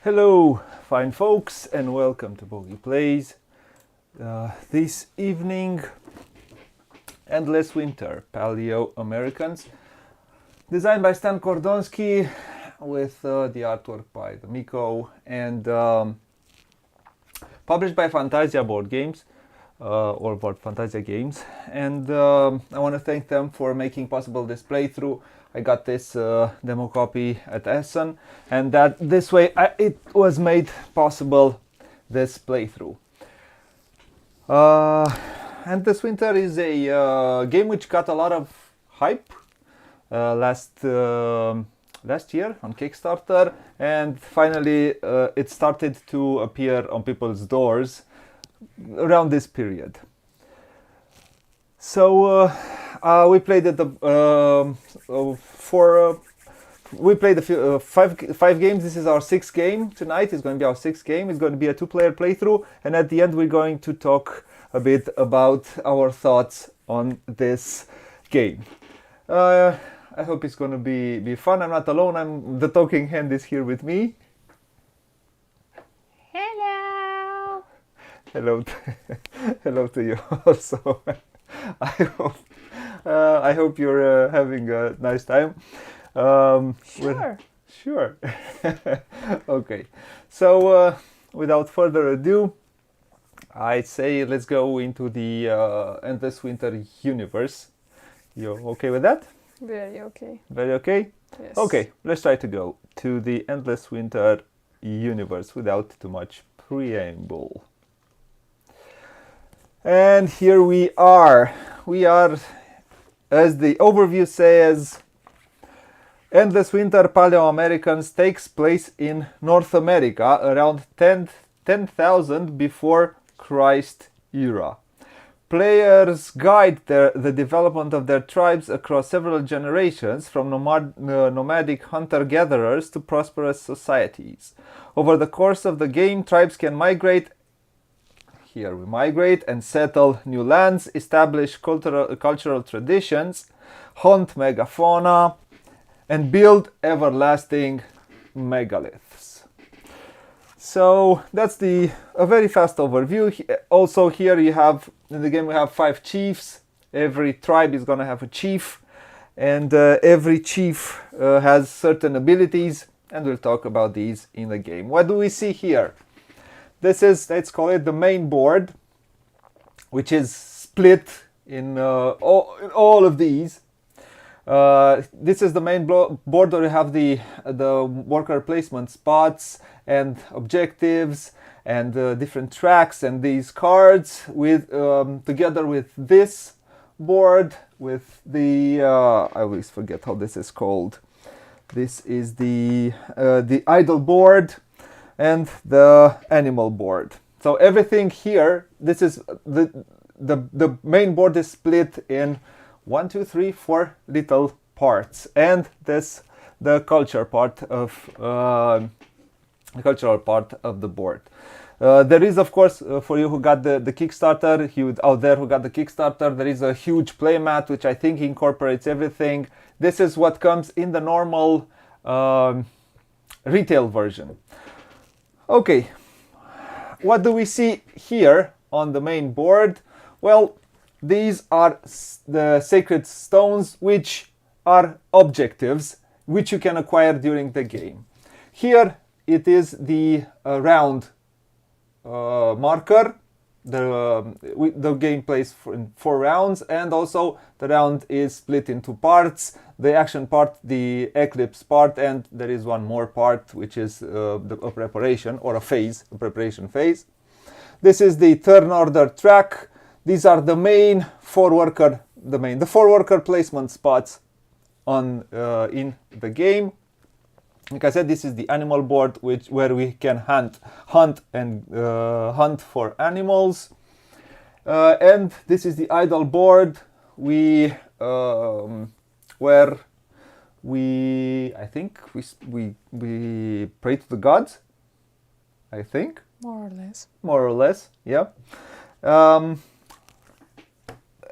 Hello, fine folks, and welcome to Booghy Plays. This evening, Endless Winter, Paleoamericans, designed by Stan Kordonski, with the artwork by the Miko, and published by Fantasia Board Games, or Board Fantasia Games. And I want to thank them for making possible this playthrough. I got this demo copy at Essen, and that this way it was made possible, this playthrough. And this winter is a game which got a lot of hype last year on Kickstarter, and finally it started to appear on people's doors around this period. So we played at we played a few, five games. This is our sixth game tonight. It's going to be our sixth game. It's going to be a two-player playthrough, and at the end we're going to talk a bit about our thoughts on this game. I hope it's going to be fun. I'm not alone. The talking hand is here with me. Hello. Hello, hello to you also. I hope you're having a nice time. Sure. Okay. So without further ado, I say let's go into the Endless Winter universe. You okay with that? Very okay. Very okay? Yes. Okay, let's try to go to the Endless Winter universe without too much preamble. And here we are. We are, as the overview says, Endless Winter Paleoamericans takes place in North America around 10,000 before Christ era. Players guide the development of their tribes across several generations, from nomadic hunter-gatherers to prosperous societies. Over the course of the game, tribes can migrate and settle new lands, establish cultural traditions, hunt megafauna, and build everlasting megaliths. So that's a very fast overview. Also here in the game we have 5 chiefs. Every tribe is going to have a chief, and every chief has certain abilities, and we'll talk about these in the game. What do we see here? This is, let's call it the main board, which is split in all of these. This is the main board where you have the worker placement spots and objectives and different tracks and these cards with together with this board with the I always forget how this is called. This is the idle board and the animal board. So everything here, this is the main board is split in 1, 2, 3, 4 little parts, and this the cultural part of the board. There is, of course, for you who got the Kickstarter, you out there who got the Kickstarter, there is a huge playmat which I think incorporates everything. This is what comes in the normal retail version. Okay, what do we see here on the main board? Well, these are the sacred stones, which are objectives which you can acquire during the game. Here it is the round marker. The game plays in 4 rounds, and also the round is split into parts. The action part, the eclipse part, and there is one more part which is a preparation or a preparation phase. This is the turn order track. These are the main 4 worker placement spots on in the game. Like I said, this is the animal board, where we can hunt for animals, and this is the idle board. Where I think we pray to the gods. I think more or less, yeah.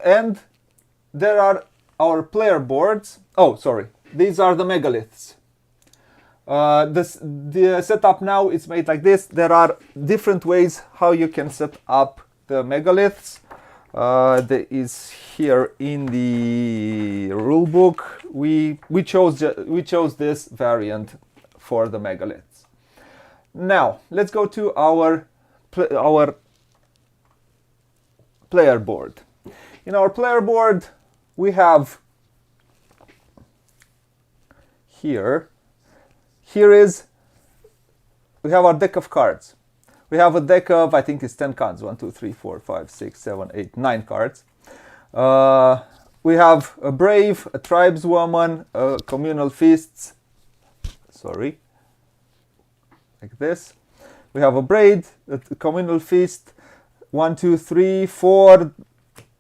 And there are our player boards. Oh, sorry, these are the megaliths. The setup now is made like this. There are different ways how you can set up the megaliths. There is here in the rule book. We chose this variant for the megaliths. Now let's go to our player board. In our player board, we have we have our deck of cards. We have a deck of, I think it's 10 cards. 1, 2, 3, 4, 5, 6, 7, 8, 9 cards. We have a brave, a tribeswoman, communal feasts. Sorry. Like this. We have a braid, a communal feast, 1, 2, 3, 4,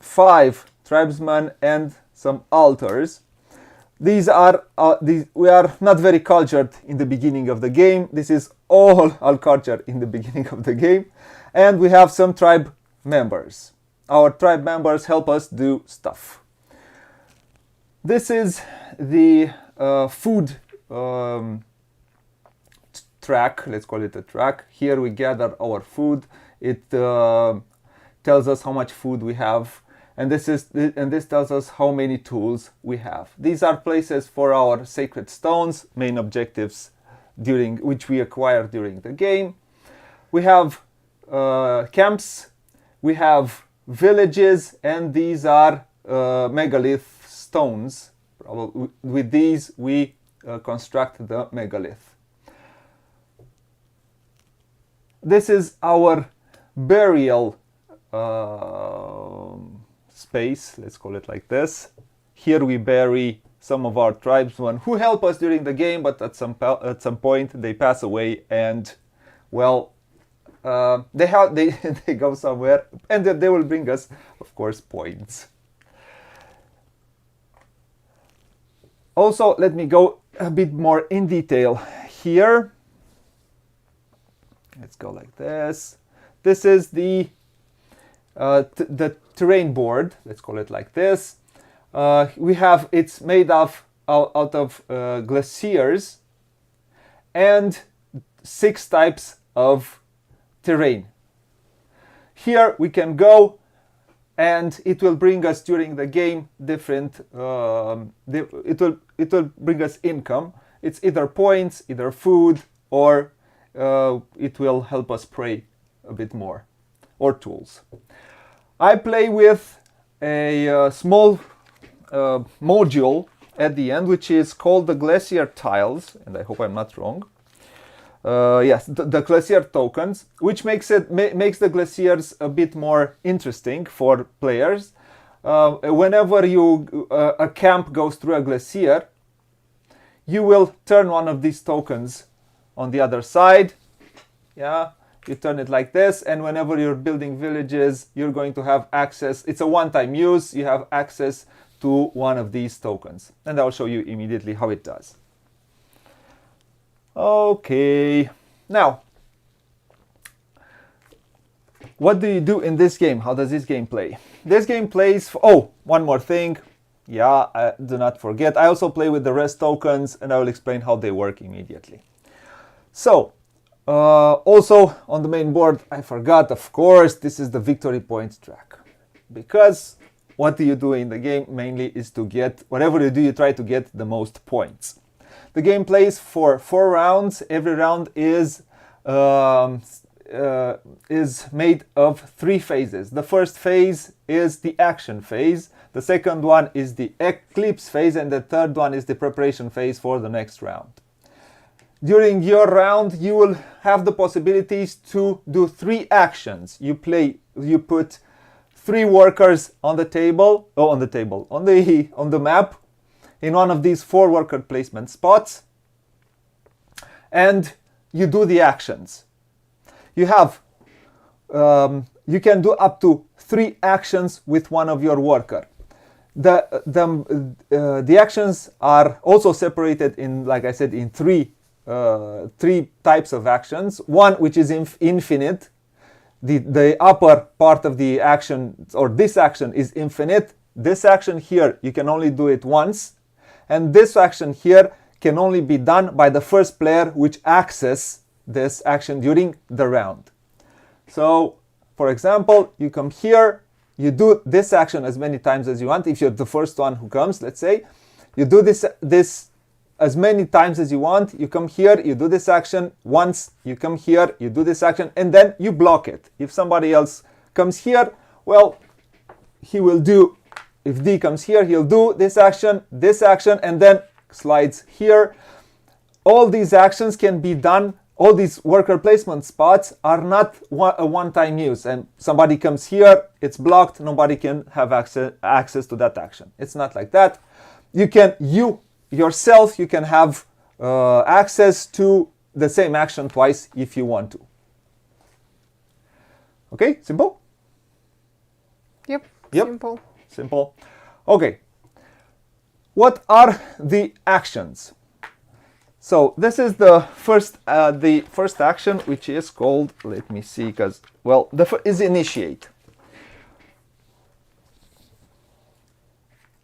5 tribesmen and some altars. These are we are not very cultured in the beginning of the game. This is all culture in the beginning of the game. And we have some tribe members. Our tribe members help us do stuff. This is the food track. Let's call it a track. Here we gather our food. It tells us how much food we have. And this tells us how many tools we have. These are places for our sacred stones, main objectives which we acquire during the game. We have camps, we have villages, and these are megalith stones. With these we construct the megalith. This is our burial space, let's call it like this. Here we bury some of our tribesmen who help us during the game, but at some point they pass away, and well, they go somewhere, and they will bring us, of course, points. Also, let me go a bit more in detail here. Let's go like this. This is the terrain board, let's call it like this. It's made out of glaciers and 6 types of terrain. Here we can go, and it will bring us during the game different. It will bring us income. It's either points, either food, or it will help us pray a bit more, or tools. I play with a small module at the end, which is called the glacier tiles, and I hope I'm not wrong. Yes, the glacier tokens, which makes the glaciers a bit more interesting for players. Whenever a camp goes through a glacier, you will turn one of these tokens on the other side. Yeah. You turn it like this, and whenever you're building villages, you're going to have access. It's a one-time use. You have access to one of these tokens. And I'll show you immediately how it does. Okay. Now, what do you do in this game? How does this game play? This game plays... Oh, one more thing. Yeah, do not forget. I also play with the rest tokens, and I will explain how they work immediately. So, also on the main board, I forgot, of course, this is the victory point track. Because what do you do in the game mainly is to get, whatever you do, you try to get the most points. The game plays for 4 rounds. Every round is made of 3 phases. The first phase is the action phase. The second one is the eclipse phase, and the third one is the preparation phase for the next round. During your round, you will have the possibilities to do 3 actions. You put 3 workers on the table, on the map, in one of these 4 worker placement spots, and you do the actions. You can do up to 3 actions with one of your worker. The actions are also separated in, like I said, in 3 types of actions. One which is infinite. The upper part of the action, or this action, is infinite. This action here, you can only do it once, and this action here can only be done by the first player which access this action during the round. So, for example, you come here, you do this action as many times as you want. If you're the first one who comes, let's say, you do this as many times as you want. You come here, you do this action once, you come here, you do this action, and then you block it. If somebody else comes here, well, he will do, if D comes here, he'll do this action, and then slides here. All these actions can be done, all these worker placement spots are not a one-time use, and somebody comes here, it's blocked, nobody can have access to that action. It's not like that. You yourself can have access to the same action twice if you want to. Okay, simple? Yep. Simple. Okay. What are the actions? So this is the first action, which is called, let me see, because, well, is initiate.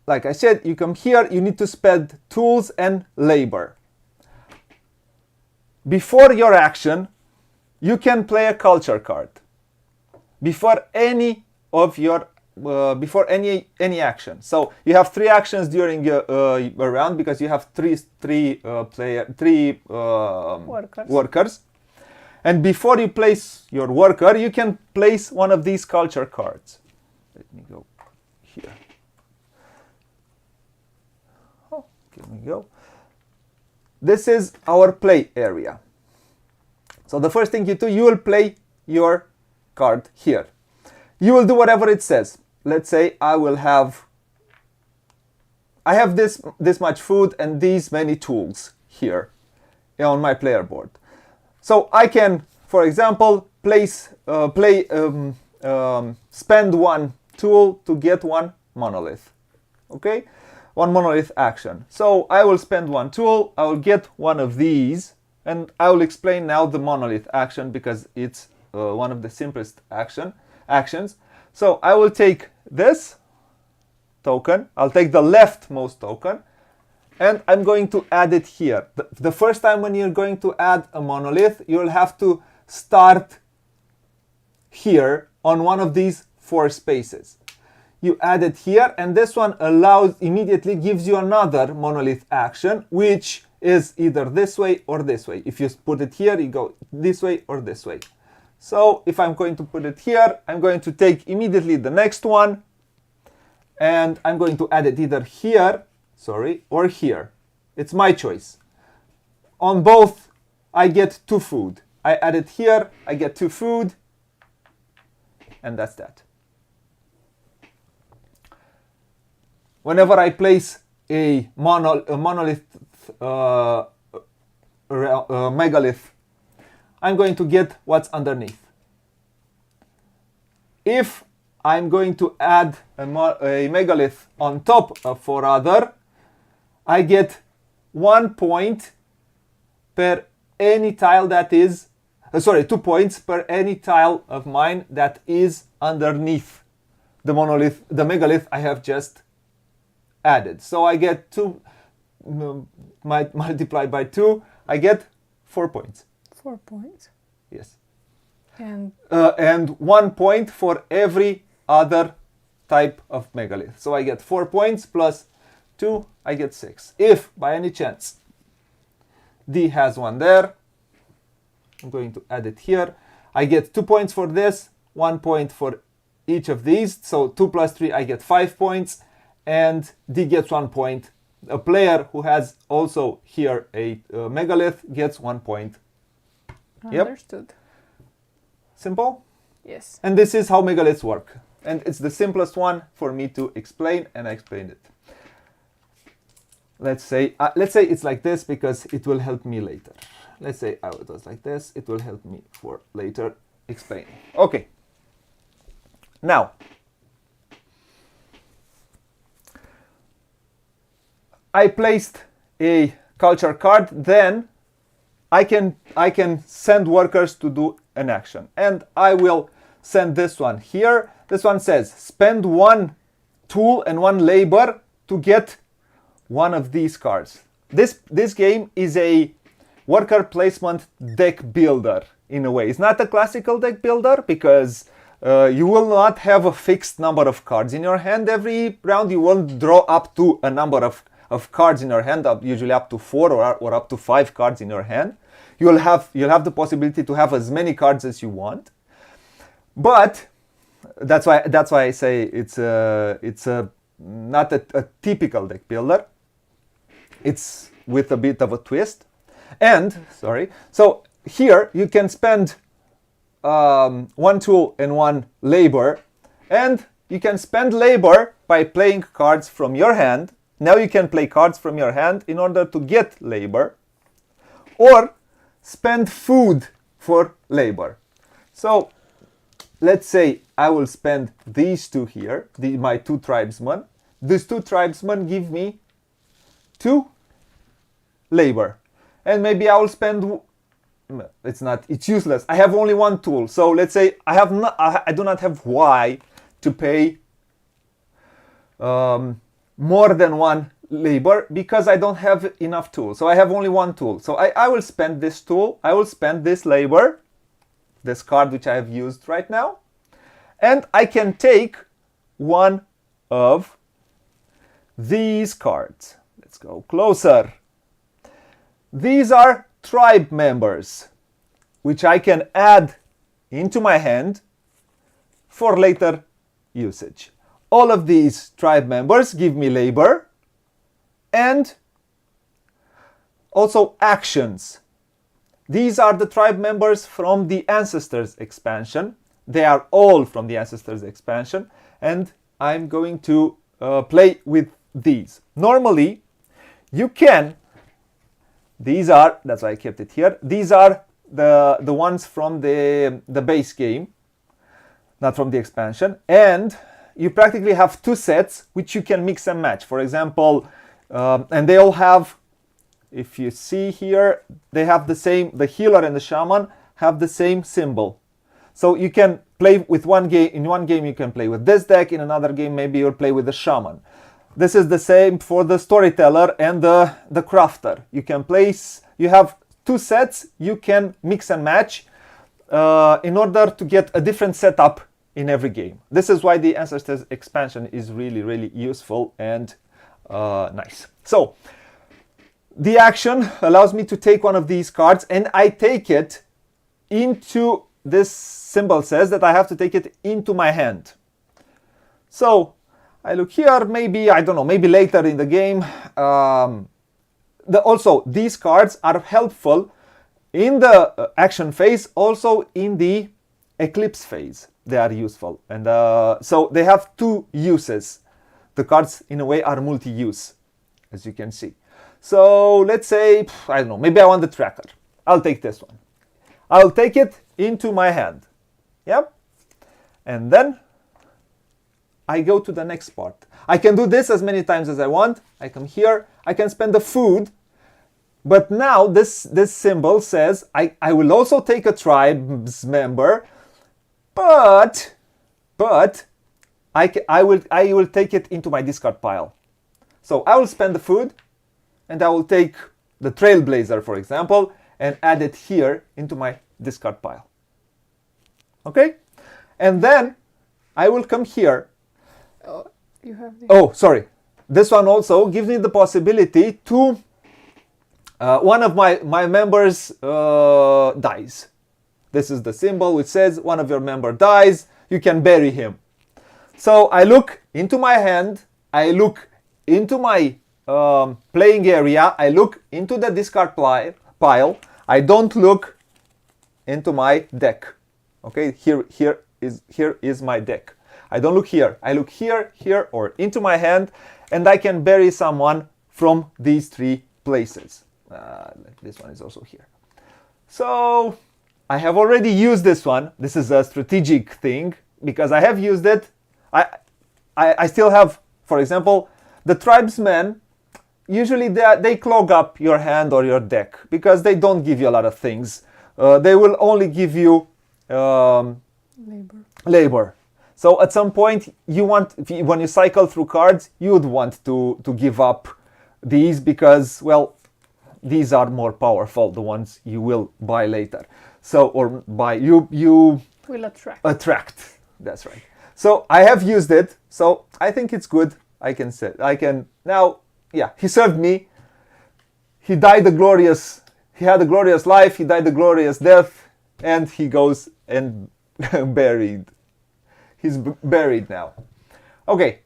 Like I said, you come here, you need to spend tools and labor. Before your action, you can play a culture card. Before any action. So you have 3 actions during a round because you have three workers. And before you place your worker, you can place one of these culture cards. Let me go here. Oh, here we go. This is our play area. So the first thing you do, you will play your card here. You will do whatever it says. Let's say I have this much food and these many tools here on my player board. So I can, for example, spend 1 tool to get 1 monolith. Okay, 1 monolith action. So I will spend 1 tool, I will get 1 of these, and I will explain now the monolith action because it's one of the simplest actions. So I will take this token, I'll take the leftmost token, and I'm going to add it here. The first time when you're going to add a monolith, you'll have to start here on one of these 4 spaces. You add it here, and this one immediately gives you another monolith action, which is either this way or this way. If you put it here, you go this way or this way. So if I'm going to put it here, I'm going to take immediately the next one, and I'm going to add it either here, or here. It's my choice. On both, I get 2 food. I add it here, I get 2 food, and that's that. Whenever I place a monolith megalith, I'm going to get what's underneath. If I'm going to add a megalith on top of 4 other, I get 1 point per any tile that is, 2 points per any tile of mine that is underneath the megalith I have just added. So I get 2 multiplied by 2, I get 4 points. 4 points. Yes. And 1 point for every other type of megalith. So I get 4 points plus 2, I get 6. If by any chance D has 1 there, I'm going to add it here. I get 2 points for this, 1 point for each of these. So 2 plus 3, I get 5 points, and D gets 1 point. A player who has also here a megalith gets 1 point. understood. Yep. Simple? Yes. And this is how megaliths work. And it's the simplest one for me to explain, and I explained it. Let's say it's like this because it will help me later. Let's say it was like this. It will help me for later explaining. Okay. Now, I placed a culture card. Then I can send workers to do an action, and I will send this one here. This one says spend 1 tool and 1 labor to get 1 of these cards. this game is a worker placement deck builder in a way. It's not a classical deck builder because you will not have a fixed number of cards in your hand every round. You won't draw up to a number of cards in your hand, usually up to 4 or up to 5 cards in your hand. You'll have the possibility to have as many cards as you want. But that's why I say it's not a typical deck builder. It's with a bit of a twist. And so here you can spend 1 tool and 1 labor, and you can spend labor by playing cards from your hand. Now you can play cards from your hand in order to get labor, or spend food for labor. So let's say I will spend these 2 here, my 2 tribesmen. These 2 tribesmen give me 2 labor, and maybe I will spend. It's useless. I have only 1 tool. So let's say I do not have why to pay more than 1 labor because I don't have enough tools. So I have only 1 tool. So I will spend this tool. I will spend this labor, this card which I have used right now, and I can take one of these cards. Let's go closer. These are tribe members, which I can add into my hand for later usage. All of these tribe members give me labor and also actions. These are the tribe members from the Ancestors expansion. They are all from the Ancestors expansion, and I'm going to play with these. Normally, you can. That's why I kept it here. These are the ones from the base game, not from the expansion. And you practically have 2 sets which you can mix and match. For example, and they all have, if you see here, they have the same, the healer and the shaman have the same symbol. So you can play with one game, in one game you can play with this deck, in another game maybe you'll play with the shaman. This is the same for the storyteller and the crafter. You can place, you have 2 sets, you can mix and match in order to get a different setup in every game. This is why the Ancestors expansion is really, really useful and nice. So the action allows me to take one of these cards, and I take it into, this symbol says that I have to take it into my hand. So I look here, maybe, I don't know, maybe later in the game. Also, these cards are helpful in the action phase, also in the eclipse phase. They are useful. And so they have 2 uses. The cards, in a way, are multi-use, as you can see. So let's say, I don't know, maybe I want the tracker. I'll take this one. I'll take it into my hand. Yep. And then I go to the next part. I can do this as many times as I want. I come here, I can spend the food, but now this symbol says I will also take a tribe's member, but I will take it into my discard pile. So I will spend the food, and I will take the Trailblazer, for example, and add it here into my discard pile. Okay? And then I will come here. Oh, you have the... Oh, sorry. This one also gives me the possibility to one of my members dies. This is the symbol which says one of your member dies. You can bury him. So I look into my hand. I look into my playing area. I look into the discard pile. I don't look into my deck. Okay, here is my deck. I don't look here. I look here, here, or into my hand, and I can bury someone from these 3 places. This one is also here. So I have already used this one. This is a strategic thing because I have used it. I still have, for example, the tribesmen. Usually they clog up your hand or your deck because they don't give you a lot of things. They will only give you labor. So at some point, when you cycle through cards, you would want to give up these because, well, these are more powerful, the ones you will buy later. So, or buy, you Will attract. attract. That's right. So I have used it. So I think it's good. I can say, now, yeah, he served me. He died he had a glorious life. He died a glorious death. And he goes and buried. He's buried now. Okay.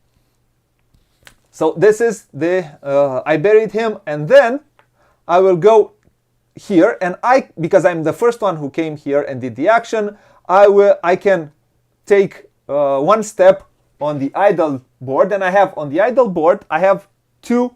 So this is I buried him, and then I will go here, and because I'm the first one who came here and did the action, I can take one step on the idle board, and on the idle board I have two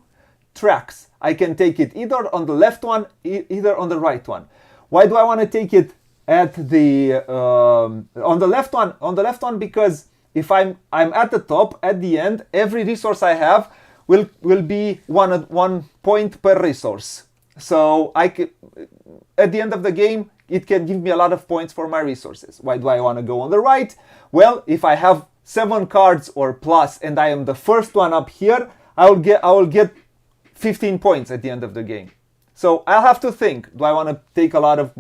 tracks. I can take it either on the left one, either on the right one. Why do I want to take it at on the left one? On the left one because if I'm at the top, at the end, every resource I have will be one point per resource. So at the end of the game, it can give me a lot of points for my resources. Why do I want to go on the right? Well, if I have 7 cards or plus and I am the first one up here, I will get 15 points at the end of the game. So I'll have to think, do I want to take a lot of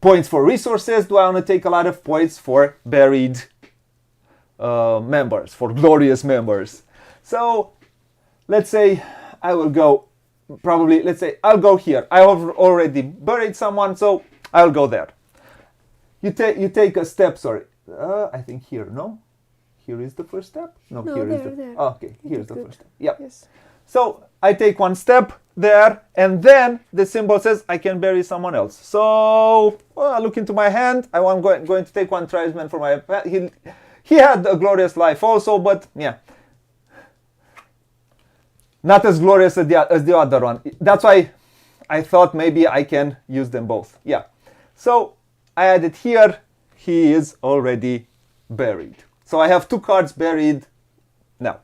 points for resources? Do I want to take a lot of points for buried members, for glorious members? So let's say I will go, let's say I'll go here. I have already buried someone, so I'll go there. You take a step, sorry. I think here, no? Here is the first step? No, here is the... there. Oh, okay, here's the Good. first step. Yeah. Yes. So I take one step there, and then the symbol says I can bury someone else. So I look into my hand. I'm going to take one tribesman for my... He had a glorious life also, but yeah. Not as glorious as the other one. That's why I thought maybe I can use them both. Yeah. So I added here. He is already buried. So I have 2 cards buried now.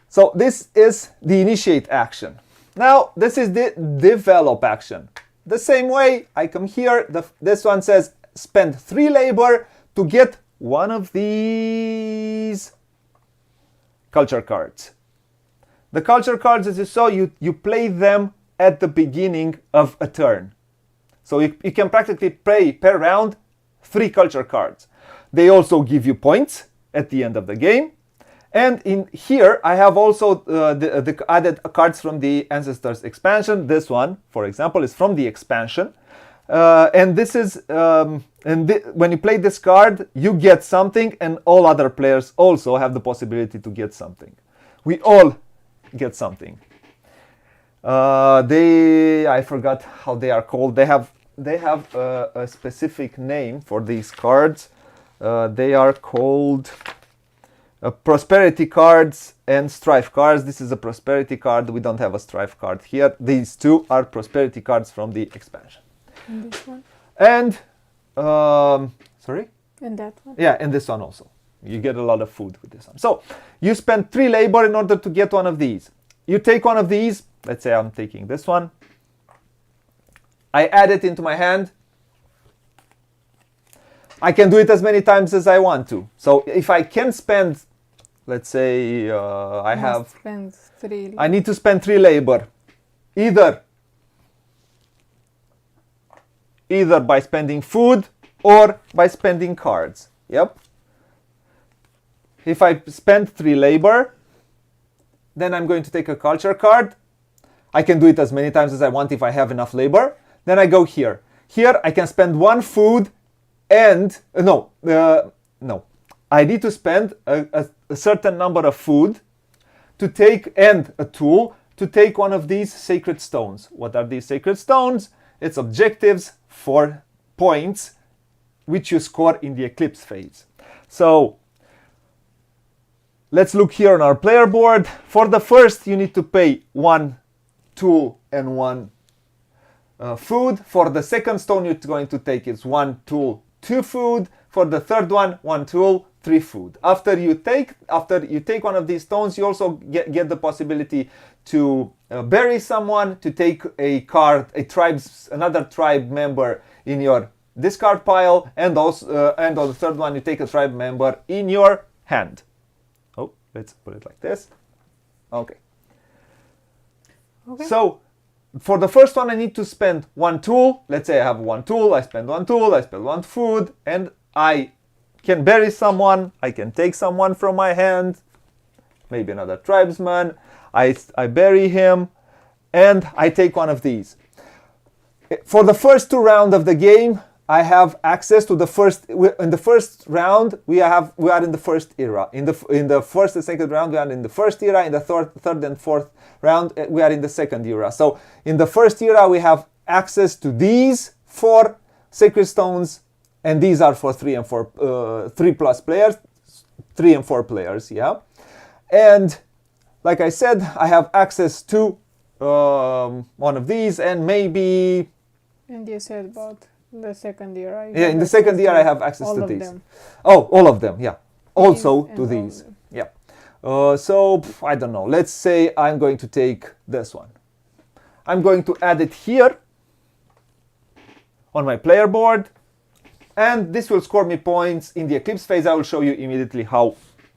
So this is the initiate action. Now this is the develop action. The same way, I come here. This one says spend 3 labor to get one of these culture cards. The culture cards, as you saw, you play them at the beginning of a turn. So you can practically play per round 3 culture cards. They also give you points at the end of the game. And in here, I have also the added cards from the Ancestors expansion. This one, for example, is from the expansion. And this is, when you play this card, you get something, and all other players also have the possibility to get something. We all get something. I forgot how they are called. They have a specific name for these cards. They are called prosperity cards and strife cards. This is a prosperity card. We don't have a strife card here. These 2 are prosperity cards from the expansion. And this one. And sorry? And that one. Yeah, and this one also. You get a lot of food with this one. So you spend 3 labor in order to get one of these. You take one of these. Let's say I'm taking this one. I add it into my hand. I can do it as many times as I want to. So if I can spend, let's say I need to spend 3 labor. Either by spending food or by spending cards. Yep. If I spend 3 labor, then I'm going to take a culture card. I can do it as many times as I want if I have enough labor. Then I go here. Here I can spend 1 food and no. I need to spend a certain number of food to take, and a tool to take one of these sacred stones. What are these sacred stones? It's objectives for points which you score in the eclipse phase. So let's look here on our player board. For the first, you need to pay 1 tool and 1 food. For the second stone you're going to take is 1 tool, 2 food. For the third one, 1 tool, 3 food. After you take one of these stones, you also get the possibility to bury someone, to take a card, another tribe member in your discard pile, and also and on the third one you take a tribe member in your hand. Oh, let's put it like this. Okay. Okay. So for the first one, I need to spend one tool. Let's say I have one tool, I spend one tool, I spend one food, and I can bury someone, I can take someone from my hand, maybe another tribesman, I bury him, and I take one of these. For the first 2 rounds of the game, I have access to the first. In the first round, we are in the first era. In the first and second round, we are in the first era. In the third and fourth round, we are in the second era. So in the first era, we have access to these 4 sacred stones, and these are for 3 and 4, 3 plus players, 3 and 4 players. Yeah, and like I said, I have access to one of these, and maybe. And you said about the second year, right? Yeah, in the second year I have access to these. Them. Oh, all of them, yeah. Also These to and these, yeah. So, I don't know. Let's say I'm going to take this one. I'm going to add it here on my player board, and this will score me points in the eclipse phase. I will show you immediately how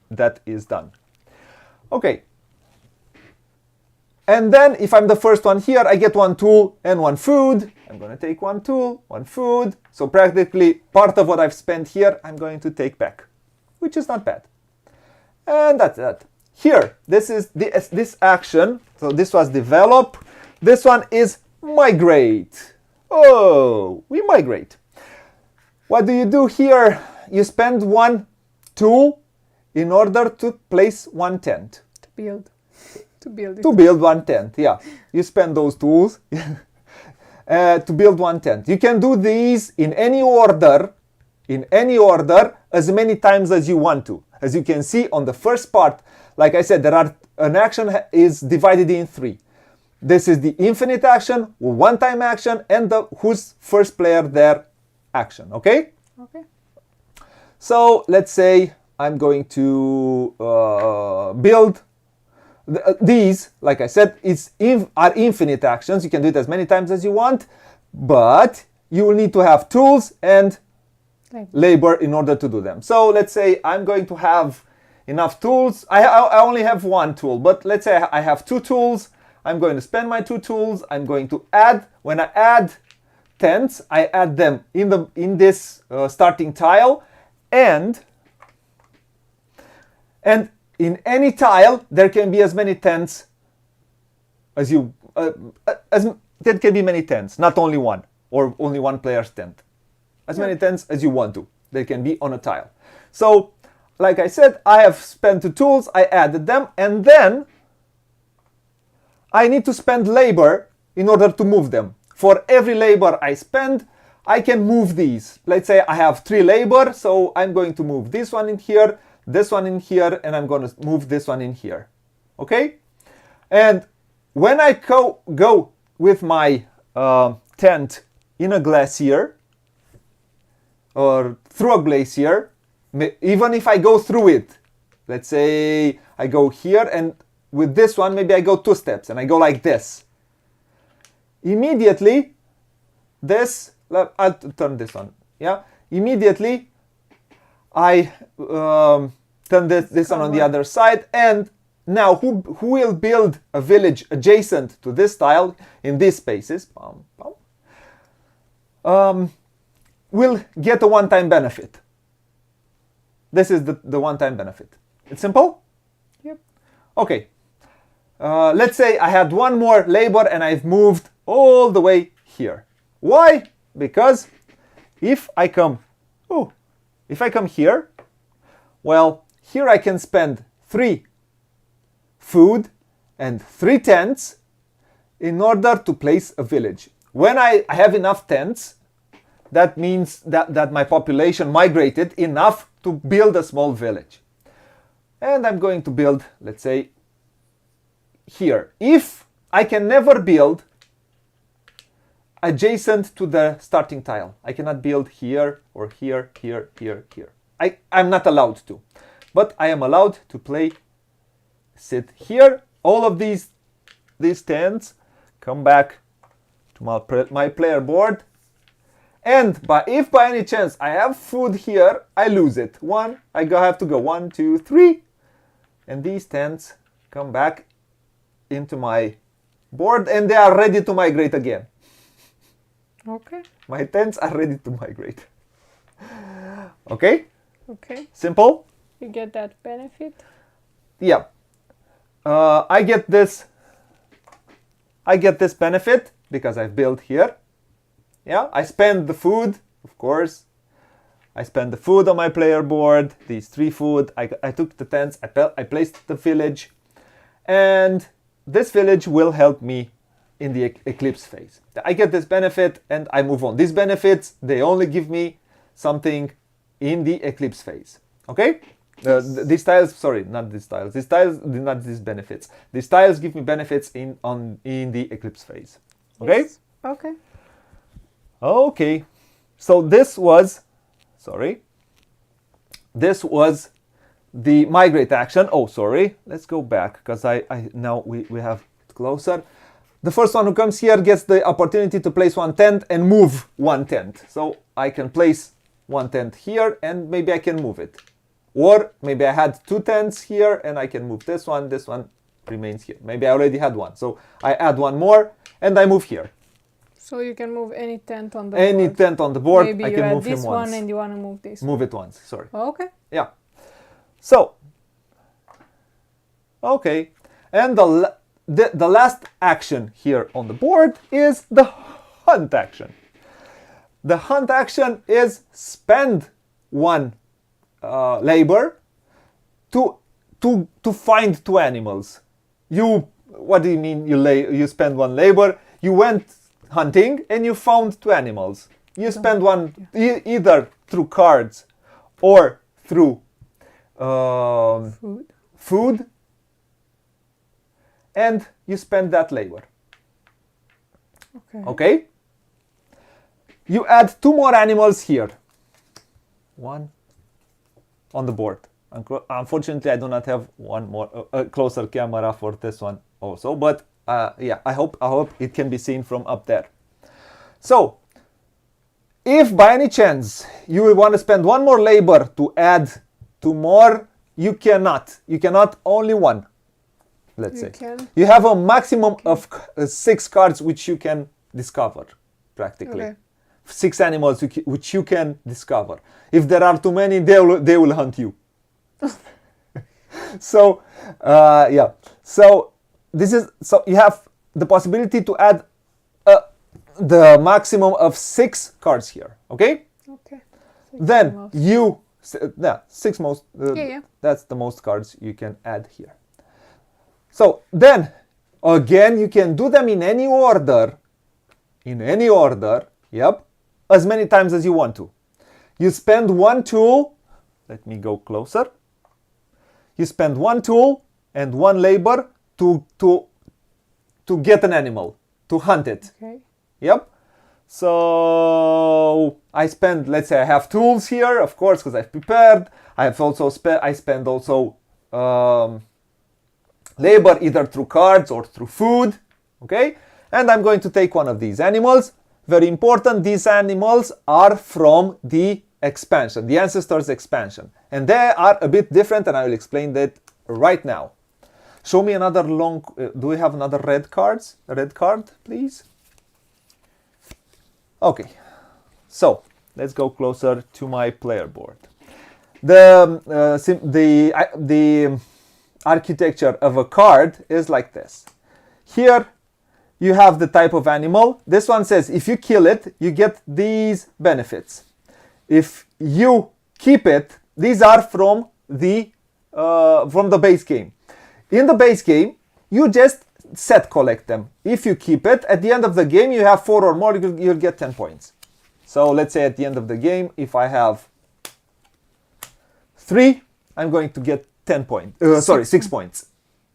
that is done. Okay. And then if I'm the first one here, I get one tool and one food. I'm going to take one tool, one food. So practically part of what I've spent here, I'm going to take back, which is not bad. And that's that. Here, this is this action. So this was develop. This one is migrate. Oh, we migrate. What do you do here? You spend one tool in order to place one tent. To build. To build it. To build one tent, yeah. You spend those tools to build one tent. You can do these in any order, as many times as you want to. As you can see on the first part, like I said, an action is divided in 3. This is the infinite action, one-time action, and the who's first player there action, okay? Okay. So let's say I'm going to build. These, like I said, are infinite actions. You can do it as many times as you want, but you will need to have tools and labor in order to do them. So let's say I'm going to have enough tools. I only have one tool, but let's say I have 2 tools. I'm going to spend my 2 tools. I'm going to add. When I add tents, I add them in this starting tile, and in any tile, there can be as many tents as you, there can be many tents, not only one, or only one player's tent. As many tents as you want to, they can be on a tile. So, like I said, I have spent 2 tools, I added them, and then I need to spend labor in order to move them. For every labor I spend, I can move these. Let's say I have 3 labor, so I'm going to move this one in here, this one in here, and I'm going to move this one in here. Okay? And when I go with my tent in a glacier or through a glacier, even if I go through it, let's say I go here, and with this one maybe I go 2 steps and I go like this. Immediately, I'll turn this on. Yeah? Immediately, I turn this on the other side, and now who will build a village adjacent to this tile in these spaces will get a one-time benefit. This is the one-time benefit. It's simple? Yep. Okay. Let's say I had one more labor and I've moved all the way here. Why? Because if I come here, well, here I can spend 3 food and 3 tents in order to place a village. When I have enough tents, that means that my population migrated enough to build a small village. And I'm going to build, let's say, here. If I can never build adjacent to the starting tile, I cannot build here or here, here, here, here. I'm not allowed to, but I am allowed to sit here. All of these tents come back to my player board, and if by any chance I have food here, I lose it. I have to go 1, 2, 3, and these tents come back into my board, and they are ready to migrate again. Okay. My tents are ready to migrate. Okay? Okay. Simple? You get that benefit. Yeah. I get this benefit because I've built here. Yeah, I spend the food, of course. I spend the food on my player board, these 3 food. I took the tents, I placed the village, and this village will help me in the eclipse phase. I get this benefit and I move on. These benefits, they only give me something in the eclipse phase. Okay? These tiles, sorry, not these tiles. These tiles, not these benefits. These tiles give me benefits in the eclipse phase. Okay? Yes. Okay. Okay. So this was, this was the migrate action. Oh, sorry. Let's go back because now we have it closer. The first one who comes here gets the opportunity to place 1 tent and move 1 tent. So I can place 1 tent here and maybe I can move it. Or maybe I had 2 tents here and I can move this one remains here. Maybe I already had 1. So I add 1 more and I move here. So you can move any tent on the board. Any tent on the board, Maybe I can move this him once. one and you want to move this. Move it once, sorry. Okay. Yeah. So, okay. And the last action here on the board is the hunt action. The hunt action is spend 1 labor to find 2 animals. What do you mean you spend 1 labor? You went hunting and you found 2 animals. You spend 1 either through cards or through food, and you spend that labor. Okay. Okay? You add 2 more animals here. 1 on the board. Unfortunately, I do not have 1 more closer camera for this one also, but yeah, I hope it can be seen from up there. So, if by any chance you will want to spend 1 more labor to add 2 more, you cannot. You cannot, only 1. Let's say. You have a maximum of 6 cards which you can discover, practically. Okay. 6 animals which you can discover. If there are too many, they will hunt you. So, yeah. So you have the possibility to add the maximum of 6 cards here. Okay. Okay. Then you, 6 most. Yeah. That's the most cards you can add here. So then, again, you can do them in any order. Yep. As many times as you want to. You spend 1 tool. Let me go closer. You spend 1 tool and 1 labor to get an animal, to hunt it. Okay. Yep. So I spend, let's say I have tools here, of course, because I've prepared. I have also spend also labor either through cards or through food. Okay. And I'm going to take 1 of these animals. Very important, these animals are from the expansion, the Ancestors expansion. And they are a bit different, and I will explain that right now. Show me another long, do we have another red card, please? Okay, so let's go closer to my player board. The architecture of a card is like this. Here you have the type of animal. This one says if you kill it, you get these benefits. If you keep it, these are from the base game. In the base game, you just set collect them. If you keep it, at the end of the game, you have 4 or more, you'll get 10 points. So let's say at the end of the game, if I have 3, I'm going to get 10 points. 6 points.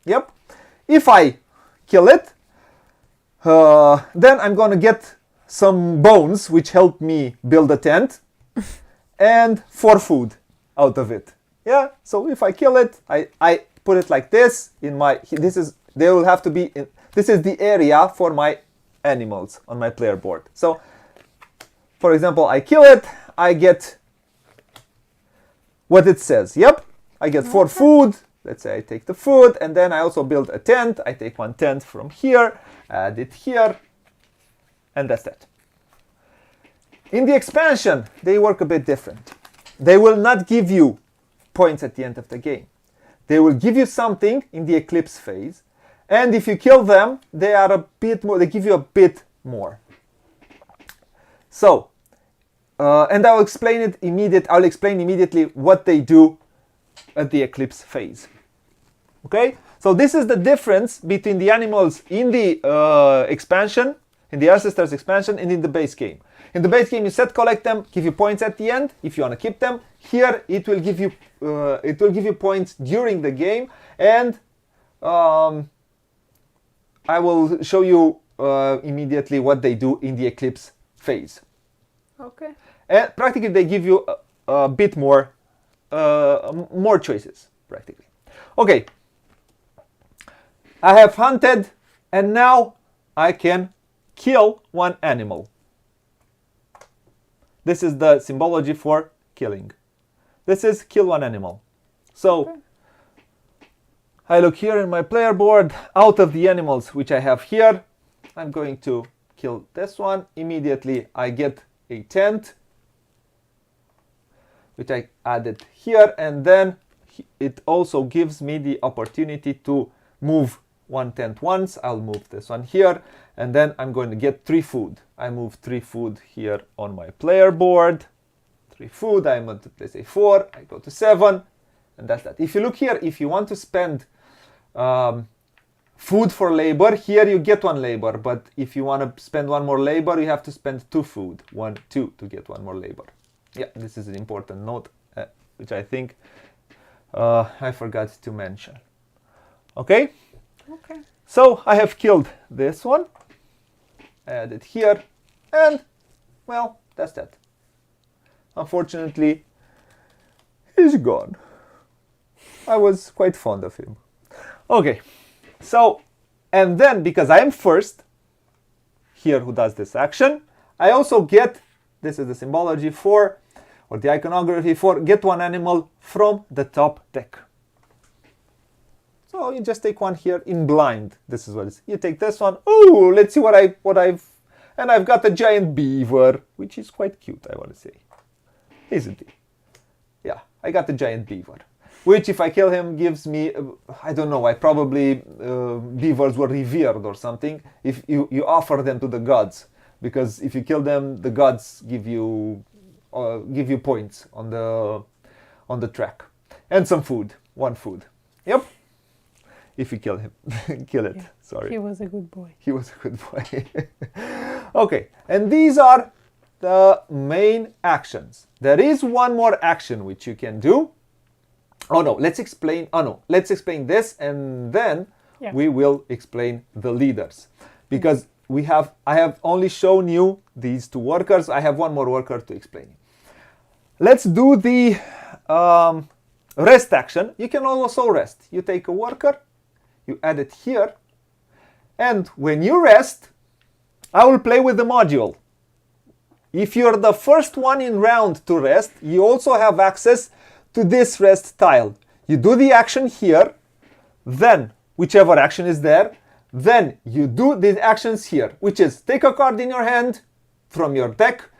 Yep. If I kill it, then I'm going to get some bones, which help me build a tent, and 4 food out of it. Yeah. So if I kill it, I put it like this in my. They will have to be. This is the area for my animals on my player board. So, for example, I kill it, I get what it says. Yep. I get 4 food, let's say I take the food, and then I also build a tent. I take one tent from here, add it here, and that's that. In the expansion, they work a bit different. They will not give you points at the end of the game. They will give you something in the eclipse phase, and if you kill them, they are a bit more. They give you a bit more. So, and I'll explain it I'll explain immediately what they do at the eclipse phase. Okay, so this is the difference between the animals in the expansion, in the Ancestors expansion, and in the base game. In the base game, you set collect them, give you points at the end if you want to keep them. Here, it will give you points during the game, and I will show you immediately what they do in the eclipse phase. Okay. And practically, they give you a bit more choices. Practically. Okay. I have hunted, and now I can kill one animal. This is the symbology for killing. This is kill one animal. So, okay. I look here in my player board. Out of the animals which I have here, I'm going to kill this one. Immediately I get a tent, which I added here, and then it also gives me the opportunity to move one tent once. I'll move this one here, and then I'm going to get 3 food. I move 3 food here on my player board. 3 food, I multiply, say 4, I go to 7, and that's that. If you look here, if you want to spend food for labor, here you get 1 labor, but if you want to spend 1 more labor, you have to spend 2 food, 1, 2 to get 1 more labor. Yeah, this is an important note, which I think I forgot to mention. Okay? Okay. So I have killed this one, add it here, and well, that's that. Unfortunately, he's gone. I was quite fond of him. Okay, so, and then because I am first, here who does this action, I also get, this is the symbology for, or the iconography for, get 1 animal from the top deck. So you just take 1 here in blind. This is what it is. You take this one. Oh, let's see what I've got a giant beaver, which is quite cute, I want to say. Isn't he? Yeah, I got the giant beaver, which if I kill him gives me, I don't know, probably beavers were revered or something. If you offer them to the gods, because if you kill them, the gods give you points on the track, and some food, 1 food. Yep. If you kill him, kill it. Yeah, sorry. He was a good boy. He was a good boy. Okay, and these are the main actions. There is 1 more action which you can do. Oh no, let's explain. Oh no, let's explain this, and then we will explain the leaders, because I have only shown you these 2 workers. I have 1 more worker to explain. Let's do the rest action. You can also rest. You take a worker, you add it here, and when you rest, I will play with the module. If you're the first one in round to rest, you also have access to this rest tile. You do the action here, then whichever action is there, then you do the actions here, which is take a card in your hand from your deck,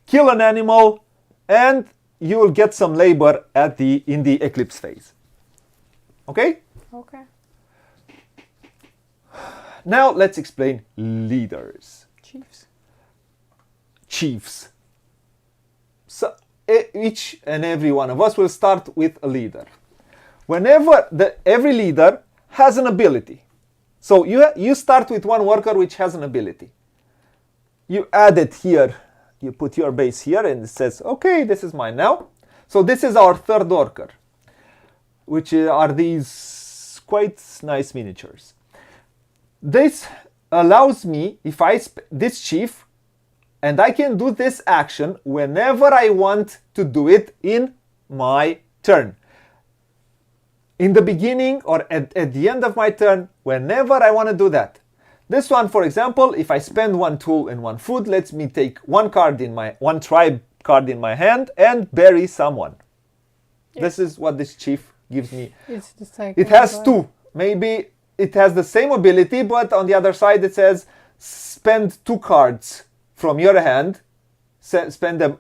kill an animal, and you will get some labor in the eclipse phase. Okay? Okay. Now let's explain leaders. Chiefs. So each and every one of us will start with a leader. Whenever every leader has an ability. So you start with 1 worker which has an ability. You add it here. You put your base here, and it says, okay, this is mine now. So this is our 3rd worker, which are these quite nice miniatures. This allows me, if this chief, and I can do this action whenever I want to do it in my turn. In the beginning or at the end of my turn, whenever I want to do that. This one, for example, if I spend 1 tool and 1 food, lets me take 1 tribe card in my hand and bury someone. Yes. This is what this chief gives me. It's the second. It has one. two. Maybe it has the same ability, but on the other side it says spend 2 cards from your hand, spend them,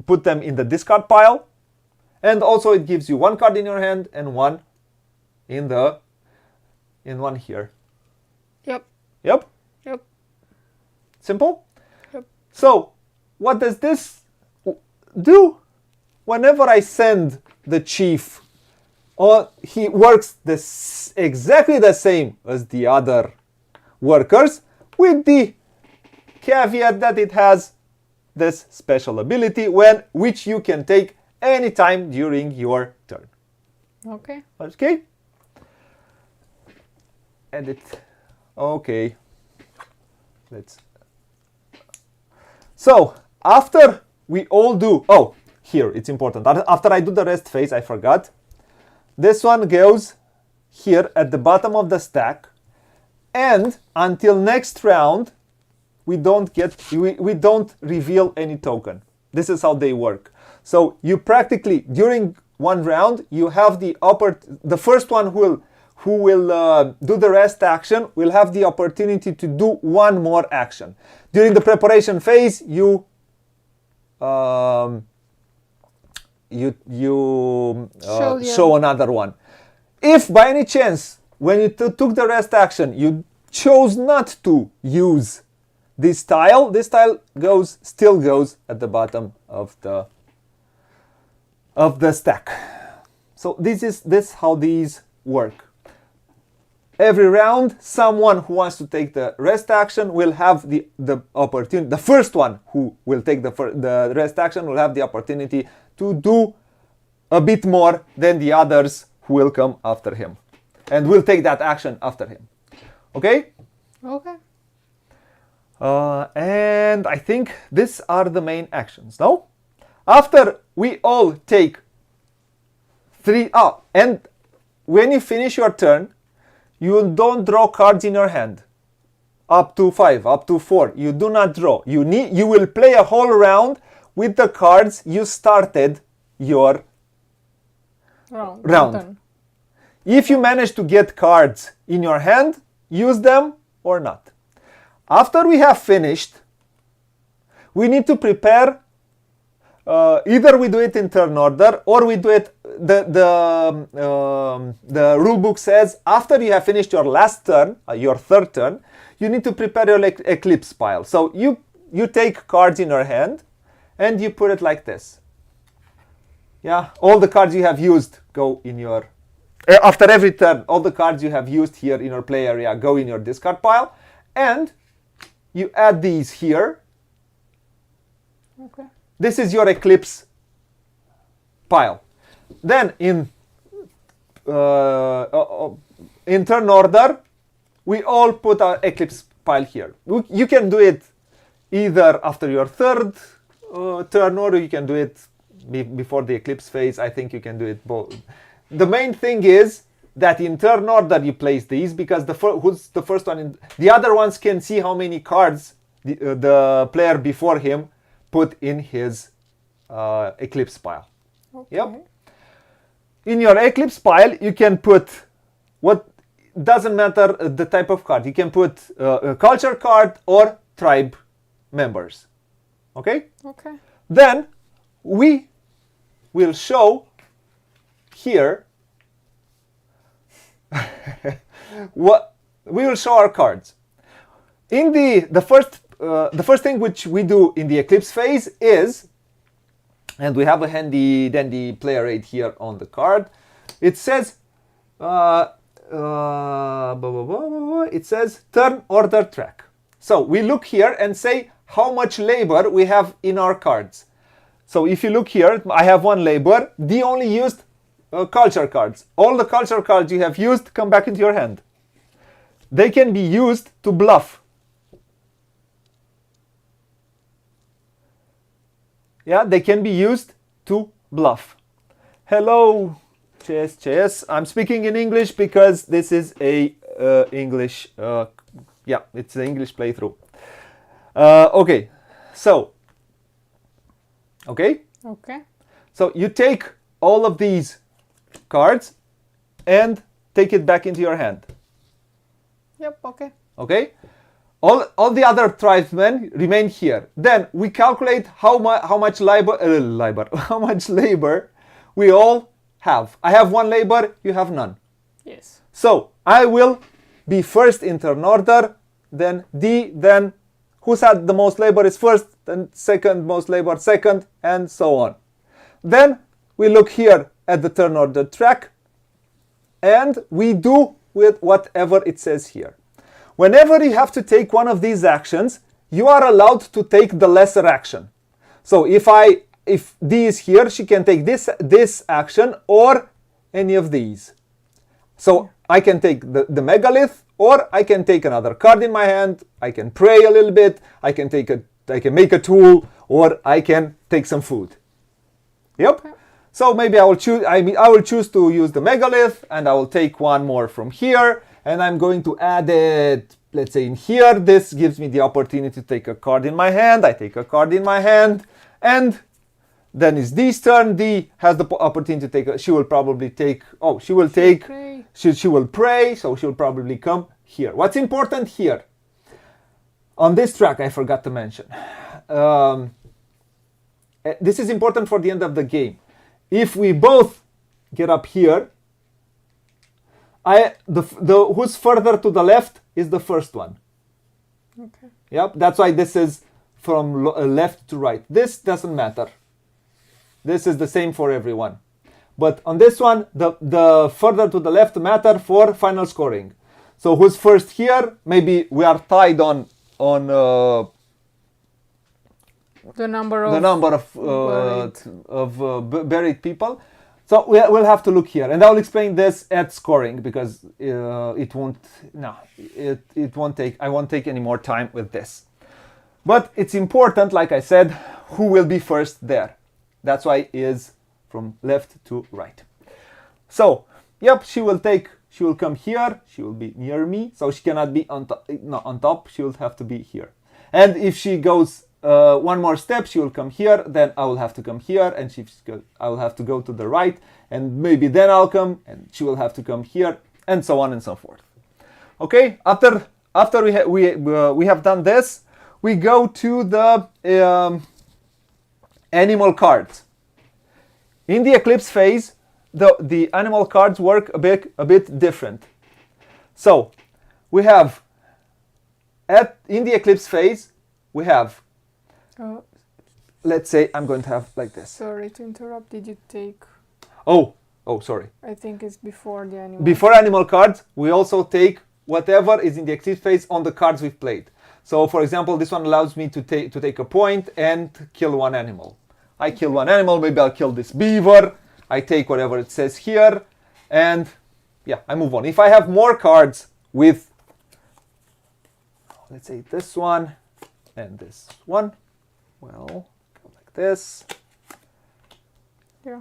put them in the discard pile, and also it gives you 1 card in your hand and 1 in one here. Yep. Yep. Yep. Simple. Yep. So what does this do? Whenever I send the chief, or he works exactly the same as the other workers, with the caveat that it has this special ability which you can take anytime during your turn. Okay. Okay? Edit. Okay. So after we all do, here it's important. After I do the rest phase, I forgot. This one goes here at the bottom of the stack, and until next round, we don't reveal any token. This is how they work. So you practically, during one round, you have the first one who will do the rest action will have the opportunity to do one more action. During the preparation phase, you show another one. If by any chance, when you took the rest action, you chose not to use this tile still goes at the bottom of the stack. So this is how these work. Every round, someone who wants to take the rest action will have the opportunity. The first one who will take the rest action will have the opportunity to do a bit more than the others who will come after him, and will take that action after him. Okay? Okay. And I think these are the main actions. No? After we all take 3, and when you finish your turn, you don't draw cards in your hand. Up to 5, up to 4. You do not draw. You will play a whole round with the cards you started your round. If you manage to get cards in your hand, use them or not. After we have finished, we need to prepare. Either we do it in turn order, or we do it. The rule book says after you have finished your last turn, your third turn, you need to prepare your eclipse pile. So you take cards in your hand, and you put it like this. Yeah, all the cards you have used go in your. After every turn, all the cards you have used here in your play area go in your discard pile, and you add these here. Okay. This is your eclipse pile. Then in turn order, we all put our eclipse pile here. You can do it either after your third turn, or you can do it before the eclipse phase. I think you can do it both. The main thing is that in turn order you place these, because who's the first one the other ones can see how many cards the player before him put in his eclipse pile. Okay. Yep. In your eclipse pile, you can put doesn't matter the type of card. You can put a culture card or tribe members. Okay? Okay. Then we will show here we will show our cards. In the first thing which we do in the eclipse phase is, and we have a handy dandy player aid here on the card. It says it says turn order track. So we look here and say how much labor we have in our cards. So if you look here, I have 1 labor. The only used culture cards. All the culture cards you have used come back into your hand. They can be used to bluff. Yeah, they can be used to bluff. Hello, chess. I'm speaking in English because this is a English. It's the English playthrough. Okay, so. Okay. Okay. So you take all of these cards and take it back into your hand. Yep, okay. Okay? All the other tribesmen remain here. Then we calculate how much how much labor we all have. I have 1 labor, you have none. Yes. So I will be first in turn order, then D, then who's had the most labor is first, then second most labor second, and so on. Then we look here at the turn order track, and we do with whatever it says here. Whenever you have to take one of these actions, you are allowed to take the lesser action. So if D is here, she can take this action or any of these. So I can take the megalith, or I can take another card in my hand, I can pray a little bit, I can make a tool, or I can take some food. Yep. Okay. So maybe I will choose to use the megalith, and I will take one more from here, and I'm going to add it, let's say in here. This gives me the opportunity to take a card in my hand. I take a card in my hand, and then it's D's turn. D has the opportunity to take she will probably take, she will pray, so she'll probably come here. What's important here, on this track, I forgot to mention, this is important for the end of the game. If we both get up here, who's further to the left is the first one. Okay. Yep, that's why this is from left to right. This doesn't matter. This is the same for everyone. But on this one, the further to the left matter for final scoring. So who's first here? Maybe we are tied on the number of buried people. So we'll have to look here, and I'll explain this at scoring, because it won't take, I won't take any more time with this. But it's important, like I said, who will be first there. That's why it is from left to right. So, yep, she will come here, she will be near me, so she cannot be on top, she will have to be here. And if she goes one more step, she will come here, then I will have to come here, and I will have to go to the right, and maybe then I'll come, and she will have to come here, and so on and so forth. Okay, after we have done this, we go to the animal cards. In the eclipse phase, the animal cards work a bit different. So we have in the eclipse phase, we have, let's say I'm going to have like this. Sorry to interrupt. Did you take? Oh, sorry. I think it's before the animal. Before animal cards, we also take whatever is in the eclipse phase on the cards we've played. So, for example, this one allows me to take a point and kill one animal. I kill one animal, maybe I'll kill this beaver. I take whatever it says here, and yeah, I move on. If I have more cards with, let's say this one and this one, well, go like this. Yeah.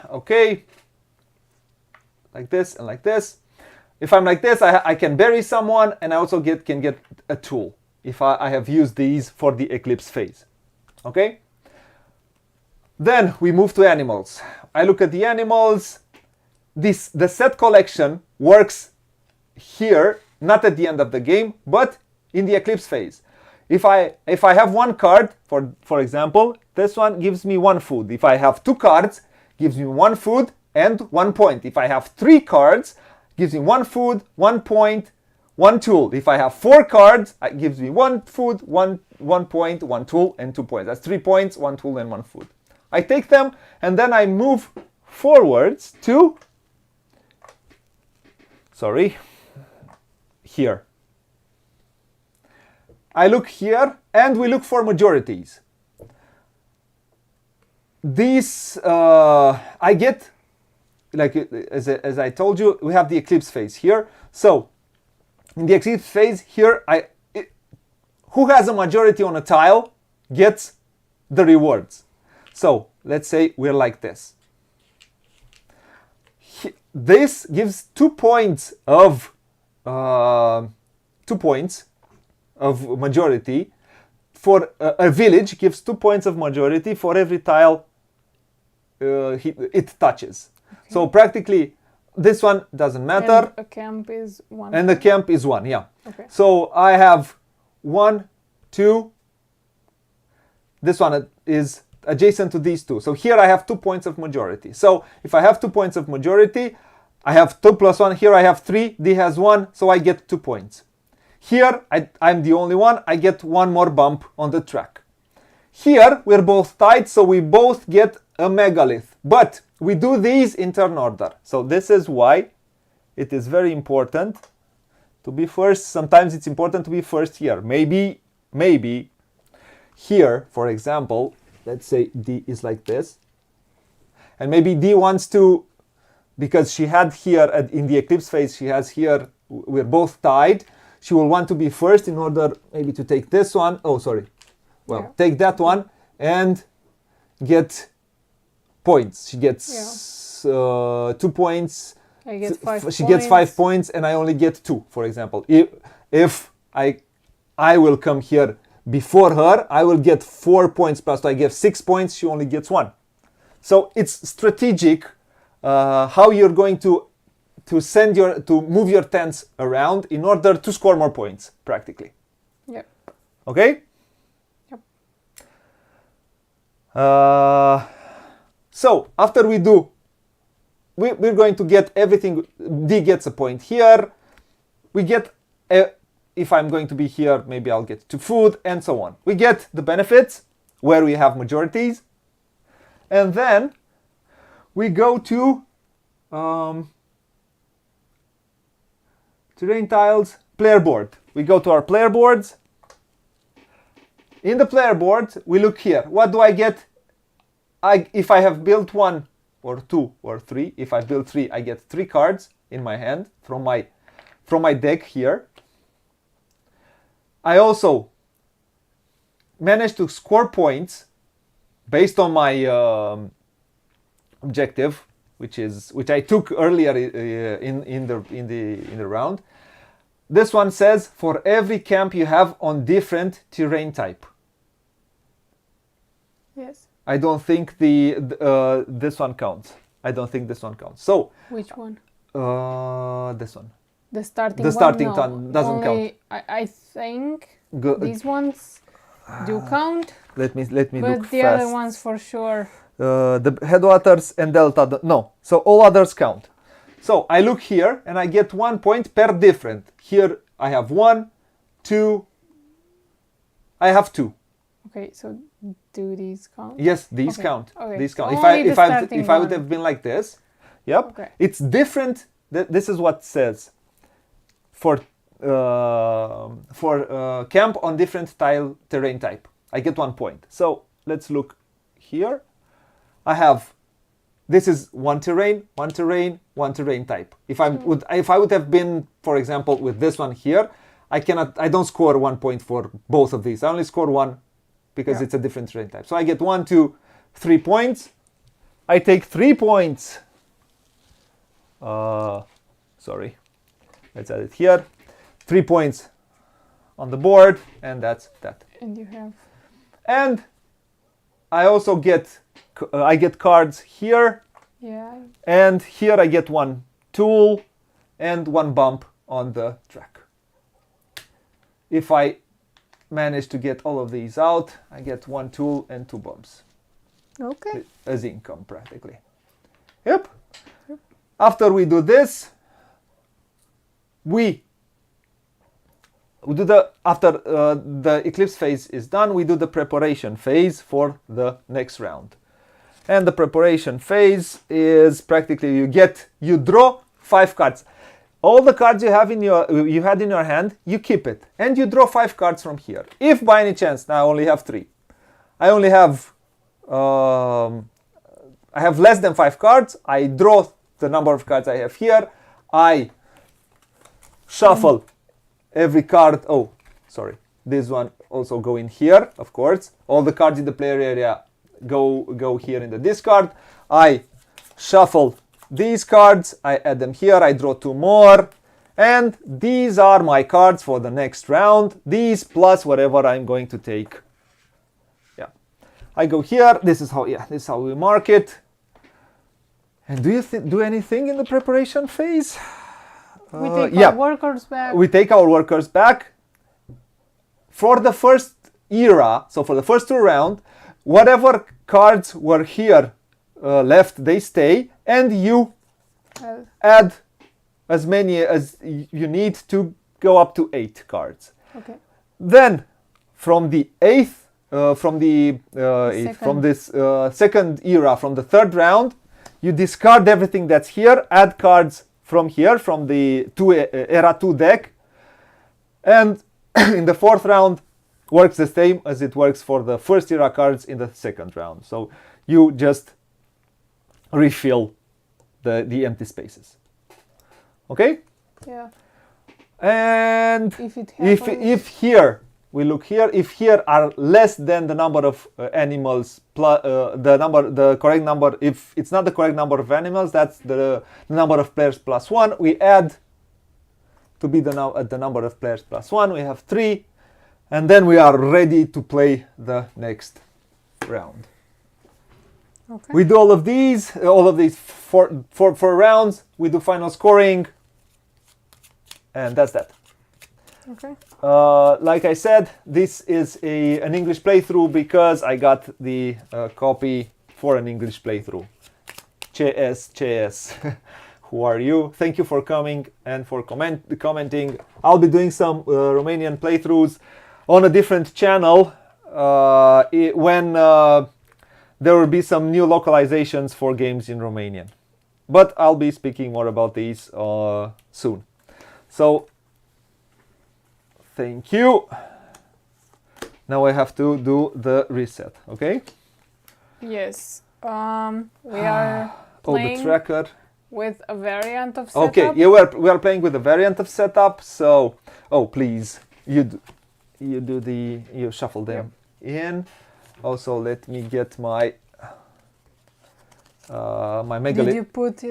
Okay. Like this and like this. If I'm like this, I can bury someone, and I also can get a tool if I have used these for the eclipse phase. Okay? Then we move to animals. I look at the animals. The set collection works here, not at the end of the game, but in the eclipse phase. If I have one card, for example, this one gives me 1 food. If I have 2 cards, gives me 1 food and 1 point. If I have 3 cards, gives me 1 food, 1 point, 1 tool. If I have 4 cards, it gives me 1 food, 1 point, 1 tool, and 2 points. That's 3 points, 1 tool, and 1 food. I take them, and then I move forwards to, here. I look here, and we look for majorities. These, I get, like as I told you, we have the eclipse phase here. So, in the eclipse phase here, who has a majority on a tile gets the rewards. So, let's say we're like this. This gives 2 points of 2 points of majority. For a village gives 2 points of majority for every tile it touches. So practically this one doesn't matter. And a camp is 1. And the camp is 1, yeah. Okay. So I have 1, 2. This one is adjacent to these two. So here I have 2 points of majority. So if I have 2 points of majority, I have 2 plus 1. Here I have 3. D has 1, so I get 2 points. Here I'm the only one. I get 1 more bump on the track. Here we're both tied, so we both get a megalith. But we do these in turn order. So this is why it is very important to be first. Sometimes it's important to be first here. Maybe here, for example, let's say D is like this. And maybe D wants to, because she had here in the eclipse phase, she has here, we're both tied. She will want to be first in order maybe to take this one. Oh, sorry. Well, take that one and get points. She gets 2 points. I get 5 points. She gets 5 points and I only get 2, for example. If I will come here before her, I will get 4 points plus 2. I get 6 points, she only gets 1. So it's strategic how you're going to move your tens around in order to score more points, practically. Yep. Okay? Yep. So after we do, we're going to get everything. D gets a point here. We get, if I'm going to be here, maybe I'll get to food and so on. We get the benefits where we have majorities. And then we go to terrain tiles, player board. We go to our player boards. In the player board, we look here. What do I get? If I have built 1 or 2 or 3, if I build 3, I get 3 cards in my hand from my deck here. I also managed to score points based on my objective, which I took earlier in the round. This one says for every camp you have on different terrain type. Yes. I don't think this one counts. I don't think this one counts. So which one? This one. The starting one doesn't count. I think these ones do count. Let me look fast. But the other ones for sure. The headwaters and delta, no. So all others count. So I look here and I get 1 point per different. Here I have 1, 2. I have 2. Okay, so do these count? Yes, these count. Okay. These count. Only If I would have been like this, yep. Okay. It's different. This is what it says for camp on different tile terrain type. I get 1 point. So let's look here. I have, this is one terrain type. If I would have been, for example, with this one here, I don't score 1 point for both of these. I only score 1 because it's a different terrain type. So I get 1, 2, 3 points. I take 3 points. Sorry, let's add it here. 3 points on the board, and that's that. And you have. And I also get cards here. Yeah. And here I get 1 tool and 1 bump on the track. If I manage to get all of these out, I get 1 tool and 2 bumps. Okay. As income, practically. Yep. After we do this, after the eclipse phase is done, we do the preparation phase for the next round. And the preparation phase is practically you draw 5 cards. All the cards you had in your hand, you keep it, and you draw 5 cards from here. If by any chance, now I only have 3, I have less than 5 cards. I draw the number of cards I have here. I shuffle every card. Oh, sorry. This one also go in here, of course. All the cards in the player area go here in the discard. I shuffle these cards. I add them here. I draw 2 more. And these are my cards for the next round. These plus whatever I'm going to take. Yeah. I go here. This is how we mark it. And do you do anything in the preparation phase? We take our workers back. We take our workers back. For the first era, so for the first 2 rounds, whatever cards were here left, they stay, and you add as many as you need to go up to 8 cards. Okay. Then, from the 8th, from this second era, from the 3rd round, you discard everything that's here, add cards from here, from the era 2 deck, and in the 4th round works the same as it works for the first era cards in the 2nd round. So you just refill the empty spaces. Okay? Yeah. And if here we look here, if here are less than the number of animals plus the correct number, if it's not the correct number of animals, that's the number of players plus 1, we add to be the number of players plus 1, we have 3, and then we are ready to play the next round. Okay. We do all of these four rounds, we do final scoring, and that's that. Okay. Like I said, this is an English playthrough because I got the copy for an English playthrough. Cheers. Who are you? Thank you for coming and for commenting. I'll be doing some Romanian playthroughs on a different channel when there will be some new localizations for games in Romanian. But I'll be speaking more about these soon. So, thank you. Now I have to do the reset, okay? Yes. We are playing the tracker. with a variant of setup. Okay, yeah, we are playing with a variant of setup. So, please, you shuffle them in. Also, let me get my my megalith. Did you put?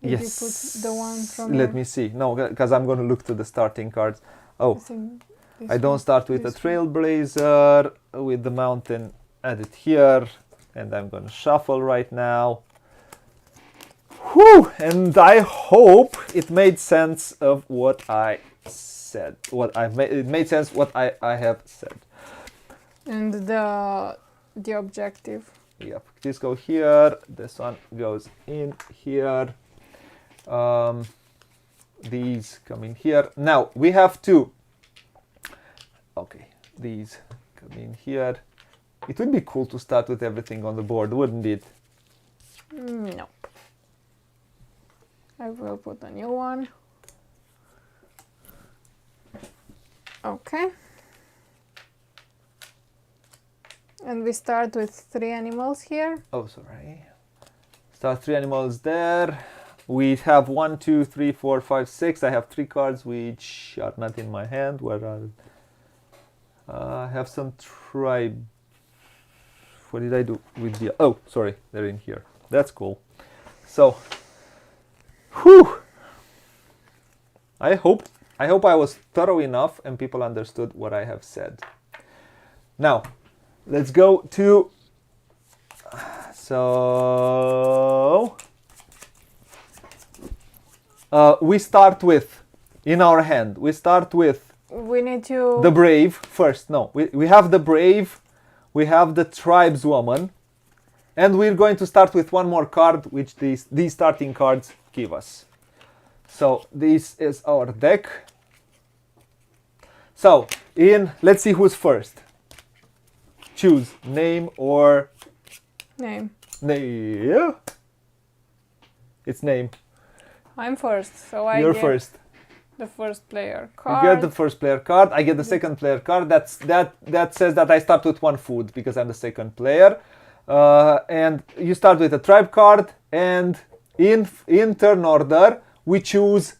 Yes. You put the one from? Let me see. No, because I'm going to look to the starting cards. I don't start with a trailblazer, with the mountain, add it here, and I'm going to shuffle right now. Whew! And I hope it made sense of what I said. It made sense what I have said. And the objective. Yep. This go here. This one goes in here. These come in here. Now we have to. Okay, these come in here. It would be cool to start with everything on the board, wouldn't it? No. I will put a new one. Okay. And we start with 3 animals here. Oh, sorry. Start 3 animals there. We have 1, 2, 3, 4, 5, 6. I have 3 cards which are not in my hand. Where are I have some tribe. What did I do with the? Oh, sorry, they're in here. That's cool. So, whew. I hope I was thorough enough and people understood what I have said. Now, let's go to. So, we start with, in our hand, we start with. We need to... The brave first. No, we have the brave, we have the tribeswoman, and we're going to start with one more card, which these starting cards give us. So this is our deck. So let's see who's first. Choose name or name. Name. It's name. I'm first, so You're first. The first player card. You get the first player card. I get the second player card. That says that I start with 1 food because I'm the second player. And you start with a tribe card, and in turn order we choose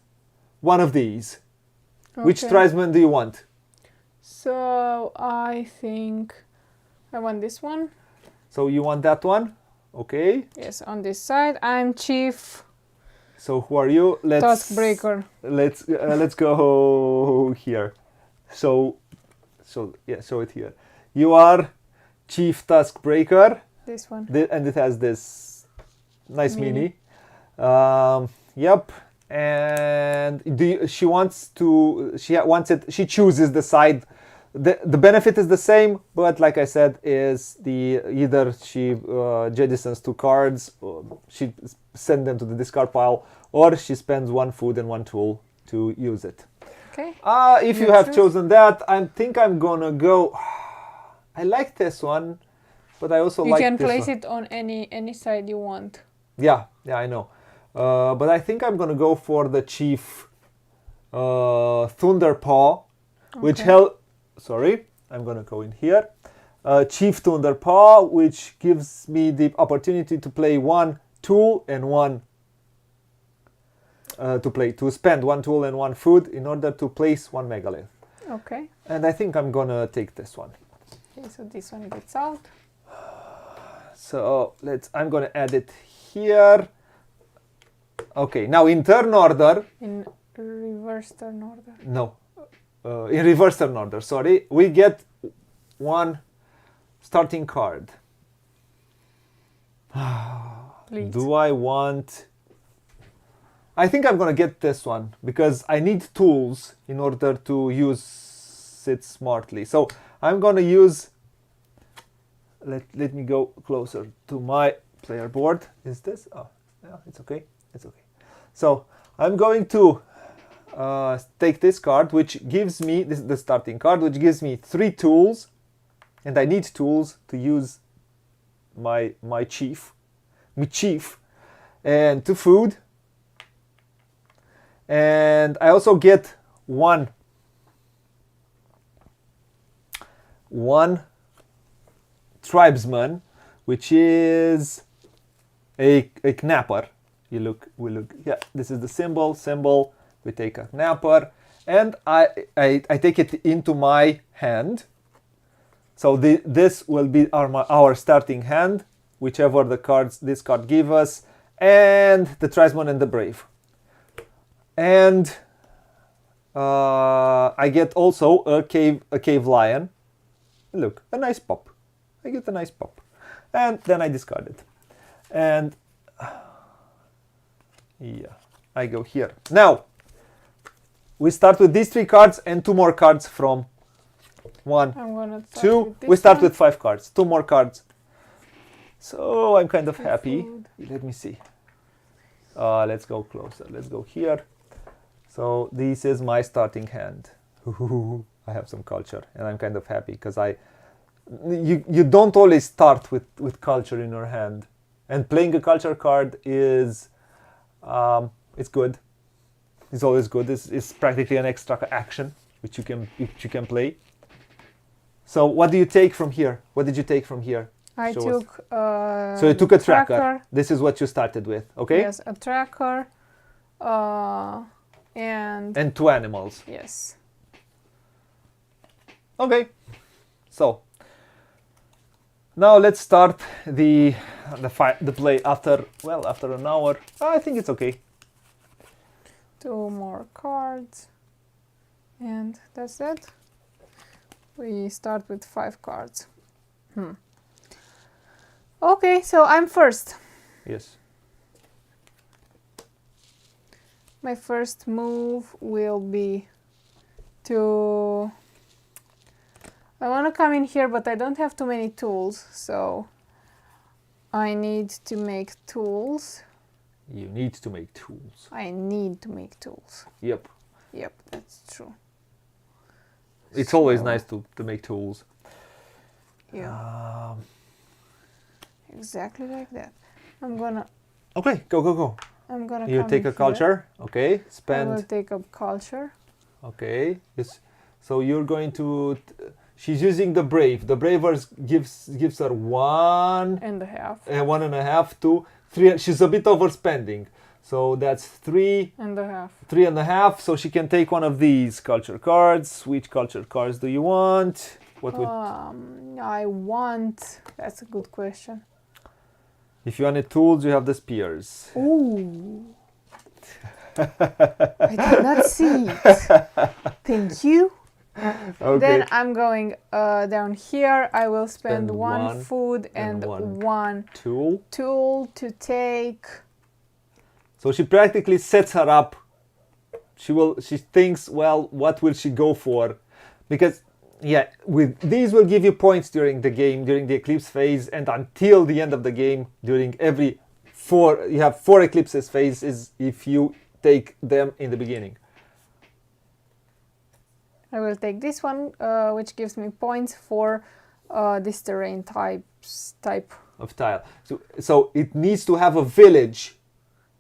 one of these. Okay. Which tribesman do you want? So I think I want this one. So you want that one? Okay. Yes, on this side. I'm chief. So who are you? Taskbreaker. Let's go here. So yeah, show it here. You are Chief Taskbreaker. This one. And it has this nice mini. Yep. And she wants it. She chooses the side. The benefit is the same, but like I said, is either she jettisons 2 cards, or she sends them to the discard pile, or she spends 1 food and 1 tool to use it. Okay. If you have chosen that, I think I'm gonna go. I like this one, but I also like this one. You can place it on any side you want. Yeah, I know. But I think I'm gonna go for the Chief Thunderpaw, which Sorry, I'm gonna go in here. Chief Thunderpaw, which gives me the opportunity to play 1 tool and 1 to spend 1 tool and 1 food in order to place 1 megalith. Okay. And I think I'm gonna take this one. Okay, so this one gets out. So I'm gonna add it here. Okay, now in turn order. In reverse turn order. No, in reverse turn order. Sorry, we get 1 starting card. Please. Do I want? I think I'm gonna get this one because I need tools in order to use it smartly. So I'm gonna use. Let me go closer to my player board. Is this? Oh, yeah, it's okay. It's okay. So I'm going to take this card, which gives me, this is the starting card, which gives me 3 tools, and I need tools to use my chief, and 2 food, and I also get one tribesman, which is a knapper. We look. Yeah, this is the symbol. We take a knapper, and I take it into my hand. So this will be our starting hand, whichever this card give us, and the tribesman and the brave. And I get also a cave lion. Look, a nice pop. I get a nice pop, and then I discard it, and. Yeah, I go here. Now, we start with these 3 cards and 2 more cards from 1, 2. We start with 5 cards, 2 more cards. So I'm kind of happy. Let me see. Let's go closer. Let's go here. So this is my starting hand. I have some culture, and I'm kind of happy because you don't always start with culture in your hand, and playing a culture card is. It's good. It's always good. It's practically an extra action which you can play. So what do you take from here? What did you take from here? I took. So you took a tracker. This is what you started with, okay? Yes, a tracker, and 2 animals. Yes. Okay. So now let's start the play after an hour. I think it's okay. 2 more cards, and that's it. We start with 5 cards. Okay, so I'm first. Yes. My first move will be to. I want to come in here, but I don't have too many tools, so I need to make tools. You need to make tools. I need to make tools. Yep. Yep, that's true. It's always nice to make tools. Yeah. Exactly like that. I'm gonna. Okay, go. I'm gonna. You take a culture. Okay. I will take up culture. Okay. Yes. So you're going to. She's using the brave. The bravers gives her 1.5. 1.5, 2, 3. She's a bit overspending. So that's 3.5. 3.5. So she can take one of these culture cards. Which culture cards do you want? What would? I want. That's a good question. If you wanted tools, you have the spears. Ooh. I did not see it. Thank you. Okay. Then I'm going down here. I will spend 1 food and 1 tool to take So she practically sets her up. She thinks, well, what will she go for? Because yeah, with these will give you points during the game, during the eclipse phase, and until the end of the game, during every you have 4 eclipses phases if you take them in the beginning. I will take this one, which gives me points for this terrain type of tile. So it needs to have a village.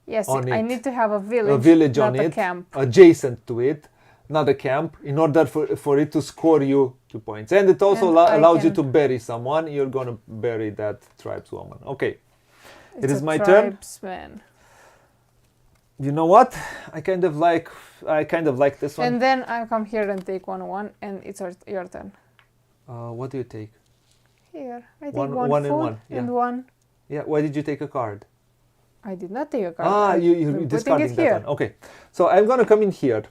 Yes, on I it. need to have a village not on a it, camp. adjacent to it, not a camp, in order for it to score you 2 points. And it also And allows you to bury someone. You're gonna bury that tribeswoman. Okay, it is my turn. Tribesman. You know what? I kind of like this one. And then I come here and take 1/1, and it's your turn. What do you take? Here, I take One one and food one, yeah. and one. Yeah. Why did you take a card? I did not take a card. Ah, you're I'm discarding putting it that here. one. Okay, so I'm gonna come in here.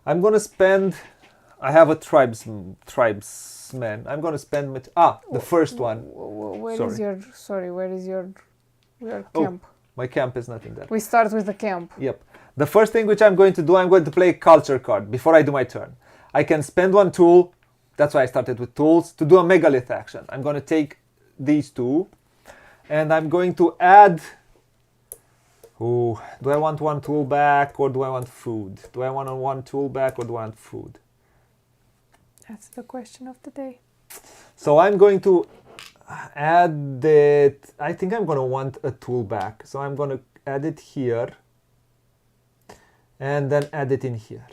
I'm gonna spend. I have a tribesman. I'm gonna spend the first one. Where is your camp? My camp is not in there. We start with the camp. Yep. The first thing which I'm going to do, I'm going to play a culture card before I do my turn. I can spend 1 tool. That's why I started with tools to do a megalith action. I'm going to take these 2, and I'm going to add. Oh, do I want 1 tool back or do I want food? Do I want 1 tool back or do I want food? That's the question of the day. So I'm going to add it. I think I'm going to want a tool back. So I'm going to add it here and then add it in here.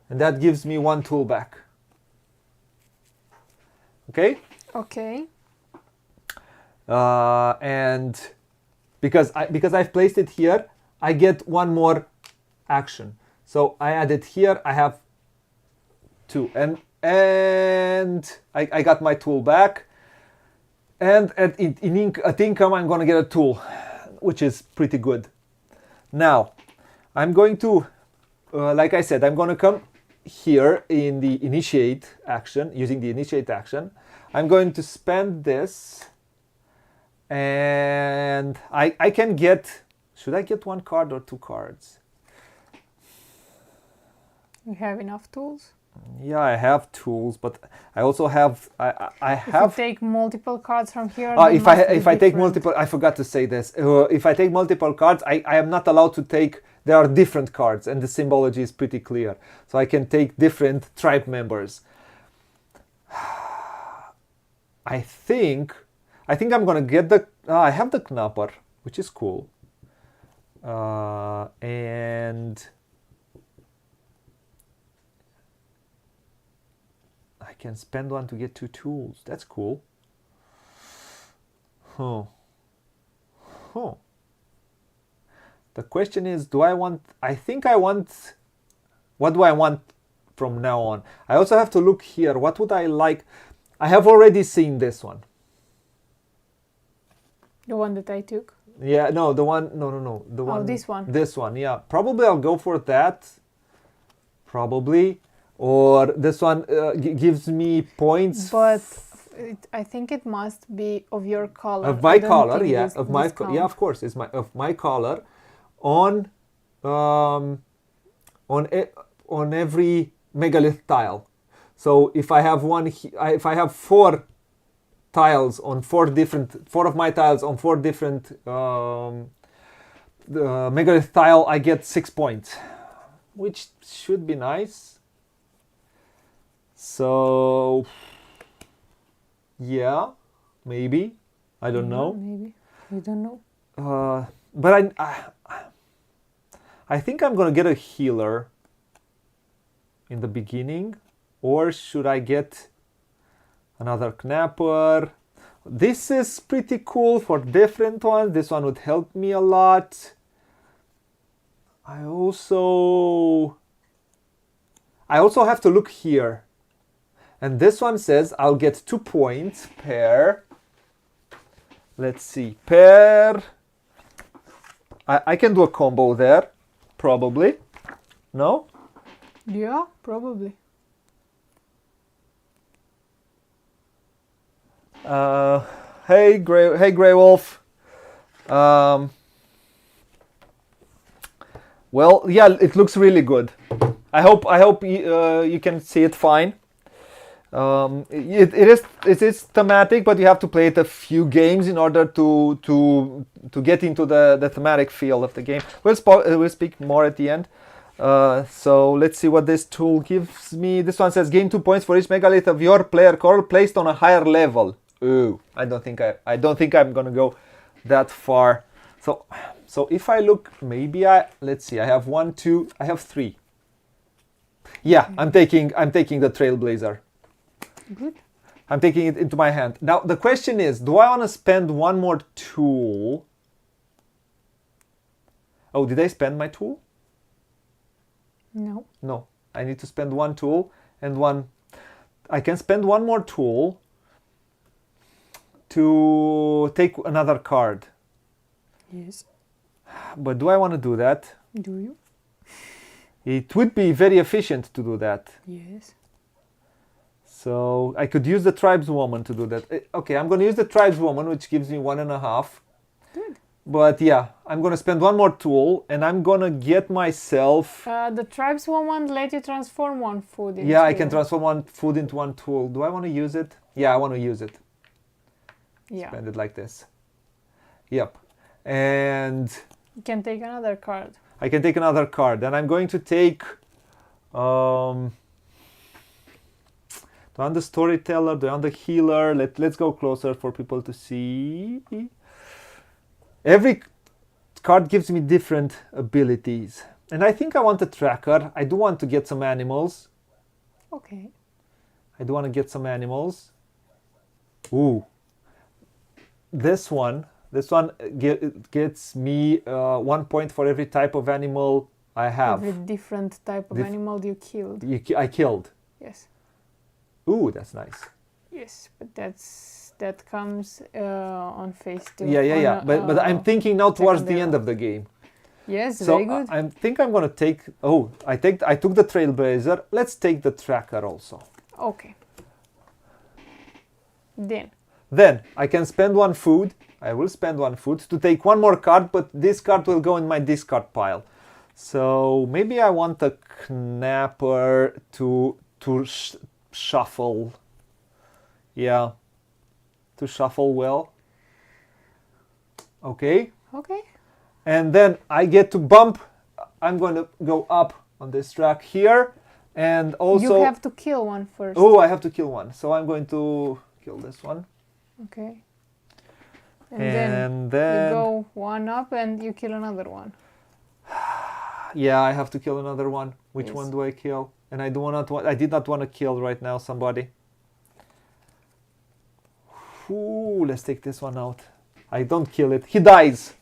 And that gives me 1 tool back. Okay? Okay. And because I've placed it here, I get 1 more action. So I add it here, I have 2. And I got my tool back. And at income, I'm going to get a tool, which is pretty good. Now, I'm going to, like I said, I'm going to come here in the initiate action, using the initiate action. I'm going to spend this. And I can get, should I get 1 card or 2 cards? You have enough tools? Yeah, I have tools, but I also have, I have. If you take multiple cards from here. If I take multiple, I forgot to say this. If I take multiple cards, I am not allowed to take, there are different cards and the symbology is pretty clear. So I can take different tribe members. I think I'm gonna get the. I have the knapper, which is cool, and I can spend 1 to get 2 tools. That's cool. The question is, do I want? I think I want. What do I want from now on? I also have to look here. What would I like? I have already seen this one. The one that I took? Yeah, no, the one, no, the one. Oh, this one. This one, yeah. Probably I'll go for that. Probably. Or this one gives me points. But I think it must be of your color. Of my color, yeah. Of my, yeah, of course. It's of my color on every megalith tile. So if I have if I have 4 tiles on 4 of my tiles on 4 different megalith tile, I get 6 points, which should be nice. So yeah, maybe, I don't know. Maybe, we don't know. But I think I'm gonna get a healer in the beginning, or should I get another knapper? This is pretty cool for different ones. This one would help me a lot. I also have to look here. And this one says I'll get 2 points per. Let's see, per. I can do a combo there, probably. No? Yeah, probably. Hey Grey Wolf. Well, yeah, it looks really good. I hope you can see it fine. It is thematic, but you have to play it a few games in order to get into the thematic feel of the game. We'll speak more at the end. So let's see what this tool gives me. This one says gain 2 points for each megalith of your player coral placed on a higher level. Ooh, I don't think I'm gonna go that far. So if I look, maybe let's see. I have 1, 2. I have 3. Yeah, I'm taking the Trailblazer. Good. I'm taking it into my hand. Now the question is, do I want to spend one more tool? Oh, did I spend my tool? No. No, I need to spend one tool and one. I can spend one more tool to take another card. Yes. But do I want to do that? Do you? It would be very efficient to do that. Yes. So I could use the tribeswoman to do that. Okay, I'm going to use the tribeswoman, which gives me 1.5. Good. But yeah, I'm going to spend one more tool and I'm going to get myself... The tribeswoman let you transform one food into... Yeah, I can transform one food into one tool. Do I want to use it? Yeah, I want to use it. Yeah. Spend it like this. Yep. And... You can take another card. I can take another card. And I'm going to take... Do I want the storyteller? Do I want the healer? Let's go closer for people to see. Every card gives me different abilities. And I think I want a tracker. I do want to get some animals. Okay. I do want to get some animals. Ooh. This one gets me 1 point for every type of animal I have. Every different type of animal you killed. I killed. Yes. Ooh, that's nice. Yes, but that comes on phase 2. Yeah. But I'm thinking now towards the end of the game. Yes, So very good. I think I'm gonna take. Oh, I took the Trailblazer. Let's take the tracker also. Okay. Then I can spend one food. I will spend one food to take one more card, but this card will go in my discard pile. So maybe I want a Knapper to shuffle. Yeah, to shuffle well. Okay. Okay. And then I get to bump. I'm going to go up on this track here. And also... You have to kill one first. Oh, I have to kill one. So I'm going to kill this one. Okay. And then you go one up and you kill another one. Yeah, I have to kill another one. Which Yes. one do I kill? And I did not want to kill right now somebody. Ooh, let's take this one out. I don't kill it. He dies.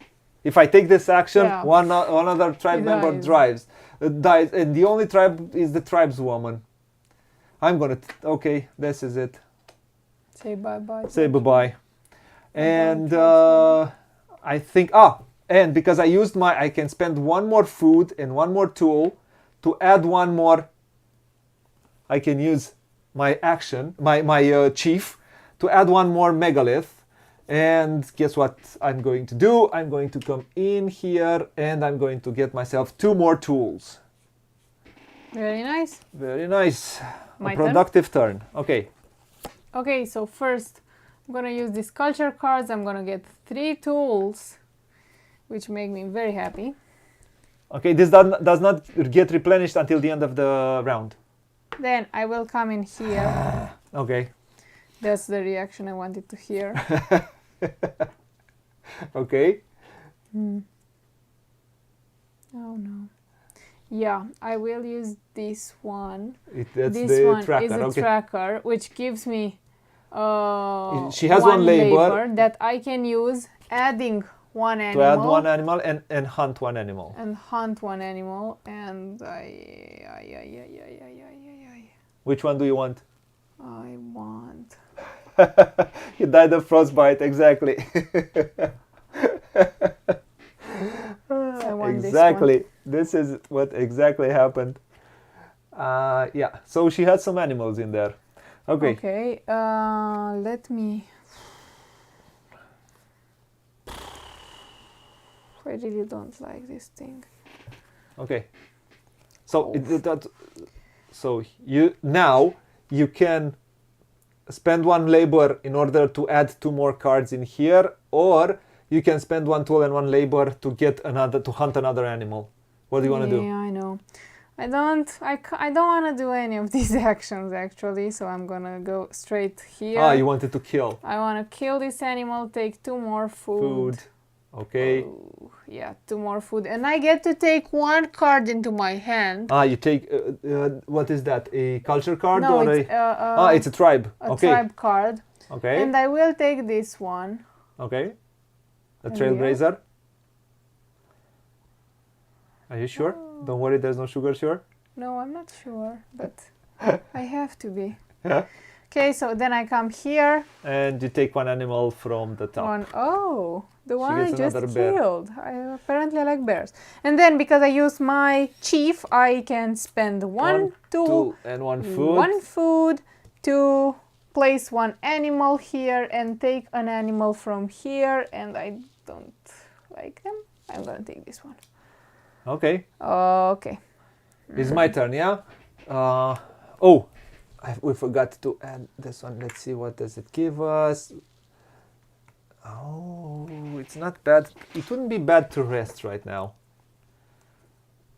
If I take this action, Yeah. one other tribe member dies, and the only tribe is the tribeswoman. I'm gonna. Okay, this is it. Say bye-bye. Say bye-bye. And I think and because I used I can spend one more food and one more tool to add one more. I can use my action, my chief, to add one more megalith. And guess what I'm going to do? I'm going to come in here and I'm going to get myself 2 more tools. Very nice. Very nice. My A productive turn. Okay. Okay, so first I'm gonna use these culture cards. I'm gonna get 3 tools, which make me very happy. Okay, this does not get replenished until the end of the round. Then I will come in here. Okay. That's the reaction I wanted to hear. Okay. Oh no. Yeah, I will use this one. That's This the one tracker. is a Okay. tracker, which gives me She has one labor that I can use adding one animal. To add one animal and hunt one animal. And hunt one animal, and Which one do you want? I want... You died of frostbite, exactly. I want Exactly. This is what exactly happened. Yeah, so she had some animals in there. Okay. Okay, let me... I really don't like this thing. Okay. So now you can spend one labor in order to add 2 more cards in here, or you can spend 1 tool and 1 labor to get to hunt another animal. What do you want to do? Yeah, I know. I don't want to do any of these actions actually, so I'm gonna go straight here. Ah, you wanted to kill. I want to kill this animal, take 2 more food. Okay. Oh, yeah, 2 more food, and I get to take 1 card into my hand. Ah, you take what is that? A culture card No, or it's it's a tribe. a Okay. tribe card. Okay. And I will take this one. Okay. A And trailblazer. Are you sure? Oh. Don't worry, there's no sugar, sure? No, I'm not sure, but I have to be. Okay, so then I come here. And you take 1 animal from the top. Oh, the one I gets just another bear. killed. Apparently I like bears. And then because I use my chief, I can spend 1 tool and 1 food. 1 food to place 1 animal here and take an animal from here, and I don't like them. I'm gonna take this one. Okay. Okay. It's my turn, yeah? We forgot to add this one. Let's see, what does it give us? Oh, it's not bad. It wouldn't be bad to rest right now.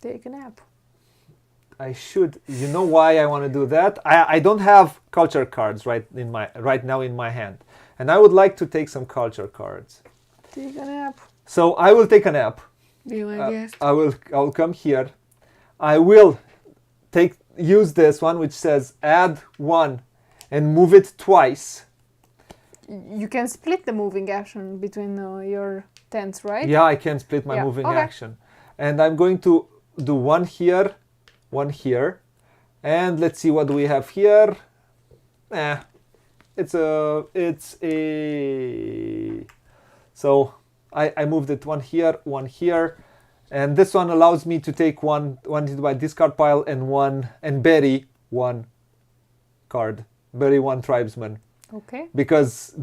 Take a nap. I should. You know why I want to do that? I don't have culture cards right now in my hand, and I would like to take some culture cards. Take a nap. So I will take a nap. Be my guest. I'll come here. I will use this one which says add 1 and move it twice. You can split the moving action between your tents, right? Yeah, I can split my moving action. And I'm going to do 1 here, 1 here. And let's see, what do we have here? So I moved it 1 here, 1 here. And this one allows me to take one into my discard pile and bury 1 card. Bury 1 tribesman. Okay. Because,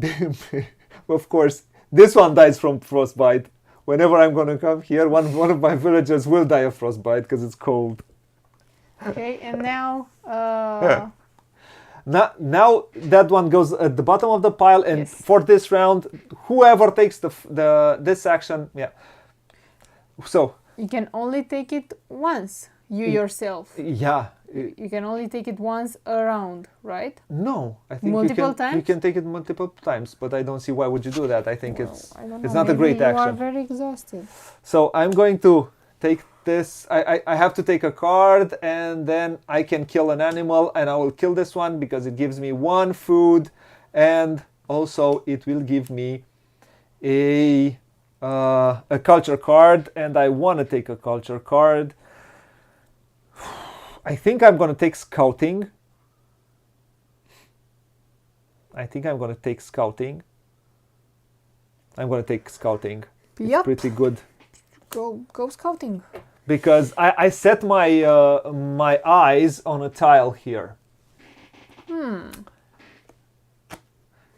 of course, this one dies from frostbite. Whenever I'm going to come here, one of my villagers will die of frostbite because it's cold. Okay, and now... Now that one goes at the bottom of the pile, and yes. For this round, whoever takes this action, yeah. So you can only take it once, yourself. Yeah. You can only take it once around, right? No, I think multiple times. You can take it multiple times, but I don't see why would you do that. I think it's know, not a great action. You are very exhausted. So I'm going to take this. I have to take a card, and then I can kill an animal, and I will kill this one because it gives me 1 food, and also it will give me a culture card, and I want to take a culture card. I think I'm going to take scouting. I'm going to take scouting. Yep. It's pretty good. Go scouting. Because I set my eyes on a tile here.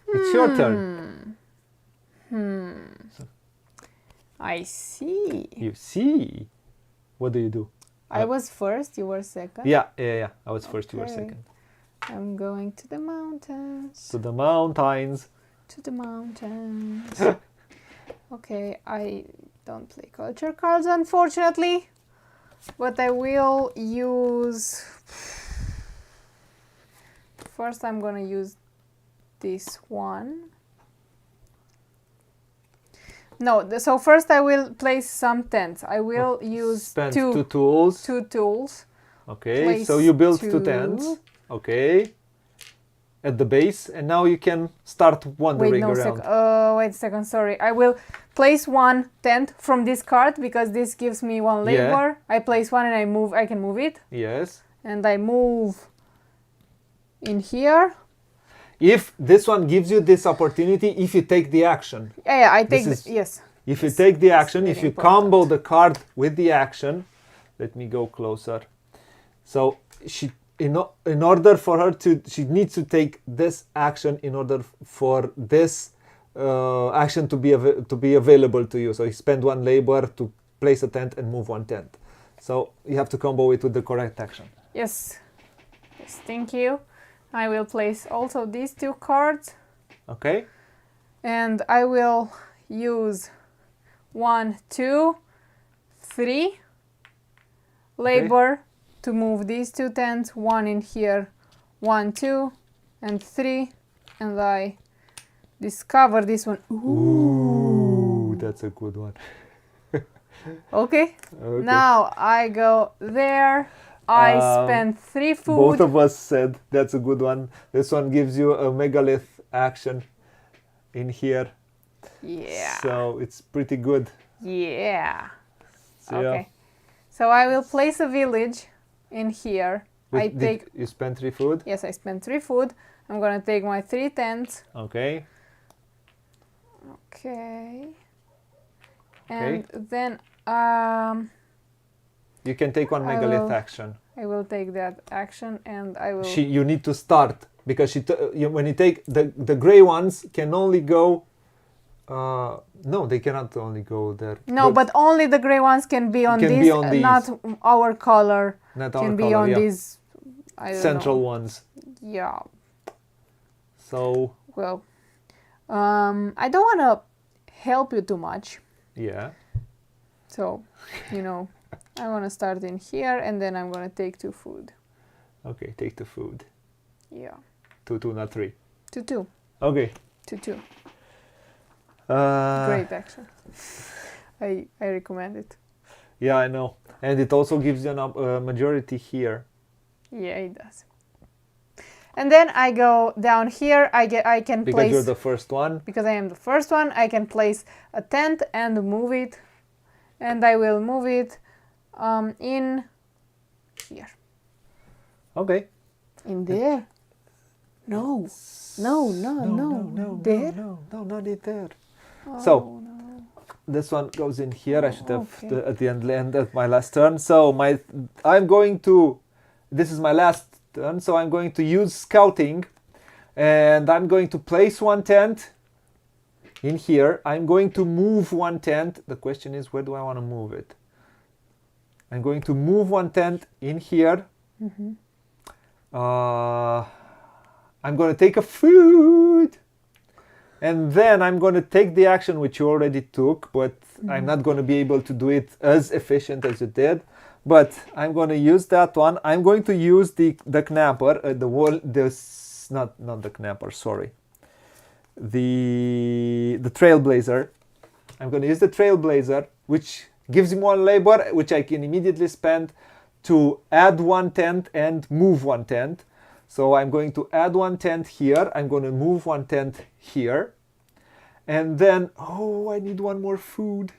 It's your turn. I see. You see. What do you do? I was first, you were second. Yeah. I was first, you were second. I'm going to the mountains. To the mountains. Okay, I don't play culture cards, unfortunately. But I will use... First, I'm going to use this one. No, so first I will place some tents. I will use spend 2 tools. 2 tools. Okay, so you build 2 tents. Okay. At the base, and now you can start wandering around. Wait a second, sorry. I will place 1 tent from this card because this gives me 1 labor. Yeah. I place 1 and I can move it. Yes. And I move in here. If this one gives you this opportunity, if you take the action. Yeah, I take yes. If you take the action, if you combo the card with the action, let me go closer. So in order for her she needs to take this action in order for this action to be available to you. So you spend 1 labor to place a tent and move 1 tent. So you have to combo it with the correct action. Yes. Yes, thank you. I will place also these 2 cards. Okay. And I will use 1, 2, 3 labor to move these 2 tents, 1 in here, 1, 2, and 3, and I discover this one. Ooh, that's a good one. Okay. Okay. Now I go there. I spend 3 food. Both of us said that's a good one. This one gives you a megalith action in here. Yeah. So it's pretty good. Yeah. So, Okay. yeah. So I will place a village in here. You spend 3 food? Yes, I spent 3 food. I'm gonna take my 3 tents. Okay. Okay. Okay. And then you can take one megalith action. I will take that action, and I will. You need to start because when you take the gray ones can only go. No, they cannot only go there. No, but only the gray ones can be on these. Not our color. Not our can be color, on yeah. these. I don't central know. ones. Yeah. So. Well, I don't want to help you too much. Yeah. So, I want to start in here, and then I'm going to take 2 food. Okay, take the food. Yeah. 2, not 3. 2. Okay. 2. Great action. I recommend it. Yeah, I know. And it also gives you a majority here. Yeah, it does. And then I go down here. I can place. Because you're the first one. Because I am the first one, I can place a tent and move it, and I will move it in here. Okay. In there? No. No. There? No, not in there. Oh, so no. This one goes in here. I should have at the end at my last turn. So I'm going to. This is my last turn, so I'm going to use scouting, and I'm going to place 1 tent in here. I'm going to move 1 tent. The question is, where do I want to move it? I'm going to move 1 tent in here. Mm-hmm. I'm going to take a food, and then I'm going to take the action which you already took, but I'm not going to be able to do it as efficient as you did. But I'm going to use that one. I'm going to use the knapper, not the knapper, sorry. The trailblazer. I'm going to use the trailblazer, which gives him 1 labor, which I can immediately spend to add 1 tent and move 1 tent. So I'm going to add 1 tent here. I'm going to move 1 tent here. And then, I need 1 more food.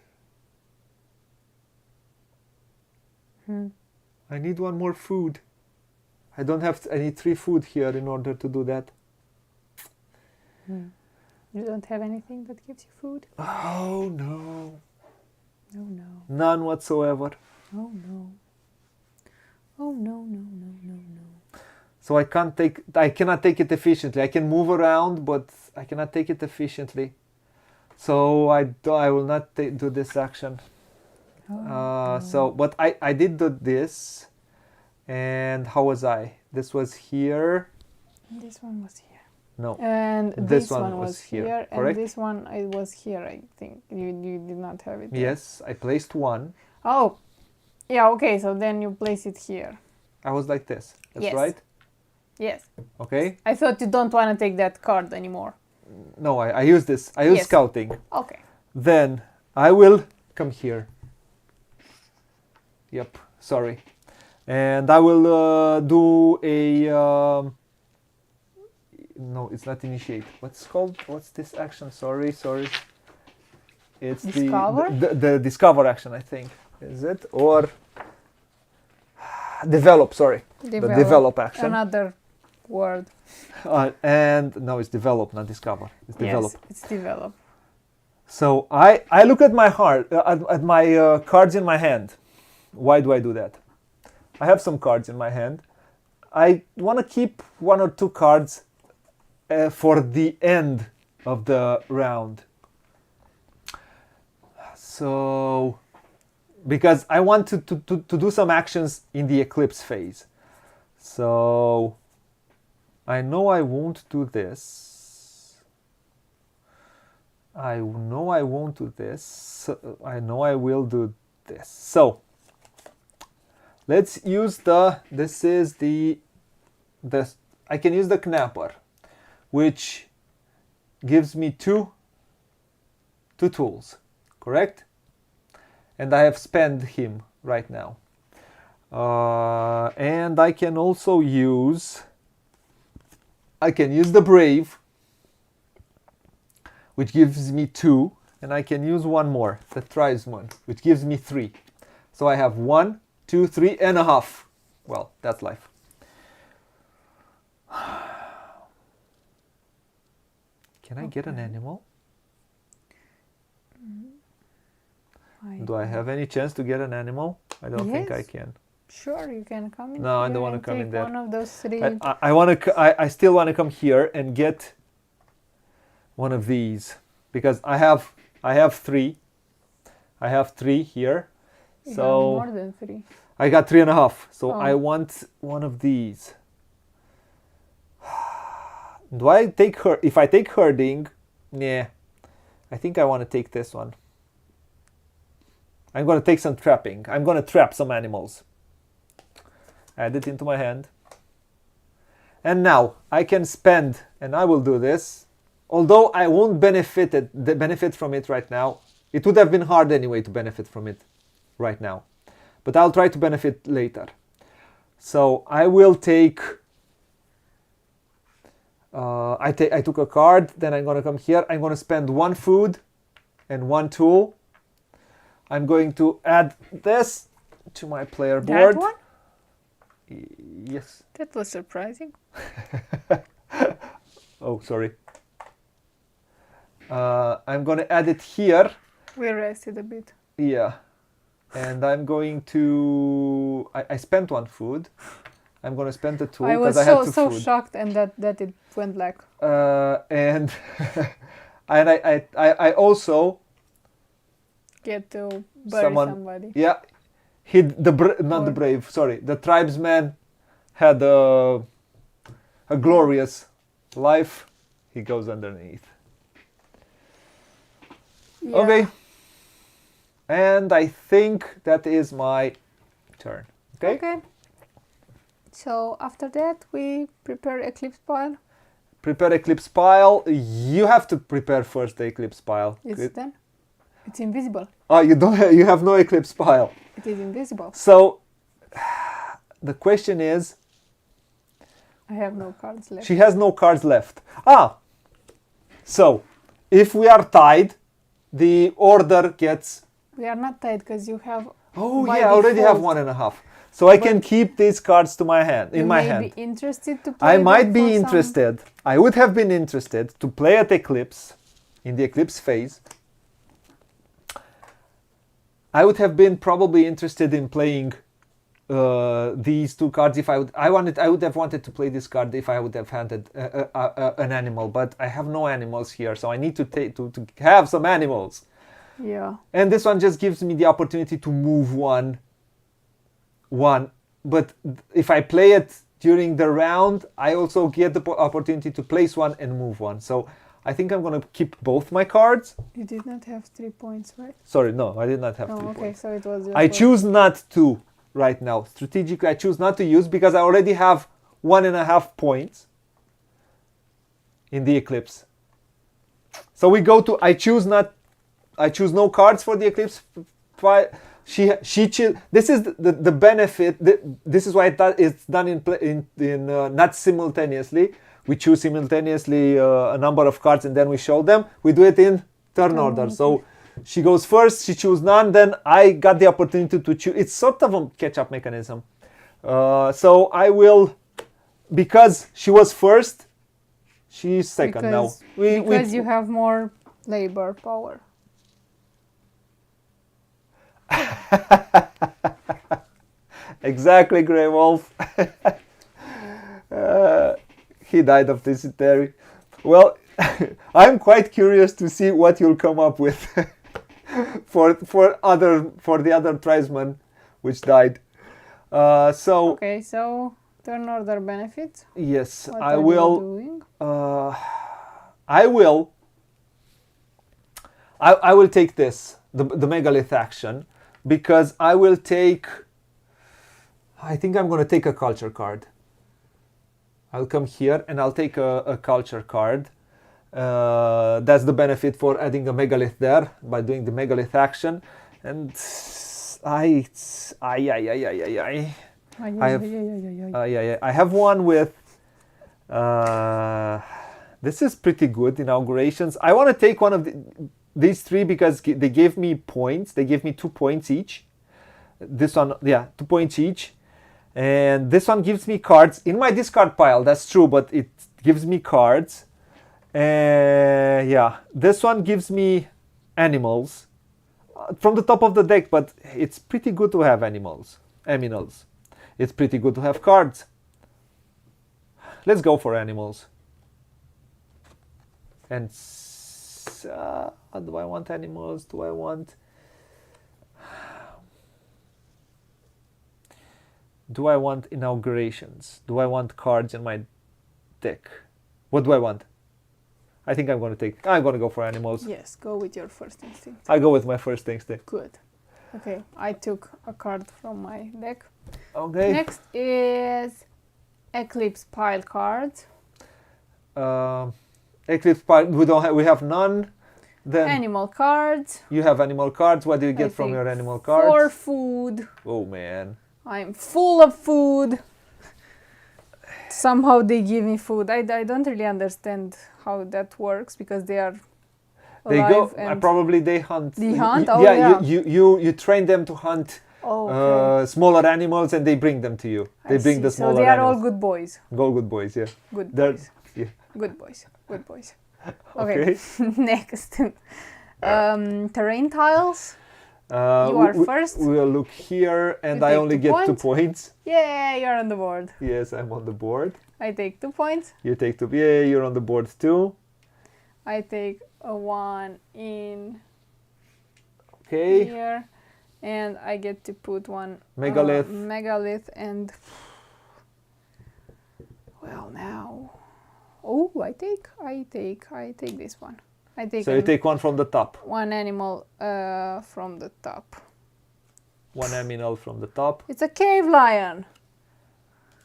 I need 1 more food. I need 3 food here in order to do that. You don't have anything that gives you food? Oh no. No. None whatsoever. Oh no. Oh no. So I cannot take it efficiently. I can move around, but I cannot take it efficiently. So I will not do this action. But I did do this, and how was I? This was here. This one was here. No. And this one was here. And correct? this one it was here. I think you did not have it there. Yes, I placed 1. Oh, yeah. Okay, so then you place it here. I was like this. That's yes. right. Yes. Okay. I thought you don't want to take that card anymore. No, I use this. I use scouting. Okay. Then I will come here. Yep, sorry. And I will do a... no, it's not initiate. What's this action? Sorry. It's discover? the discover action, I think. Is it? Or develop, sorry. The develop action. Another word. And no, it's develop, not discover. It's develop. Yes, it's develop. So I look at my at my cards in my hand. Why do I do that? I have some cards in my hand. I want to keep 1 or 2 cards for the end of the round. So because I want to do some actions in the eclipse phase. So I know I won't do this. I know I won't do this. I know I will do this. So let's use this is the I can use the knapper, which gives me two tools, correct? And I have spent him right now. And I can also use the brave, which gives me 2, and I can use one more, the tribesman, which gives me 3. So I have 1, 2, 3 and a half. Well, that's life. Can I get an animal? Do I have any chance to get an animal? I don't think I can. Sure, you can come in. No, I here don't want to and come in take there. One of those 3. I still want to come here and get one of these because I have 3. I have 3 here. You So have more than 3. I got 3.5. So I want one of these. Do I take her? If I take herding, yeah, I think I want to take this one. I'm going to take some trapping. I'm going to trap some animals. Add it into my hand. And now I can spend, and I will do this, although I won't benefit from it right now. It would have been hard anyway to benefit from it right now. But I'll try to benefit later. So I will take... I took a card, then I'm going to come here. I'm going to spend 1 food and 1 tool. I'm going to add this to my player board. That one? Yes. That was surprising. Oh, sorry. I'm going to add it here. We rested a bit. Yeah. And I'm going to... I spent 1 food. I'm going to spend the 2 because I had 2 so food. shocked and that it went black. And I also... Get to bury somebody. Yeah. The brave, sorry. The tribesman had a glorious life. He goes underneath. Yeah. Okay. And I think that is my turn. Okay? Okay. So after that we prepare eclipse pile. Prepare eclipse pile. You have to prepare first the eclipse pile. Is it done? It's invisible. Oh, you have no eclipse pile. It is invisible. So the question is, I have no cards left. she has no cards left. So if we are tied, the order gets... We are not tied because you have... Oh yeah, I already have 1.5. So I can keep these cards to my hand, in my hand. You may be interested to play I might be for interested. I would have been interested to play at Eclipse, in the Eclipse phase. I would have been probably interested in playing these 2 cards if I would have wanted to play this card if I would have handed an animal, but I have no animals here, so I need to have some animals. Yeah. And this one just gives me the opportunity to move one. But if I play it during the round, I also get the opportunity to place 1 and move 1. So I think I'm going to keep both my cards. You did not have 3 points, right? Sorry, no, I did not have 3 okay, points. so it was... I choose not to right now. Strategically, I choose not to use because I already have 1.5 points in the Eclipse. So we go to, I choose no cards for the Eclipse. This is the benefit. This is why it's done in not simultaneously. We choose simultaneously a number of cards and then we show them. We do it in turn order. Okay. So she goes first, she chooses none, then I got the opportunity to choose. It's sort of a catch-up mechanism. So I will, because she was first, she's second now. Because you have more labor power. Exactly, Grey Wolf. He died of dysentery. Well, I'm quite curious to see what you'll come up with for the other tribesmen which died. So Okay, so turn order benefits. yes, What I are will. you doing? I will take this, the megalith action, because I will take. I think I'm going to take a culture card. I'll come here and I'll take a culture card. That's the benefit for adding a megalith there by doing the megalith action. And I have one with. This is pretty good, inaugurations. I want to take one of these three because they gave me points. They gave me 2 points each. This one, yeah, 2 points each. And this one gives me cards in my discard pile. That's true, but it gives me cards. Yeah, this one gives me animals from the top of the deck, but it's pretty good to have animals. It's pretty good to have cards. Let's go for animals. And do I want animals? Do I want inaugurations? Do I want cards in my deck? What do I want? I think I'm going to go for animals. Yes, go with your first instinct. I go with my first instinct. Good. Okay, I took a card from my deck. Okay. Next is Eclipse pile cards. Eclipse pile. We have none. Then Animal cards. you have animal cards. What do you get from your animal cards? 4 food. Oh man. I'm full of food. Somehow they give me food. I don't really understand how that works because they are They alive go. and Probably they hunt. They hunt? Yeah, Oh, yeah. You train them to hunt okay. smaller animals, and they bring them to you. They I bring see. the So smaller they are animals. all good boys. Good boys. Yeah. Good They're- boys. yeah. Good boys. Good boys. Okay. Next. Terrain tiles. You You are first. We'll look here, and You I take only 2 get points. 2 points. Yeah, you're on the board. Yes, I'm on the board. I take 2 points. You take 2. Yeah, you're on the board too. I take a 1 in Okay. here. And I get to put 1 Megalith. megalith and well now. Oh, I take this one. I take So you take one from the top. 1 animal from the top. One aminal from the top. It's a cave lion.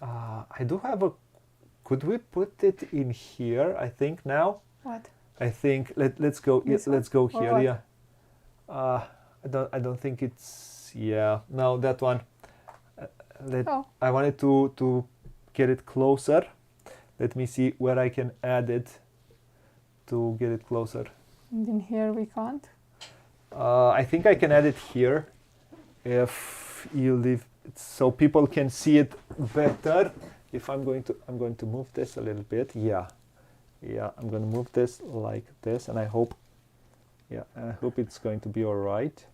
I do have a. Could we put it in here? I think now. What? I think let's go. This Let's go one? Or here. what? Yeah. I don't think it's. Yeah. No, that one. Oh. I wanted to get it closer. Let me see where I can add it to get it closer. And in here we can't. I think I can add it here if you leave it so people can see it better. If I'm going to move this a little bit. Yeah, I'm going to move this like this, and I hope it's going to be all right.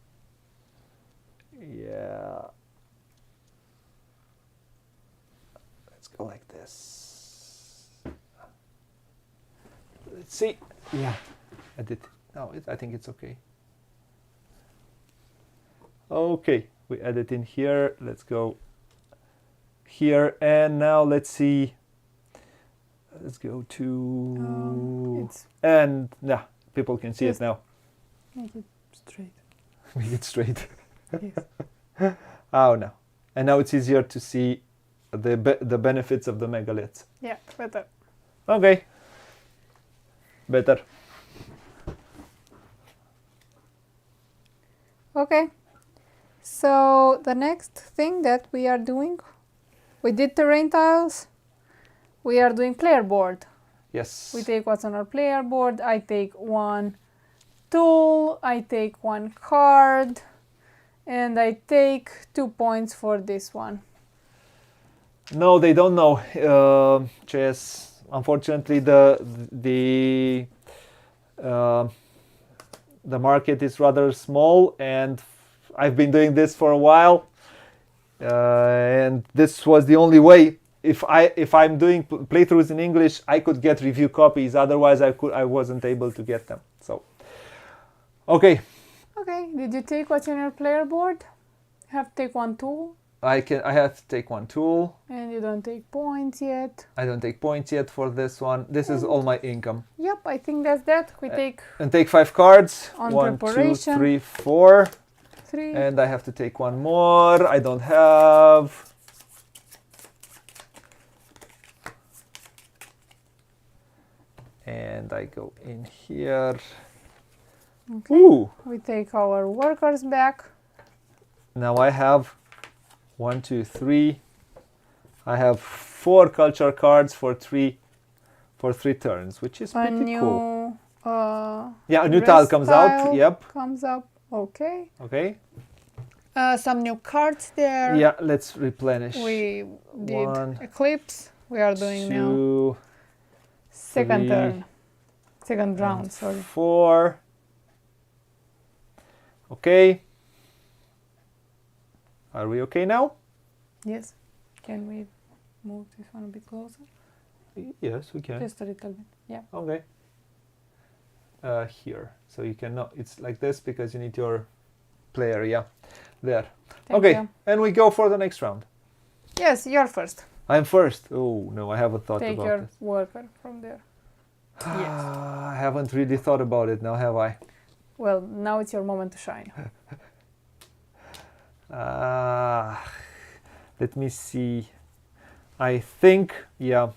Yeah, let's go like this. Let's see. Yeah, I did. No, I think it's okay. Okay, we add it in here. Let's go here, and now let's see. Let's go to and yeah, people can see it now. Make it straight. Make it straight. Yes. Oh no, and now it's easier to see the benefits of the megaliths. Yeah, better. Okay, better. Okay. So the next thing that we are doing, we did terrain tiles. We are doing player board. Yes. We take what's on our player board. I take 1 tool. I take 1 card. And I take 2 points for this one. No, they don't know. Chess. Unfortunately, the market is rather small, and I've been doing this for a while, and this was the only way. If I'm doing playthroughs in English, I could get review copies. Otherwise, I wasn't able to get them. So, okay, Okay, did you take what's on your player board? You have to take one tool. I have to take one tool. And you don't take points yet. I don't take points yet for this one. This is all my income. Yep, I think that's that. We take and take 5 cards. on 1, 2, preparation. 3, 4. 3. And I have to take one more. I don't have. And I go in here. Okay. Ooh! We take our workers back. Now I have 1, 2, 3. I have 4 culture cards for 3 turns, which is pretty cool. Yeah, a new tile comes out. Yep. Comes up. Okay. Okay. Some new cards there. Yeah, let's replenish. We did 1, Eclipse. We are doing 2, now second 3, turn. Second round, sorry. 4. Okay. Are we okay now? Yes. Can we move this one a bit closer? Yes, we can. Just a little bit. Yeah. Okay. Here. So you cannot, it's like this because you need your play area. There. Thank okay. you. And we go for the next round. Yes, you're first. I'm first. Oh, no, I haven't thought Take about your this. worker from there. Yes. I haven't really thought about it now, have I? Well, now it's your moment to shine. Let me see. I think, yeah,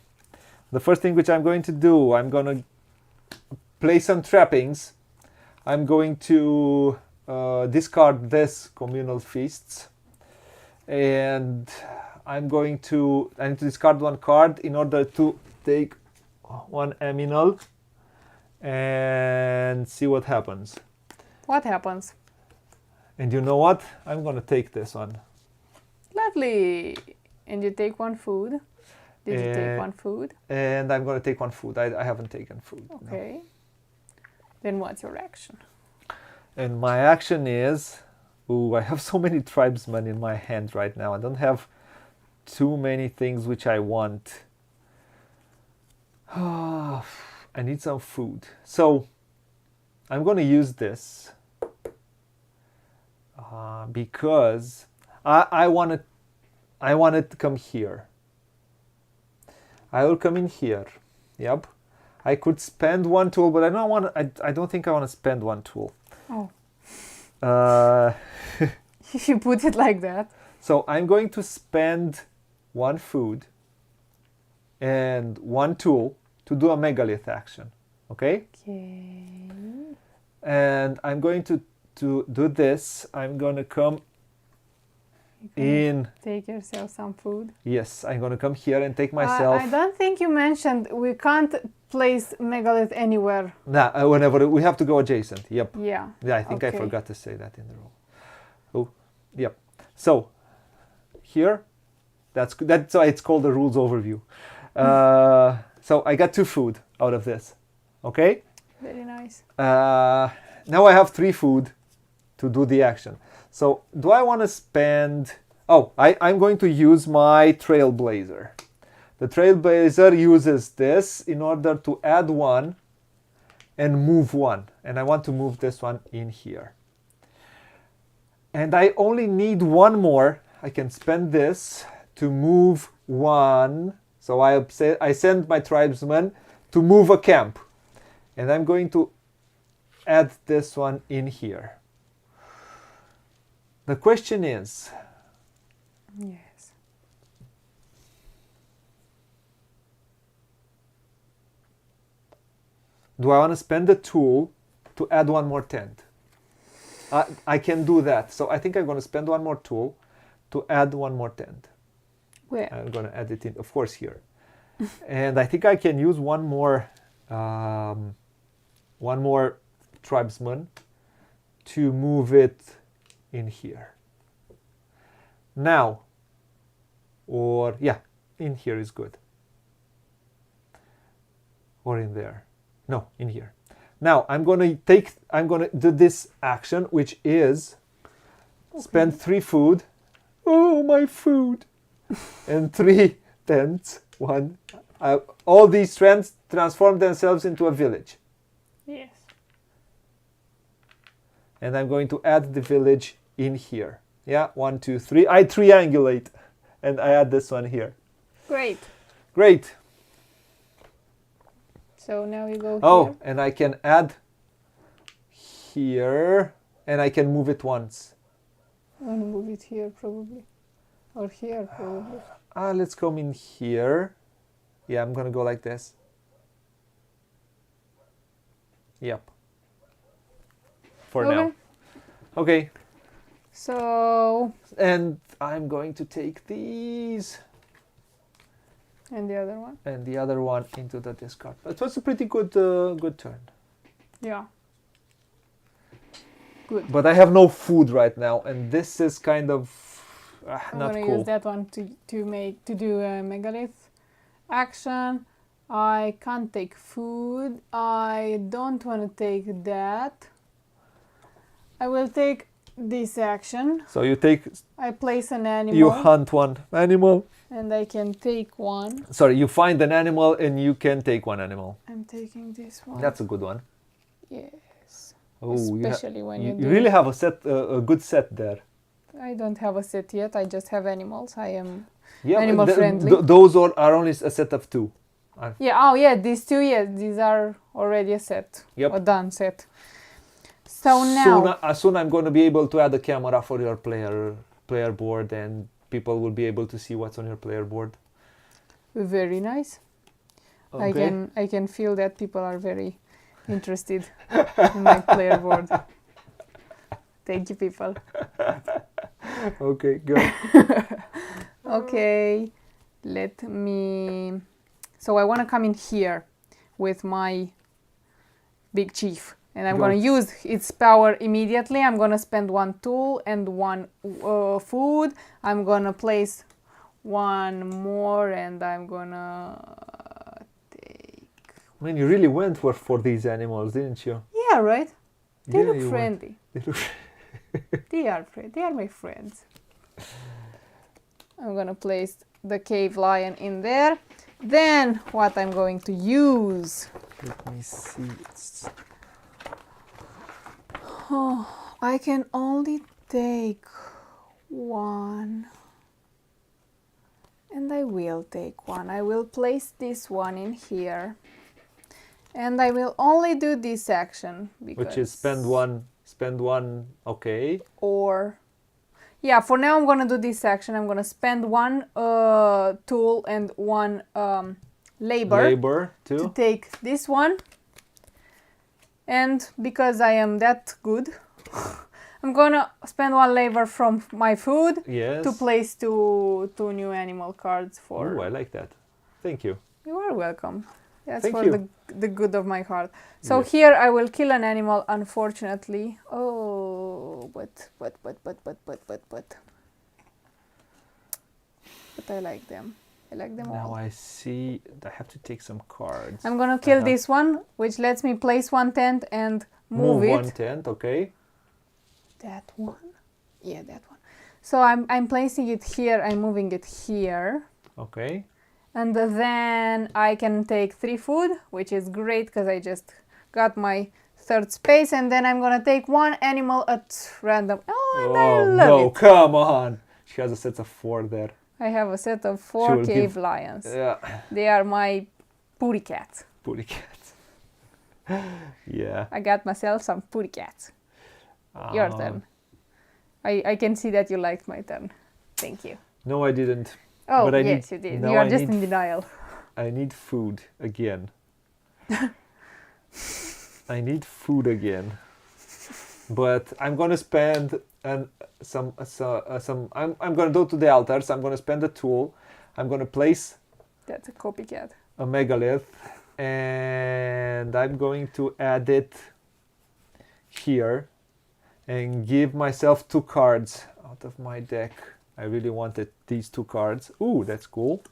the first thing which I'm going to do, I'm going to play some trappings. I'm going to discard this communal feasts. And I need to discard 1 card in order to take 1 aminal and see what happens. What happens? And you know what? I'm going to take this one. Lovely. And you take 1 food. Did you take 1 food? And I'm going to take 1 food. I haven't taken food. Okay. No. Then what's your action? And my action is... Ooh, I have so many tribesmen in my hand right now. I don't have too many things which I want. I need some food. So I'm going to use this because I want it to come here. I will come in here. Yep. I could spend 1 tool, but I don't think I want to spend 1 tool. Oh. If you put it like that. So I'm going to spend 1 food and 1 tool to do a megalith action. Okay? Okay. And I'm going to do this. I'm going to come in. Take yourself some food. Yes, I'm going to come here and take myself. I don't think you mentioned we can't place megalith anywhere. Nah, whenever we have to go adjacent. Yep. Yeah. Yeah, I think I Okay. forgot to say that in the rule. Oh, yep. So here, that's why it's called the rules overview. So I got 2 food out of this. Okay. Very nice. Now I have 3 food to do the action. So do I want to spend... Oh, I'm going to use my Trailblazer. The Trailblazer uses this in order to add 1 and move 1. And I want to move this one in here. And I only need 1 more. I can spend this to move 1. So I send my tribesmen to move a camp. And I'm going to add this one in here. The question is... Yes. Do I want to spend the tool to add 1 more tent? I can do that. So I think I'm going to spend 1 more tool to add 1 more tent. Where? I'm going to add it in, of course, here. And I think I can use 1 more tribesman to move it in here. Now, or yeah, in here is good. Or in there. No, in here. Now I'm going to do this action, which is spend 3 food. Oh, my food. And 3 tents. 1. All these trends transform themselves into a village. Yes. And I'm going to add the village in here. Yeah, 1, 2, 3. I triangulate, and I add this one here. Great. Great. So now you go Oh, here. and I can add here, and I can move it once. I'm gonna move it here probably, or here probably. Let's come in here. Yeah, I'm gonna go like this. Yep. For now. Okay. So. And I'm going to take these. And the other one. And the other one into the discard. It was a pretty good, good turn. Yeah. Good. But I have no food right now, and this is kind of I'm not gonna cool. use that one to do a megalith action. I can't take food. I don't want to take that. I will take this action. So you take. I place an animal. You hunt one animal. And I can take one. Sorry, you find an animal and you can take one animal. I'm taking this one. That's a good one. Yes. Oh, especially when you do. really have a set, a good set there. I don't have a set yet. I just have animals. I am Yeah, animal friendly. Those are only a set of 2. Yeah. Oh, yeah. These 2. Yes, these are already a set. Yep. A done set. So now. Soon I'm going to be able to add a camera for your player board, and people will be able to see what's on your player board. Very nice. Okay. I can feel that people are very interested in my player board. Thank you, people. Okay, good. Okay, let me. So I want to come in here with my big chief, and I'm going to use its power immediately. I'm going to spend 1 tool and 1 food. I'm going to place 1 more, and I'm going to take. I mean, you really went for these animals, didn't you? Yeah, right. They Yeah, look you friendly. They look. They are my friends. I'm gonna place the cave lion in there. Then what I'm going to use. Let me see. Oh, I can only take 1. And I will take 1. I will place this one in here. And I will only do this action because Which is spend one, okay. Or yeah, for now I'm gonna do this action. I'm gonna spend 1 tool and 1 labor to take this one. And because I am that good, I'm gonna spend 1 labor from my food to place two new animal cards for. Oh, I like that. Thank you. You are welcome. That's Thank for you. the good of my heart. So here I will kill an animal, unfortunately. Oh, but I like them. I like them all. Now I see. I have to take some cards. I'm gonna kill this one, which lets me place 1 tent and move it. 1 tent, okay. That one? Yeah, that one. So I'm placing it here. I'm moving it here. Okay. And then I can take 3 food, which is great because I just got my 3rd space. And then I'm gonna take 1 animal at random. Oh, and I love it. Come on. She has a set of 4 there. I have a set of 4 cave lions. Yeah. They are my pooty cats. Pooty cats. Yeah. I got myself some pooty cats. Your turn. I can see that you liked my turn. Thank you. No, I didn't. Oh, but yes, you did. No, you are just in denial. I need food again. I need food again. But I'm gonna spend some. I'm gonna go to the altars. I'm gonna spend a tool. I'm gonna place. That's a copycat. A megalith, and I'm going to add it here, and give myself 2 cards out of my deck. I really wanted these 2 cards. Ooh, that's cool.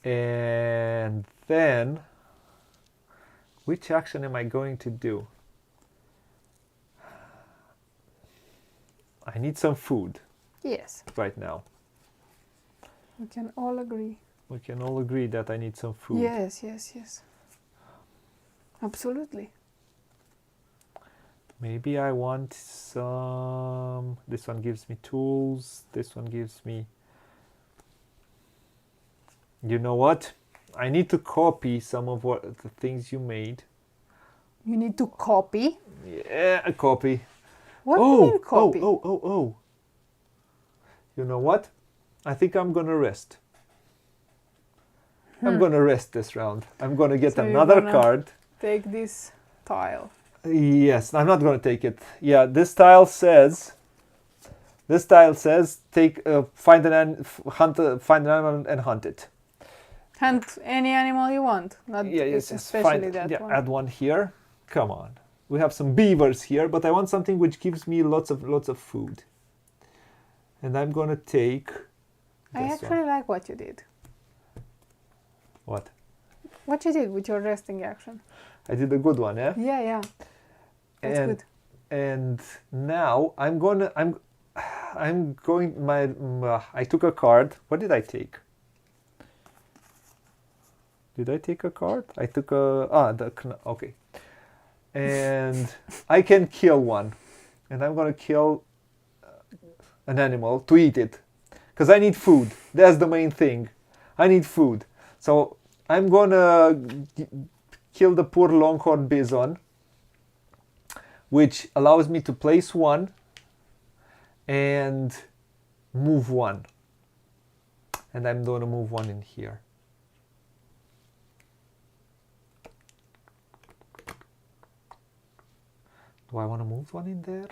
And then, which action am I going to do? I need some food. Yes. Right now. We can all agree. We can all agree that I need some food. Yes, yes, yes. Absolutely. Maybe I want some... This one gives me tools. This one gives me... You know what? I need to copy some of the things you made. You need to copy? Yeah, a copy. What do you mean copy? Oh. You know what? I think I'm gonna rest. I'm gonna rest this round. I'm gonna get So another card. Take this tile. Yes, I'm not gonna take it. Yeah, this tile says take find an animal and hunt it. Hunt any animal you want, not especially that one. Add one here. Come on. We have some beavers here, but I want something which gives me lots of food. And I'm gonna take. I actually like what you did. What? What you did with your resting action. I did a good one, yeah? Yeah. That's good. And now I'm going I took a card. What did I take? Did I take a card? I took okay. And I can kill one. And I'm going to kill an animal to eat it. Because I need food. That's the main thing. I need food. So I'm going to kill the poor longhorn bison, which allows me to place one and move one. And I'm going to move one in here. Do I want to move one in there?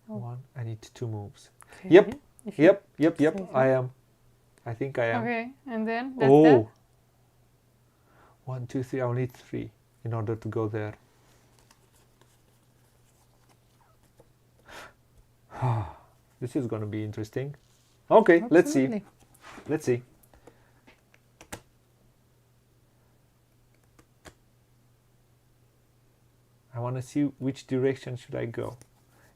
Oh. One. I need 2 moves. Okay. Yep. I am. I think I am. Okay, and then that's that? 1, 2, 3. I'll need 3 in order to go there. This is going to be interesting. Okay, Absolutely. Let's see. I want to see which direction should I go.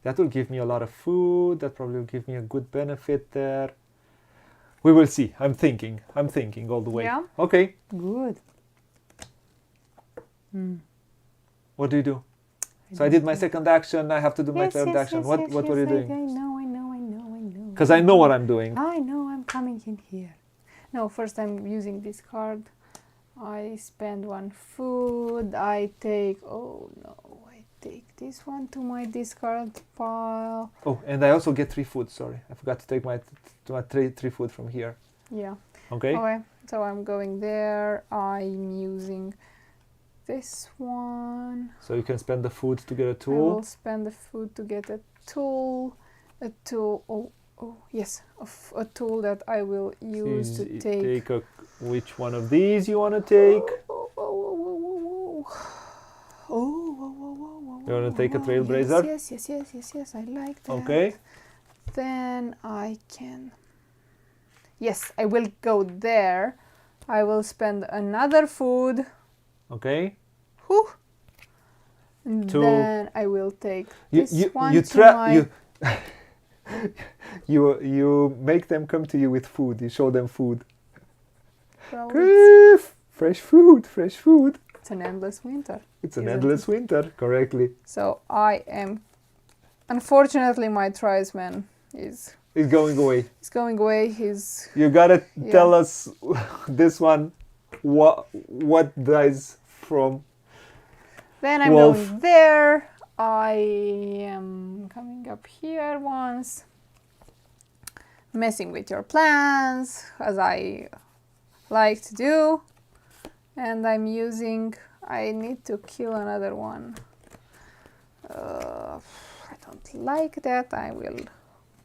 That will give me a lot of food. That probably will give me a good benefit there. We will see. I'm thinking all the way. Yeah. Okay. Good. What do you do? So I did my second action. I have to do my third action. What were you doing? I know. Because I know what I'm doing. I know. I'm coming in here. No, first I'm using this card. I spend 1 food. I take. Oh no. I take this one to my discard pile. Oh, and I also get 3 food. Sorry, I forgot to take my 3 food from here. Yeah. Okay. Okay. So I'm going there. I'm using this one. So you can spend the food to get a tool. I will spend the food to get a tool. A tool. Oh yes, a tool that I will use so to take. Which one of these you want to take? You want to take a trailblazer? Yes. I like that. Okay. Then I can. Yes, I will go there. I will spend another food. Okay. Whew. And then I will take this one You make them come to you with food. You show them food. Well, fresh food. it's an endless winter. It's an endless winter, correctly. So I am. Unfortunately, my tribesman is going away. He's going away. You gotta tell us this one. What dies from? Then I'm going there. I am coming up here once. Messing with your plans, as I like to do. And I'm using... I need to kill another one. I don't like that. I will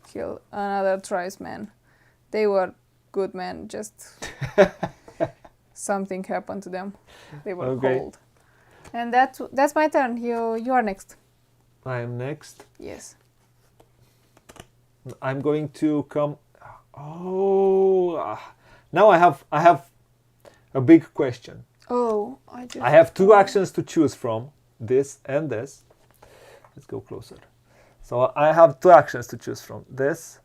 kill another tribesman. They were good men, just something happened to them. They were cold. And that's my turn. You are next. I am next. Yes. I'm going to come. Now I have a big question. Oh, I have 2 actions to choose from. This and this. Let's go closer. So I have 2 actions to choose from. This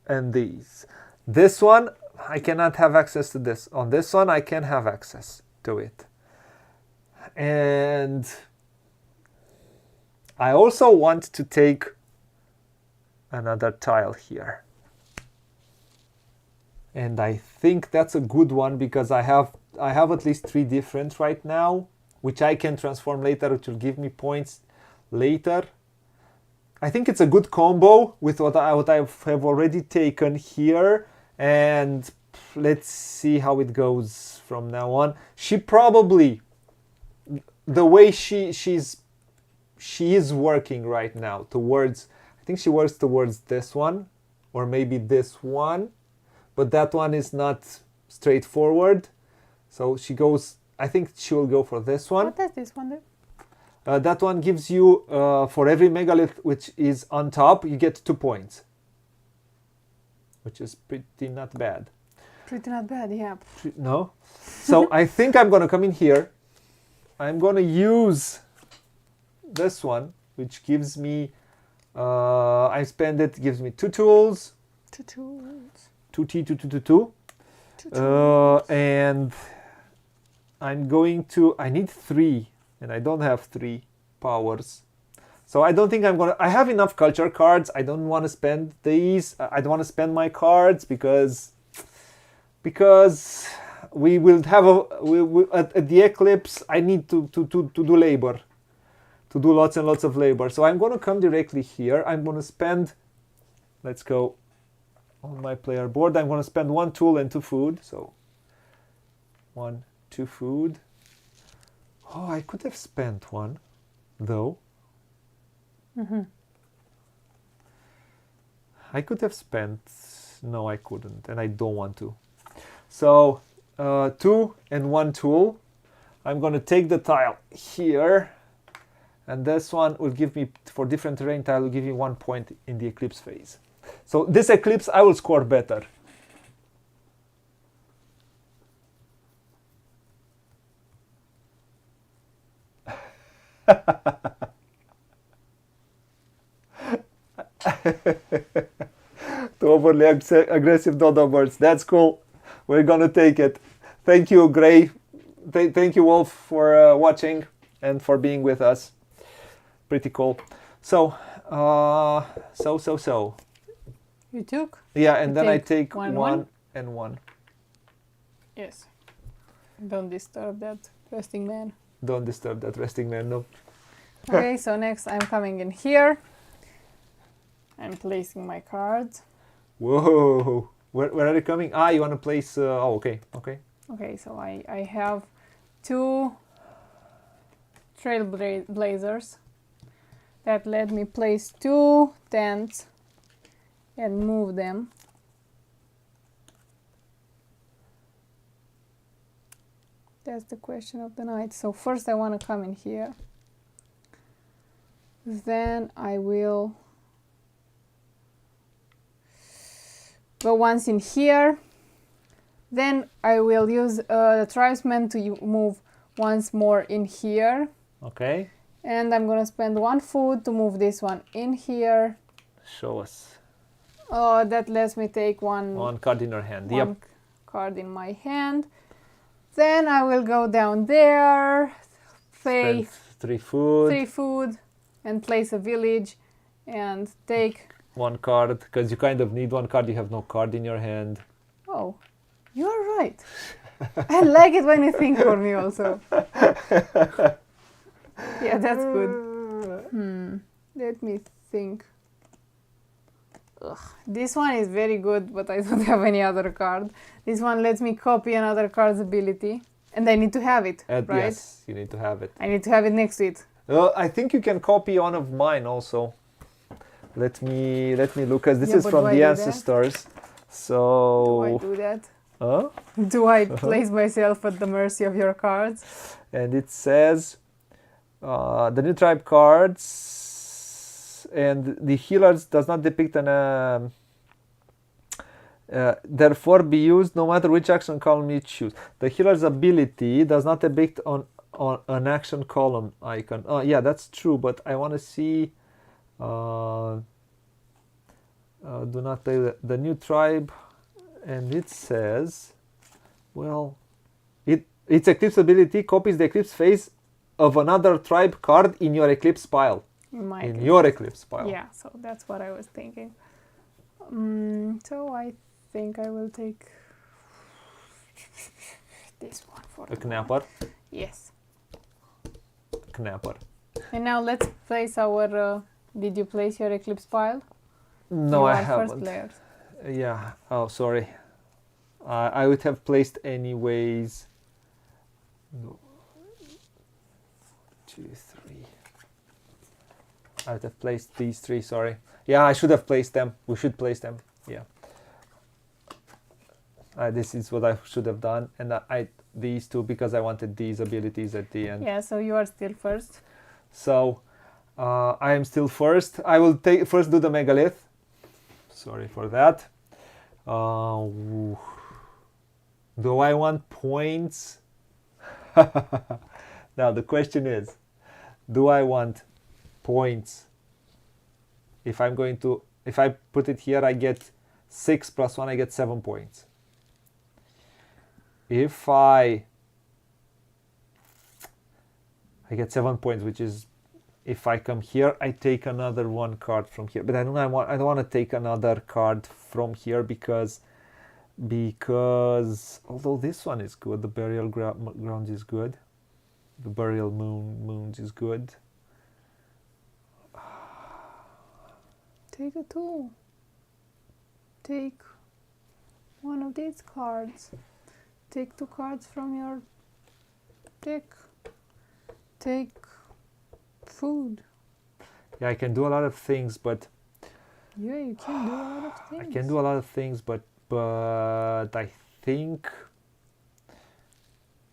and these. This one, I cannot have access to this. On this one, I can have access to it. And I also want to take another tile here. And I think that's a good one because I have at least 3 different right now, which I can transform later, which will give me points later. I think it's a good combo with what I have already taken here, and let's see how it goes from now on. She probably, the way she is working right now towards, I think she works towards this one, or maybe this one, but that one is not straightforward. So she goes, I think she will go for this one. What does this one do? That one gives you, for every megalith which is on top, you get 2 points. Which is pretty not bad. Pretty not bad, yeah. No? So I think I'm going to come in here. I'm going to use this one, which gives me, I spend it, gives me 2 tools. 2 tools. 2T, 2, 2, 2, 2. 2 tools. And I'm going to, I need 3. And I don't have 3 powers. So I don't think I'm gonna, I have enough culture cards. I don't want to spend these. I don't want to spend my cards because we will have at the eclipse, I need to do labor. To do lots and lots of labor. So I'm going to come directly here. I'm going to spend, let's go on my player board. I'm going to spend 1 tool and 2 food. So 1, 2 food. Oh, I could have spent 1, though. I could have spent... No, I couldn't, and I don't want to. So, 2 and 1 tool. I'm going to take the tile here, and this one will give me, for different terrain tile, will give me 1 point in the eclipse phase. So this eclipse, I will score better. To overly aggressive dodo birds. That's cool. We're gonna take it. Thank you, Gray. Thank you all for watching and for being with us. Pretty cool. So, so. You took? Yeah, and then I take one and 1. Yes. Don't disturb that resting man. Don't disturb that resting man, no. Okay, so next I'm coming in here. I'm placing my cards. Whoa! Where are you coming? Ah, you want to place... oh, okay. Okay, so I have 2 trailblazers that let me place 2 tents and move them. That's the question of the night. So first I want to come in here. Then I will go once in here. Then I will use the tribesman to move once more in here. Okay. And I'm gonna spend 1 food to move this one in here. Show us. Oh, that lets me take 1 card in your hand. One card in my hand. Then I will go down there, pay spend 3 food, and place a village, and take 1 card, because you kind of need 1 card. You have no card in your hand. Oh, you're right. I like it when you think for me also. Yeah, that's good. Let me think. Ugh. This one is very good, but I don't have any other card. This one lets me copy another card's ability, and I need to have it, right? Yes, you need to have it. I need to have it next to it. I think you can copy one of mine also. Let me look, because this is from the ancestors. So do I do that? Huh? Do I place myself at the mercy of your cards? And it says the new tribe cards and the healers does not depict an therefore be used no matter which action column you choose. The healer's ability does not depict on an action column icon. Oh yeah, that's true, but I want to see do not play the new tribe, and it says, well, its eclipse ability copies the eclipse phase of another tribe card in your eclipse pile. in your eclipse pile. Yeah, so that's what I was thinking. So I think I will take this one for A the knapper. Yes. Knapper. And now let's place our. Did you place your eclipse pile? No, you I are haven't. First players. Yeah. Oh, sorry. I would have placed anyways. No. 2, 3. I would have placed these 3. Sorry. Yeah, I should have placed them. We should place them. Yeah. This is what I should have done, and I these 2 because I wanted these abilities at the end. Yeah. So you are still first. So I am still first. I will first do the megalith. Sorry for that. Do I want points? Now the question is, do I want points? If I put it here, I get 6 plus 1, I get 7 points. If I get 7 points, which is, if I come here, I take another 1 card from here. But I don't want to take another card from here because although this one is good, the burial grounds is good, the burial moons is good. Take a tool. Take one of these cards. Take 2 cards from your deck. Take food. Yeah, I can do a lot of things, but Yeah, you can do a lot of things. I can do a lot of things, but I think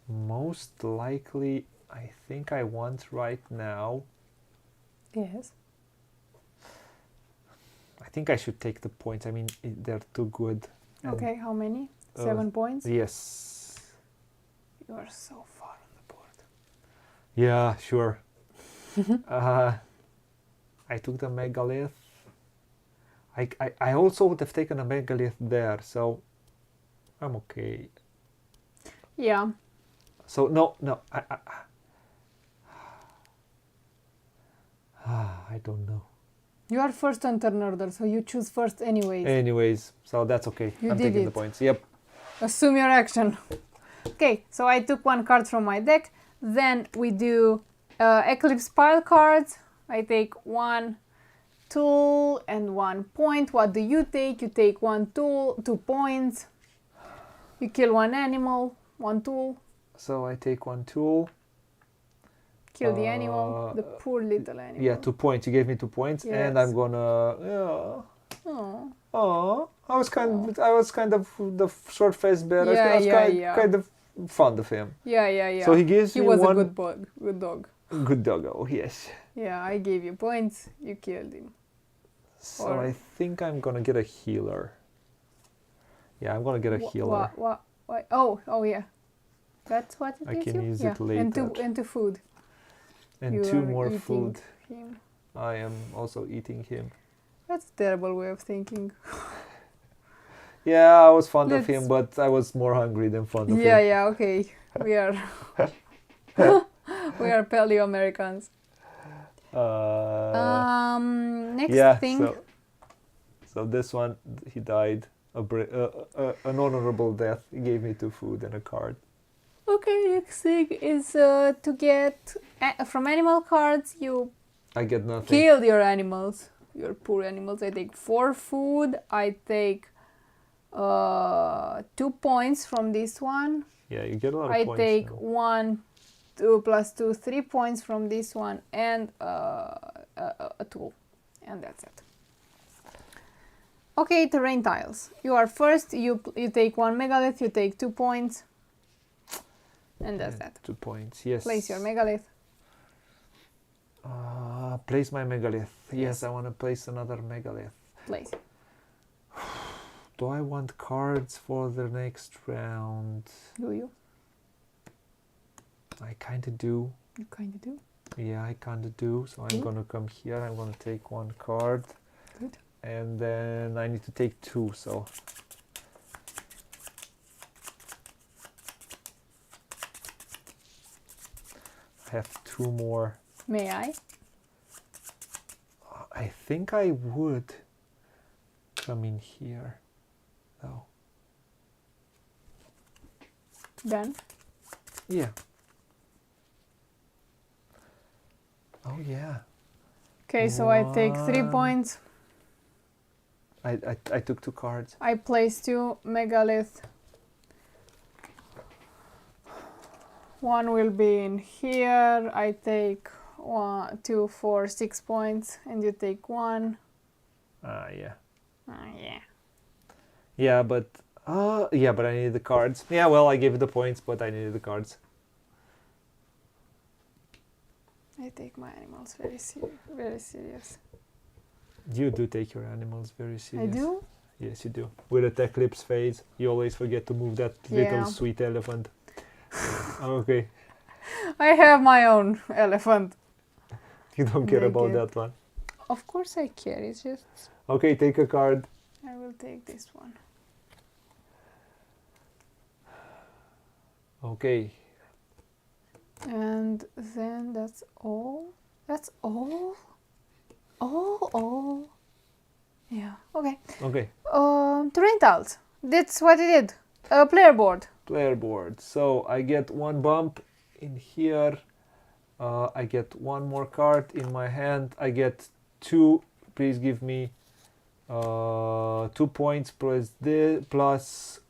most likely, I think I want right now. Yes. I think I should take the points. I mean, they're too good. Okay, how many? 7 points? Yes. You are so far on the board. Yeah, sure. I took the megalith. I also would have taken a megalith there, so I'm okay. Yeah. So no, I don't know. You are first on turn order, so you choose first anyways. Anyways, so that's okay. You I'm did taking it. the points. Yep. Assume your action. Okay, so I took 1 card from my deck. Then we do Eclipse pile cards. I take 1 tool and 1 point. What do you take? You take 1 tool, 2 points. You kill 1 animal, 1 tool. So I take 1 tool. Kill the animal, the poor little animal. Yeah, 2 points. You gave me 2 points, Yes. and I'm gonna. Yeah. Oh. I was kind of the short-faced bear. Yeah, I was yeah. kind of fond of him. Yeah. So he gives me was one. a good dog. Good doggo, yes. Yeah, I gave you points. You killed him. So Or- I think I'm gonna get a healer. Yeah, I'm gonna get a healer. What? Oh yeah. That's what it I gives can you? use Yeah. it later. And to food. And You 2 are more eating food. him. I am also eating him. That's a terrible way of thinking. Yeah, I was fond of Let's- him, but I was more hungry than fond of him. Yeah, okay. We are we are Paleoamericans. Next thing. So this one, he died an honorable death. He gave me 2 food and a card. Okay, next thing is to get from animal cards. You I get nothing. kill your animals, your poor animals. I take 4 food. I take 2 points from this one. Yeah, you get a lot of I points. take now. 1, 2 plus 2, 3 points from this one, and a tool, and that's it. Okay, terrain tiles. You are first. You take 1 megalith. You take 2 points, and that's that. 2 points. Yes. Place your megalith. Place my megalith. Yes. Yes, I want to place another megalith. Place. Do I want cards for the next round? Do you? I kind of do. You kind of do. Yeah, I kind of do. So I'm Good. going to come here. I'm going to take 1 card. Good. And then I need to take 2. So I have 2 more. May I? I think I would come in here, though. Done. Yeah. Oh yeah. Okay, so I take 3 One. points. I took 2 cards. I place 2 megalith. One will be in here. I take 1, 2, 4, 6 points, and you take 1. Yeah. Yeah. Yeah, but yeah, but I needed the cards. Yeah, well, I gave you the points, but I needed the cards. I take my animals very serious. You do take your animals very I serious. do? Yes, you do. With the Eclipse phase, you always forget to move that little Yeah. sweet elephant. Okay, I have my own elephant. you don't care about Naked. that one. Of course I care, it's just... Okay, take a card. I will take this one. Okay. And then that's all? That's all? All? Yeah, okay. Okay. Terrain tiles. That's what it did. A player board. Player board. So I get 1 bump in here. I get 1 more card in my hand. I get 2. Please give me 2 points plus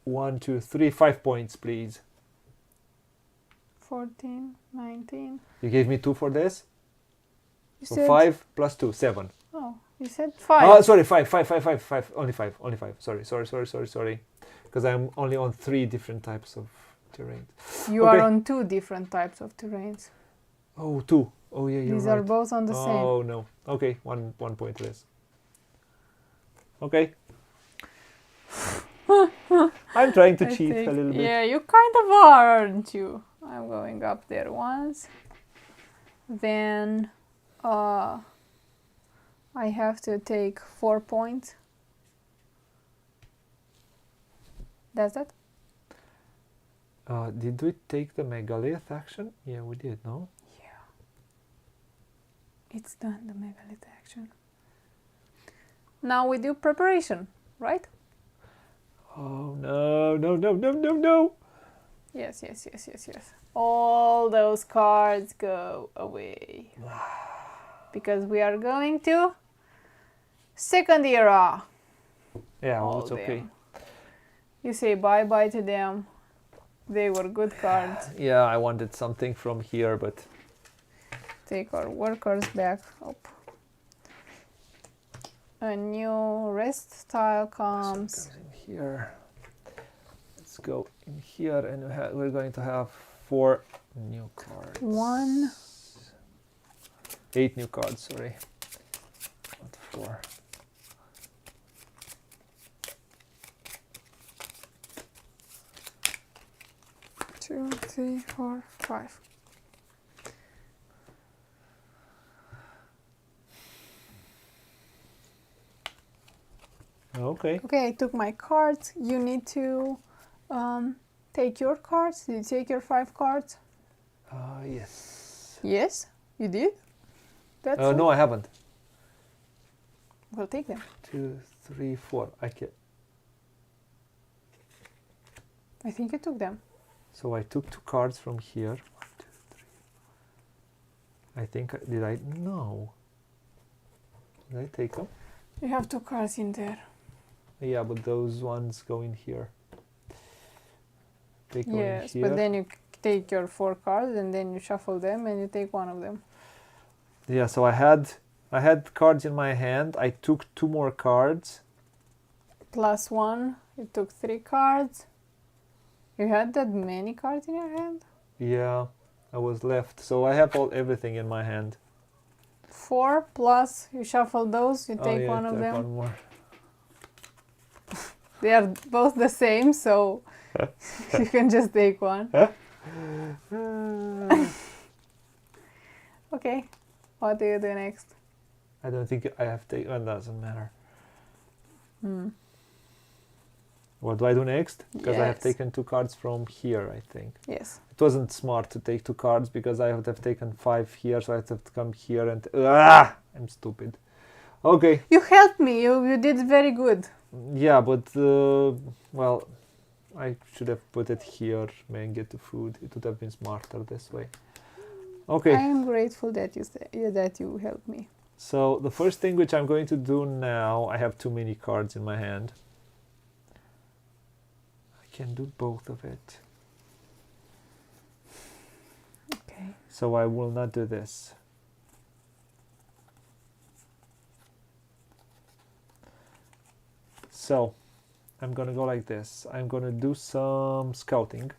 1, 2, 3, 5 points, please. 14, 19. You gave me 2 for this. You So said... 5 plus 2, 7. Oh, you said 5. Oh, sorry, 5. Only 5. Sorry. Because I'm only on 3 different types of terrain. You Okay. are on 2 different types of terrains. Oh, 2. Oh, yeah, you're These right. are both on the same. Oh, no. Okay, one point less. Okay. I'm trying to I cheat think- a little bit. Yeah, you kind of are, aren't you? I'm going up there once. Then I have to take 4 points. That's that? Did we take the megalith action? Yeah, we did, no? Yeah. It's done, the megalith action. Now we do preparation, right? Oh, no. Yes. All those cards go away. Because we are going to second era. Yeah, well, All it's okay. them. You say bye-bye to them. They were good cards. Yeah, I wanted something from here, but... Take our workers back up. A new rest tile comes. So it goes in here. Let's go in here, and we're going to have 4 new cards. 1. 8 new cards, sorry. Not 4. Two, 3, 4, 5. Okay. Okay, I took my cards. You need to take your cards. Did you take your 5 cards? Yes. Yes, you did. That's No, I haven't. We'll take them. 2, 3, 4. I think you took them. So I took 2 cards from here. 1, 2, 3. I think did I? No. Did I take them? You have 2 cards in there. Yeah, but those ones go in here. They go in Yes, here. but then you take your 4 cards and then you shuffle them and you take one of them. Yeah, so I had cards in my hand. I took 2 more cards. Plus 1, you took 3 cards. You had that many cards in your hand? Yeah, I was left. So I have everything in my hand. 4 plus you shuffle those, you Oh, take yeah, one of take them. one more. They are both the same, so you can just take one. Okay, what do you do next? I don't think I have taken. It doesn't matter. What do I do next? Because I have Yes. taken 2 cards from here, I think. Yes. It wasn't smart to take 2 cards because I would have taken 5 here, so I have to come here and... I'm stupid. Okay. You helped me. You did very good. Yeah, but well, I should have put it here and get the food. It would have been smarter this way. Okay. I am grateful that you helped me. So the first thing which I'm going to do now, I have too many cards in my hand. I can do both of it. Okay. So I will not do this. So I'm gonna go like this. I'm gonna do some scouting.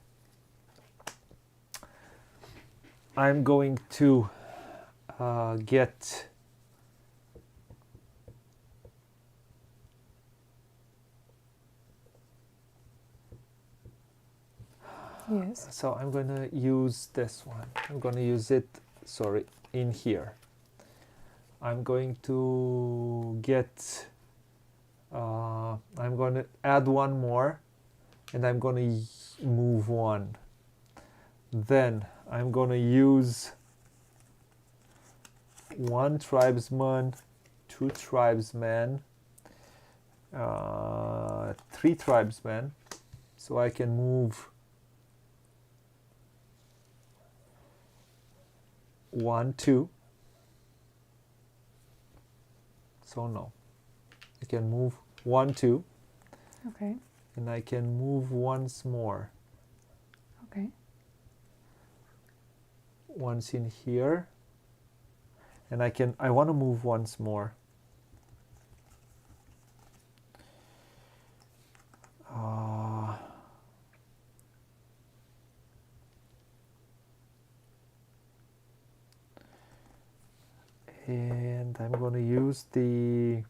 I'm going to get Yes. so I'm gonna use this one. I'm gonna use it, sorry, in here. I'm going to get I'm going to add one more, and I'm going to move one. Then I'm going to use one tribesman, two tribesmen, three tribesmen, so I can move 1, 2. So no, I can move 1, 2. Okay. And I can move once more. Okay. Once in here. And I want to move once more. And I'm going to use the,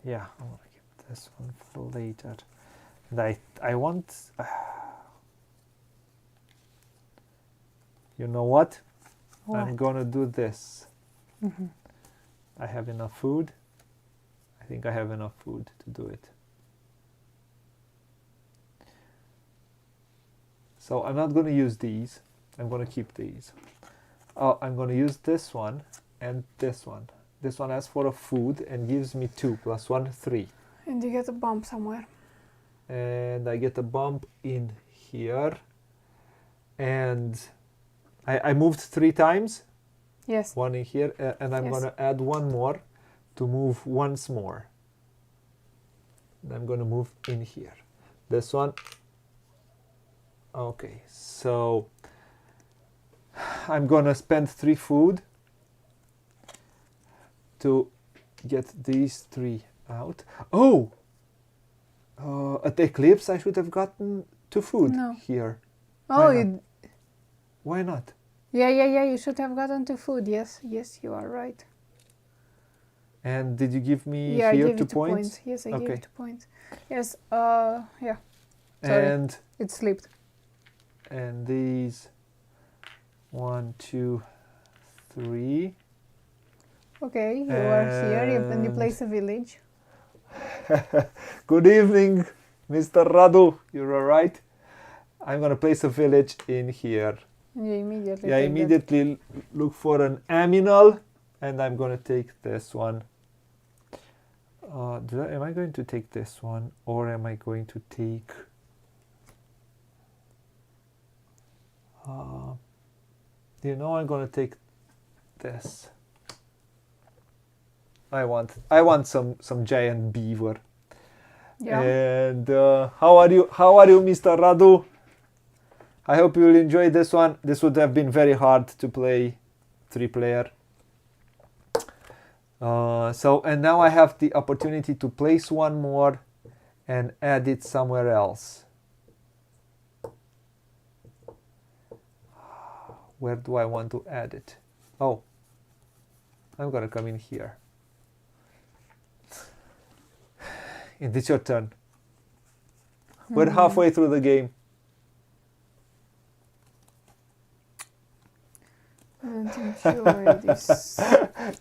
yeah, I'm going to keep this one for later. And I want, you know what? I'm going to do this. Mm-hmm. I have enough food. I think I have enough food to do it. So I'm not going to use these. I'm going to keep these. I'm going to use this one and this one. This one asks for a food and gives me 2 plus 1, 3. And you get a bump somewhere. And I get a bump in here. And I moved 3 times. Yes. One in here. And I'm going to add one more to move once more. And I'm going to move in here. This one. Okay, so I'm gonna spend 3 food to get these 3 out. Oh! At the eclipse I should have gotten 2 food here. Oh, Why not? Yeah, you should have gotten 2 food. Yes, you are right. And did you give me here I gave 2 you 2 points? Yes, I gave you 2 points. Yes, yeah. Sorry, and it slipped. And these 1, 2, 3. Okay, you are here and you place a village. Good evening, Mr. Radu. You're alright? I'm gonna place a village in here. And you immediately immediately look for an aminal, and I'm gonna take this one. Am I going to take this one, or am I going to take you know, I'm gonna take this. I want some giant beaver. Yeah. And how are you, Mr. Radu? I hope you will enjoy this one. This would have been very hard to play 3-player. And now I have the opportunity to place one more and add it somewhere else. Where do I want to add it? Oh, I'm gonna come in here. And it's your turn. We're halfway through the game. And enjoy this.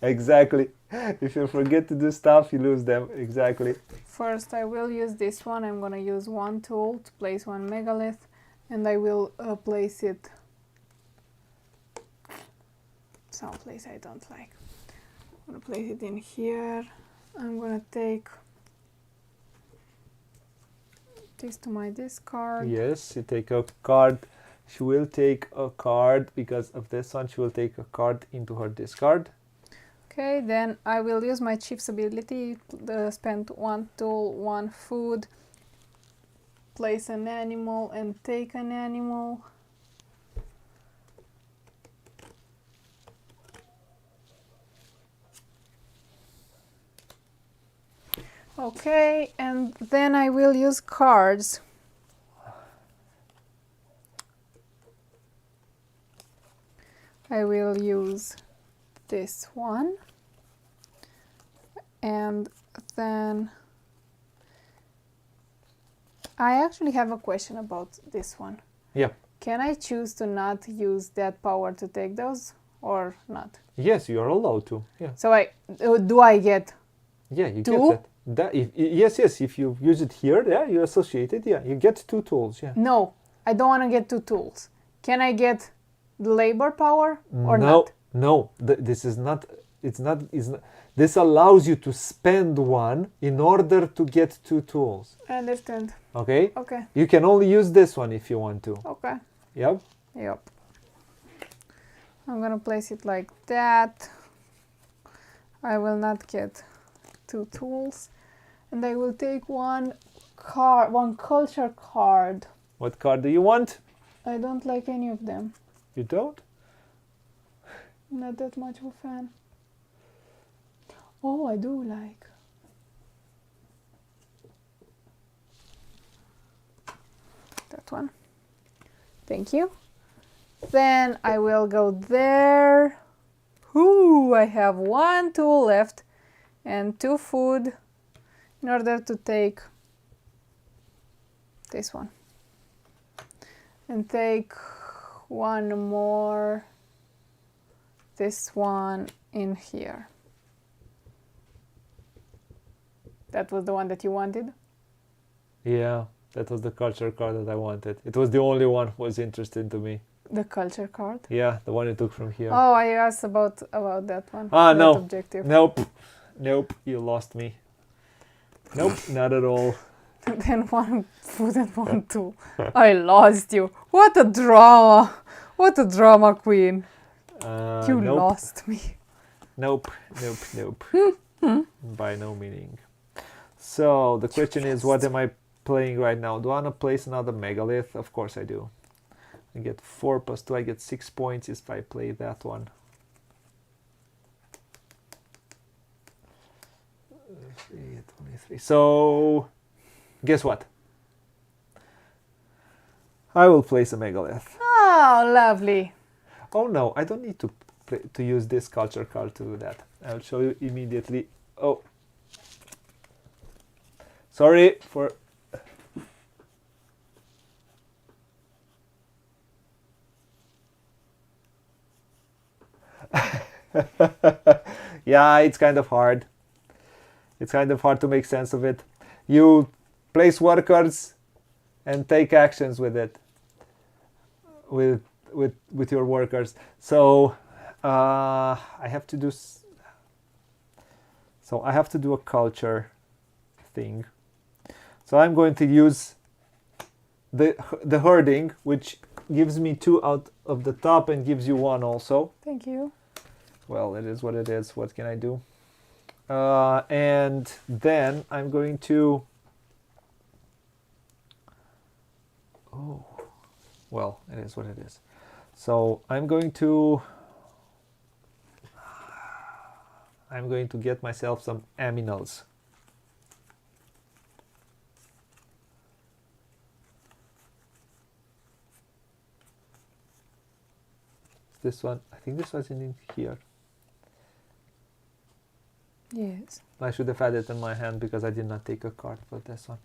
Exactly. If you forget to do stuff, you lose them. Exactly. First, I will use this one. I'm gonna use one tool to place one megalith, and I will place it someplace I don't like. I'm gonna place it in here. I'm gonna take this to my discard. Yes, you take a card. She will take a card because of this one. She will take a card into her discard. Okay, then I will use my chief's ability, spend 1 tool, 1 food, place an animal and take an animal. Okay, and then I will use cards. I will use this one, and then I actually have a question about this one. Yeah. Can I choose to not use that power to take those or not? Yes, you are allowed to. Yeah. So do I get Yeah, you 2? get that. Yes, if you use it here, yeah, you associate it, yeah, you get 2 tools, yeah. No, I don't want to get 2 tools. Can I get the labor power or no, not? No, this is not, this allows you to spend 1 in order to get 2 tools. I understand. Okay? Okay. You can only use this one if you want to. Okay. Yep. Yep. I'm gonna place it like that. I will not get 2 tools. And I will take 1 culture card. What card do you want? I don't like any of them. You don't? Not that much of a fan. Oh, I do like. That one. Thank you. Then I will go there. Ooh, I have 1 tool left and 2 food in order to take this one. And take 1 more, this one in here. That was the one that you wanted? Yeah, that was the culture card that I wanted. It was the only one who was interesting to me. The culture card? Yeah, the one you took from here. Oh, I asked about that one. Ah, that no. Objective. Nope, you lost me. Nope, not at all. Then 1 food and 1 tool. I lost you. What a drama. What a drama queen. You Nope. lost me. Nope. By no meaning. So the question is, what am I playing right now? Do I want to place another megalith? Of course I do. I get 4 plus 2, I get 6 points if I play that one. 23. So guess what? I will place a megalith. Oh, lovely. Oh no, I don't need to use this culture card to do that. I'll show you immediately. Oh, sorry for. Yeah, it's kind of hard. It's kind of hard to make sense of it. You place workers and take actions with it. With your workers. So I have to do. So I have to do a culture thing. So I'm going to use the herding, which gives me 2 out of the top and gives you 1 also. Thank you. Well, it is what it is. What can I do? And then I'm going to. Oh, well, it is what it is. So I'm going to get myself some aminals. This one, I think this was in here. Yes. I should have had it in my hand because I did not take a card for this one.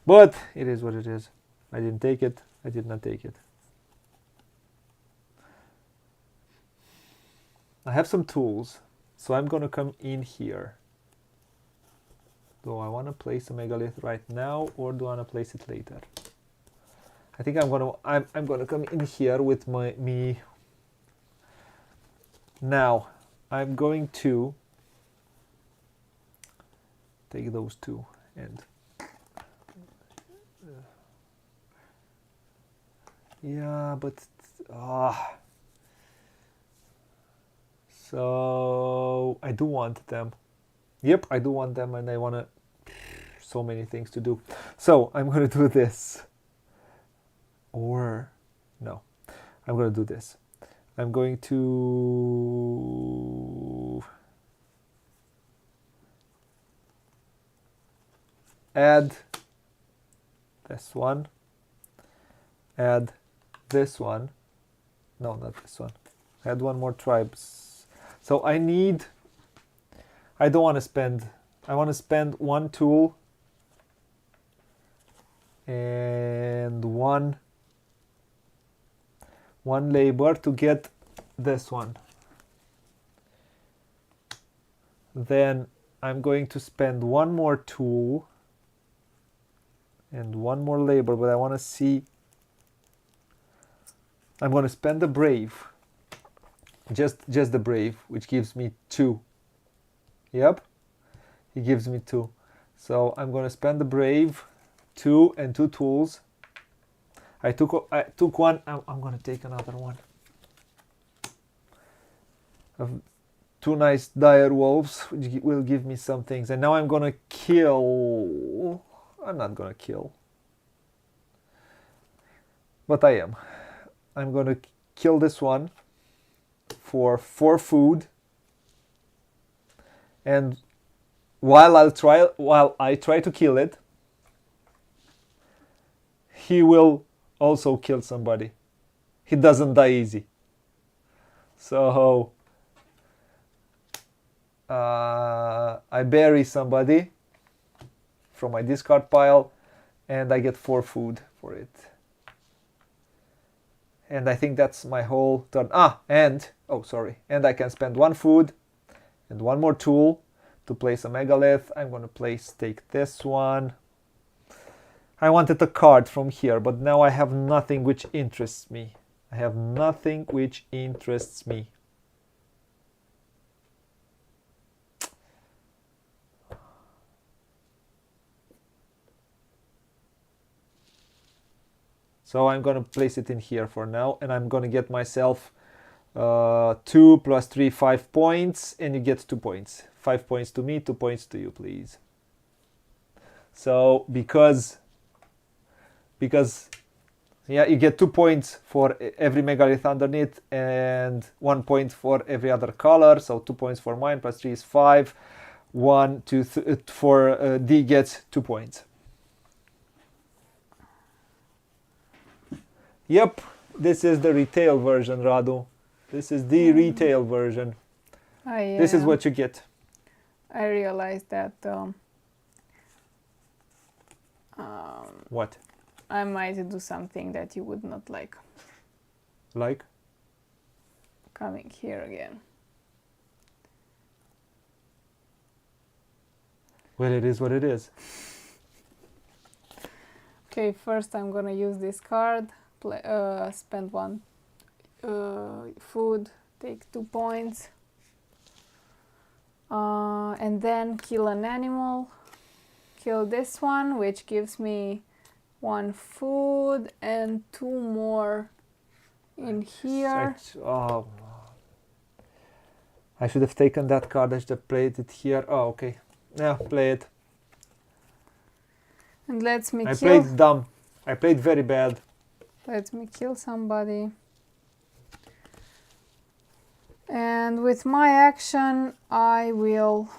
But it is what it is. I didn't take it. I did not take it. I have some tools, so I'm going to come in here. Do I want to place a megalith right now, or do I want to place it later? I think I'm going to come in here with me. Now, I'm going to take those two and yeah, but so I do want them. Yep, I do want them, and I want to so many things to do. So I'm going to do this. Or no, I'm going to do this. I'm going to add this one, add this one, no, not this one, add one more tribes. So I don't want to spend, I want to spend one tool and one labor to get this one. Then I'm going to spend one more tool and one more labor, but I want to see, I'm going to spend the brave, just the brave, which gives me 2. Yep, he gives me 2. So I'm going to spend the brave, 2 and 2 tools. I took one. I'm going to take another one. 2 nice dire wolves, which will give me some things. And now I'm going to kill. I'm not going to kill, but I am. I'm going to kill this one for 4 food. And while I try to kill it, he will also kill somebody. He doesn't die easy. So I bury somebody from my discard pile and I get 4 food for it. And I think that's my whole turn. And I can spend 1 food and 1 more tool to place a megalith. I'm going to take this one. I wanted a card from here, but now I have nothing which interests me. I have nothing which interests me. So I'm going to place it in here for now, and I'm going to get myself 2 plus 3, 5 points, and you get 2 points. 5 points to me, 2 points to you, please. So because yeah, you get 2 points for every megalith underneath and 1 point for every other color. So 2 points for mine, plus 3 is 5. 1, 2, for D gets 2 points. Yep, this is the retail version, Radu. This is the retail version. This is what you get. I realized that what? I might do something that you would not like. Like? Coming here again. Well, it is what it is. Okay, first I'm gonna use this card, spend 1 food, take 2 points, and then kill an animal. Kill this one, which gives me 1 food and 2 more in here. I should have taken that card. I should have played it here. Oh, okay. Yeah, play it. And lets me I kill. played dumb. I played very bad. Let me kill somebody. And with my action, I will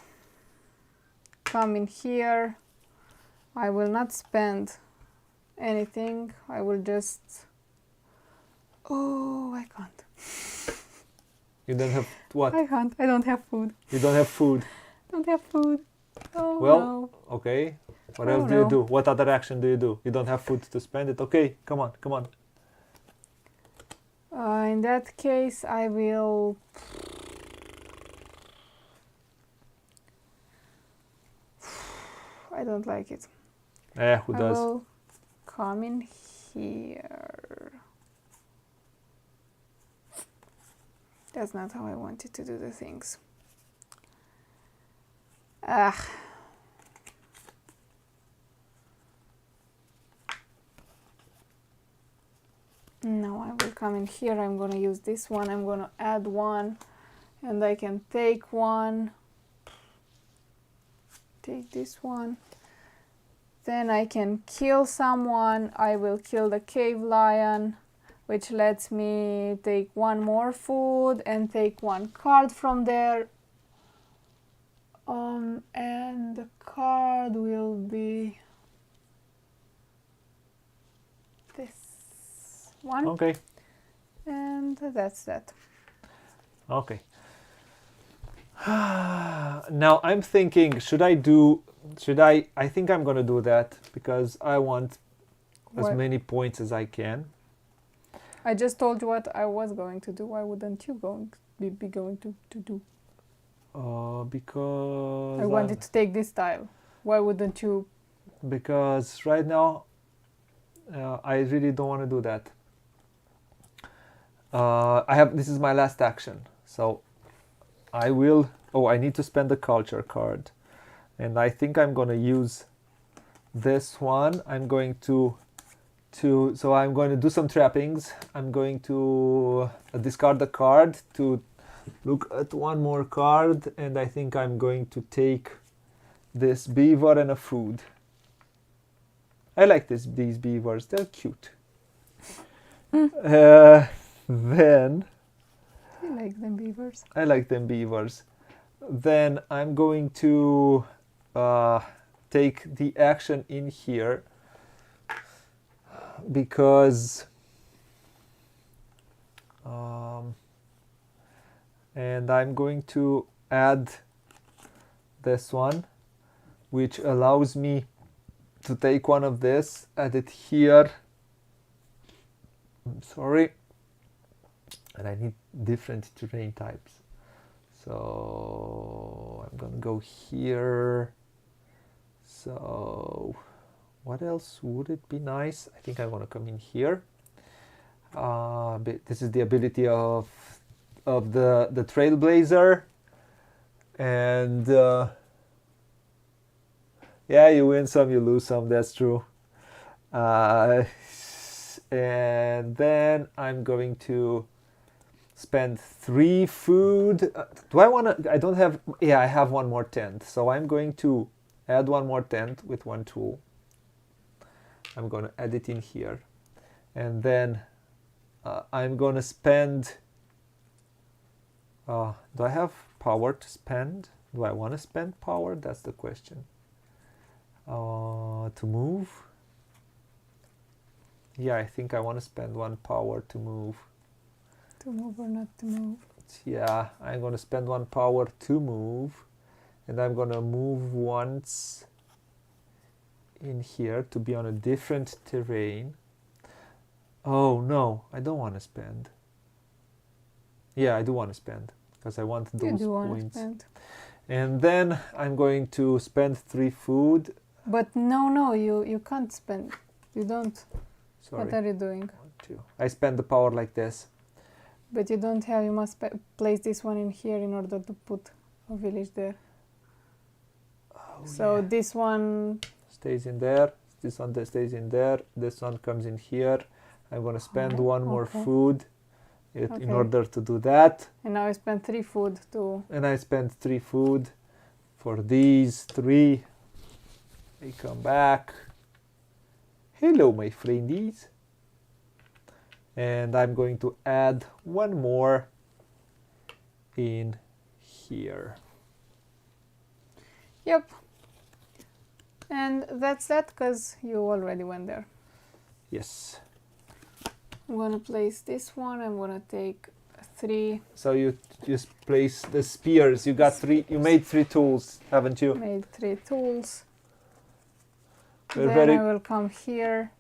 come in here. I will not spend anything. I will just... Oh, I can't. You don't have what? I can't. I don't have food. You don't have food. Don't have food. Oh, well, no. Okay. What else do you do? What other action do you do? You don't have food to spend it? Okay, come on, come on. In that case, I will... I don't like it. Who does? I will come in here. That's not how I wanted to do the things. Now I will come in here. I'm gonna use this one. I'm gonna add one, and I can take one. Take this one. Then I can kill someone. I will kill the cave lion, which lets me take one more food and take one card from there. And the card will be this one. Okay. And that's that. Okay. Now I'm thinking, I think I'm gonna do that because I want as many points as I can. I just told you what I was going to do. Why wouldn't you be going to do? Because I wanted to take this tile. Why wouldn't you? Because right now I really don't want to do that. This is my last action, so I will. Oh, I need to spend the culture card, and I think I'm gonna use this one. I'm going to so I'm going to do some trappings. I'm going to discard the card to look at one more card, and I think I'm going to take this beaver and a food. I like these beavers, they're cute. Then You like them beavers? I like them beavers. Then I'm going to take the action in here because and I'm going to add this one, which allows me to take one of this, add it here. I'm sorry. And I need different terrain types. So I'm gonna go here. So what else would it be nice? I think I want to come in here. This is the ability of the Trailblazer, and yeah, you win some, you lose some. That's true. And then I'm going to spend 3 food. Do I want to? I don't have. Yeah, I have one more tent. So I'm going to add one more tent with one tool. I'm going to add it in here, and then I'm going to spend. Do I have power to spend? Do I want to spend power? That's the question. To move. Yeah, I think I want to spend 1 power to move. To move or not to move? Yeah, I'm going to spend 1 power to move. And I'm going to move once in here to be on a different terrain. Oh, no, I don't want to spend. Yeah, I do want to spend because I want those points. Want to spend. And then I'm going to spend 3 food. But no, you can't spend. You don't. Sorry. What are you doing? 1, 2. I spend the power like this. But you don't have, you must place this one in here in order to put a village there. Oh, so yeah. This one stays in there, this one stays in there, this one comes in here. I'm going to spend 1 more food in order to do that. And now I spend 3 food to... And I spend 3 food for these 3. They come back. Hello, my friendies. And I'm going to add 1 more in here. Yep. And that's that because you already went there. Yes. I'm going to place this one. I'm going to take 3. So you just place the spears. You got 3. You made 3 tools, haven't you? Made 3 tools. We're then I will come here.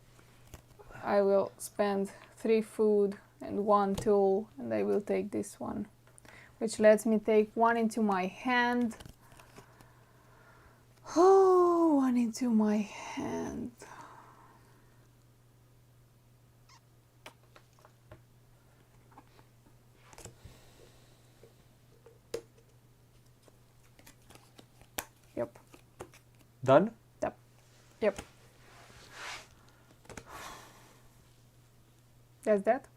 I will spend 3 food and 1 tool, and I will take this one, which lets me take 1 into my hand. Oh, 1 into my hand. Yep. Done? Yep. Just that?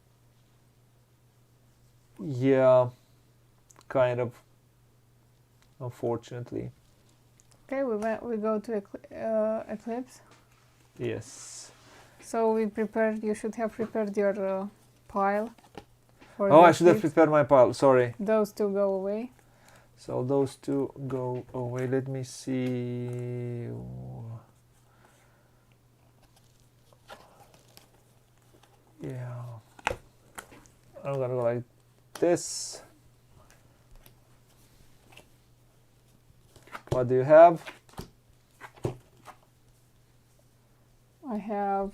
Yeah, kind of. Unfortunately. Okay, we go to Eclipse. Yes. So we prepared. You should have prepared your pile. For Oh, the I should have Eclipse. prepared my pile. Sorry. Those two go away. So those two go away. Let me see. Yeah. I'm gonna go like this. What do you have? I have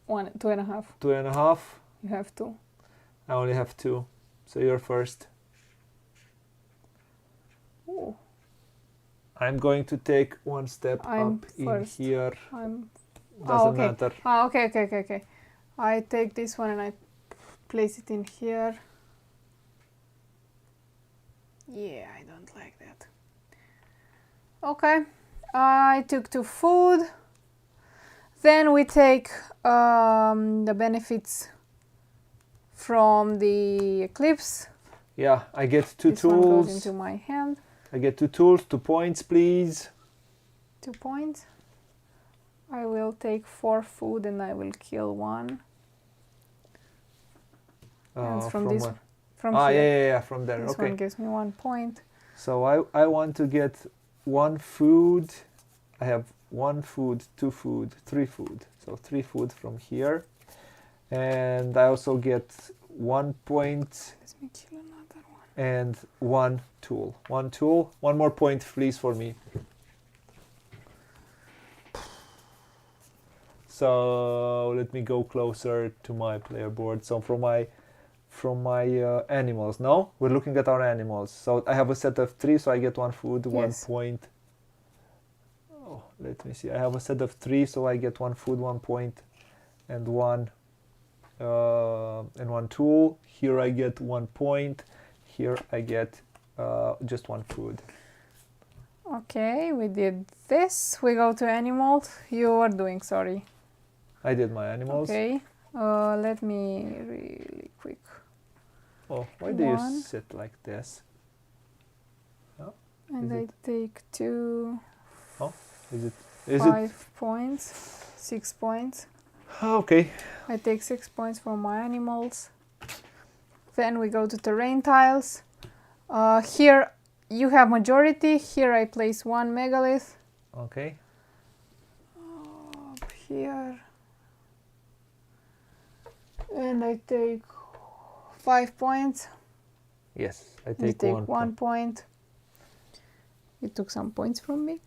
2.5. 2.5. You have 2. I only have 2. So you're first. Ooh. I'm going to take one step I'm up first. in here. Oh, Doesn't okay. matter. Oh, okay. I take this one and I place it in here. Yeah, I don't like that. Okay, I took 2 food. Then we take the benefits from the Eclipse. Yeah, I get 2 this tools. One goes into my hand. I get 2 tools, 2 points, please. 2 points. I will take 4 food and I will kill 1. From this, where? from here. here. Yeah, from there. This okay. one gives me 1 point. So I want to get 1 food. I have 1 food, 2 food, 3 food. So 3 food from here. And I also get 1 point. Let me kill another one. And 1 tool. 1 tool. 1 more point, please, for me. So let me go closer to my player board. So from my animals. No, we're looking at our animals. So I have a set of 3, so I get 1 food, 1 point. Oh, let me see. I have a set of 3, so I get 1 food, 1 point, and 1 tool. Here I get 1 point. Here I get just 1 food. Okay, we did this. We go to animals. You are doing, sorry. I did my animals. Okay, let me really quick. Oh, why do you sit like this? Oh, and I take 2. Oh, is 5 points, 6 points. Okay. I take 6 points for my animals. Then we go to terrain tiles. Here you have majority. Here I place 1 megalith. Okay. Up here. And I take 5 points. Yes, I You take take 1 point. You took some points from me.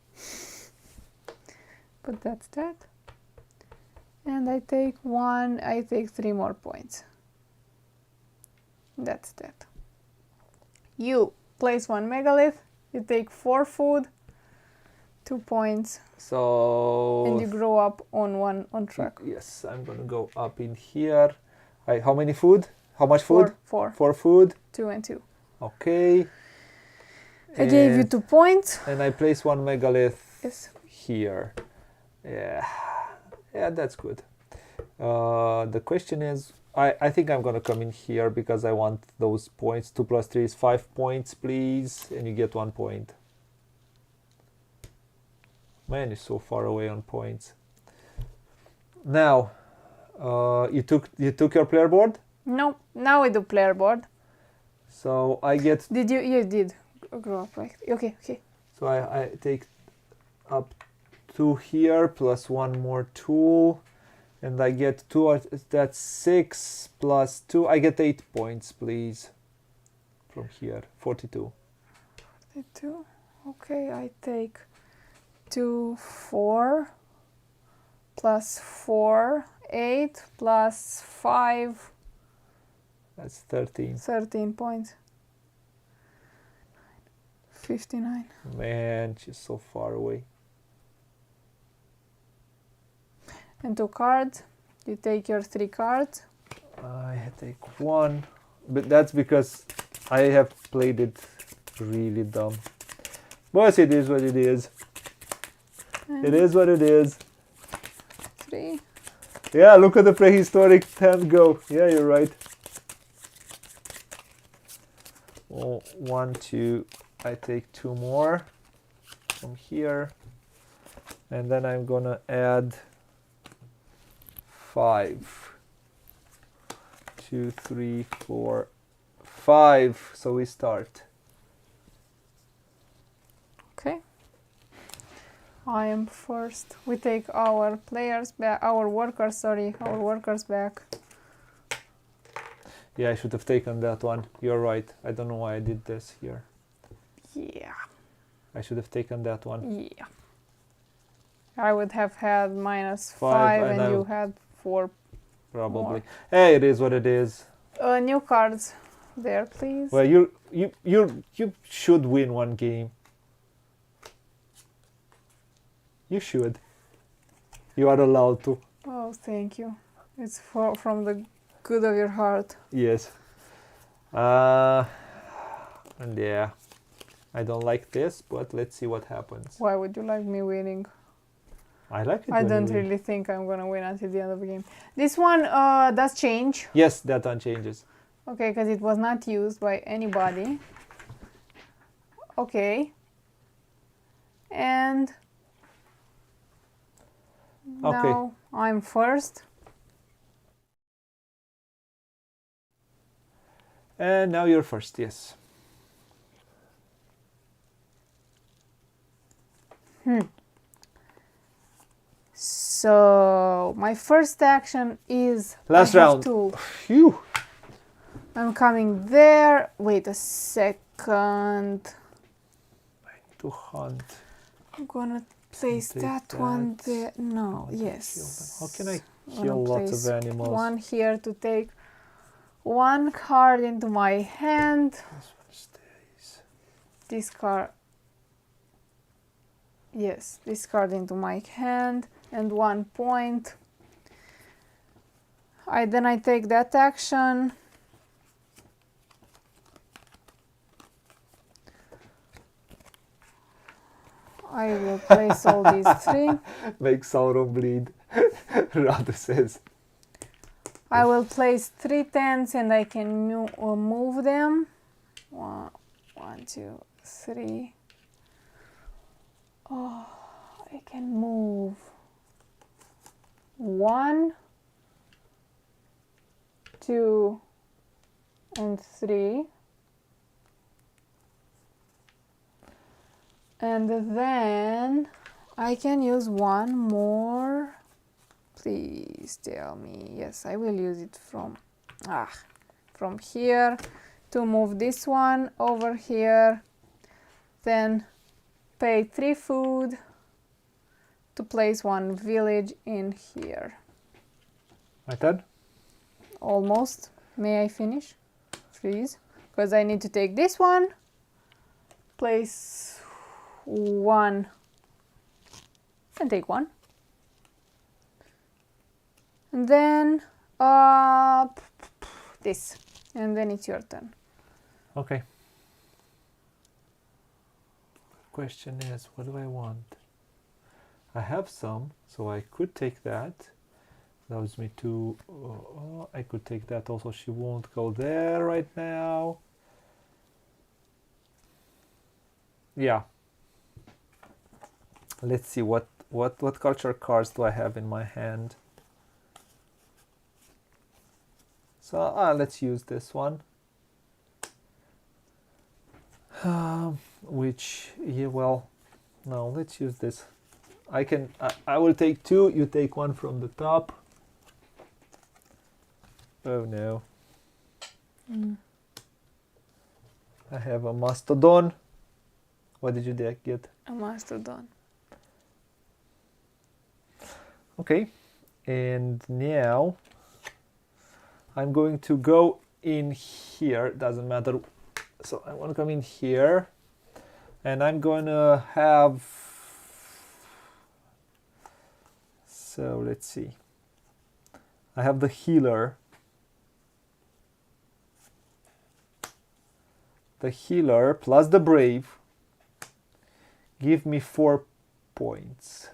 But that's that. And I take 3 more points. That's that. You place 1 megalith, you take 4 food, 2 points. So and you grow up on track. Yes, I'm gonna go up in here. How many food? How much food? 4. 4 food. 2 and 2. Okay. I gave you 2 points. And I place 1 megalith here. Yeah, that's good. The question is, I think I'm gonna come in here because I want those points. 2 plus 3 is 5 points, please, and you get 1 point. Man, you're so far away on points. Now, you took your player board? No, now we do player board. So I get. Did you? You did grow up, right? Okay. So I take up 2 here plus 1 more tool, and I get 2. That's 6 plus 2. I get 8 points, please. From here, 42. 42. Okay, I take 2, 4 plus 4, 8 plus 5. That's 13. 13 points. 59. Man, she's so far away. And 2 cards. You take your 3 cards. I take 1, but that's because I have played it really dumb. But it is what it is. And it is what it is. 3. Yeah, look at the prehistoric hand go. Yeah, you're right. Oh, 1, 2. I take 2 more from here. And then I'm gonna add 5. 2, 3, 4, 5. So we start. Okay. I am first. We take our players back, our workers back. Yeah, I should have taken that one. You're right. I don't know why I did this here. Yeah. I should have taken that one. Yeah. I would have had -5 Five, and you had 4. Probably. More. Hey, it is what it is. New cards there, please. Well, you should win one game. You should. You are allowed to. Oh, thank you. It's from the good of your heart. Yes. And yeah, I don't like this, but let's see what happens. Why would you like me winning? I like it. I when don't you win. really think I'm gonna win until the end of the game. This one does change. Yes, that one changes. Okay, because it was not used by anybody. Okay. And Okay. now I'm first. And now you're first, yes. So my first action is Last I have round. to- Phew. I'm coming there. Wait a second. To hunt. I'm gonna place Take that one there. No, yes. How can I I'm kill gonna lots of place animals? one here to take one card into my hand. This one stays. This card. Yes, this card into my hand and 1 point. Then I take that action. I will place all these 3. Make Sauron bleed. Rather says. I will place 3 tents and I can move them. 1, 2, 3. Oh, I can move 1, 2, and 3. And then I can use one more. Please tell me. Yes, I will use it from here to move this one over here. Then pay 3 food to place 1 village in here. My turn? Almost. May I finish? Please. Because I need to take this one. Place 1 and take 1. And then this. And then it's your turn. Okay. Question is, what do I want? I have some, so I could take that. Allows me to. I could take that also. She won't go there right now. Yeah. Let's see what culture cards do I have in my hand. So let's use this one. Which, yeah, well, no, let's use this. I will take 2, you take 1 from the top. Oh no. I have a mastodon. What did you get? A mastodon. Okay, and now I'm going to go in here, doesn't matter. So I want to come in here, and I'm going to have, so let's see. I have the healer. The healer plus the brave give me 4 points.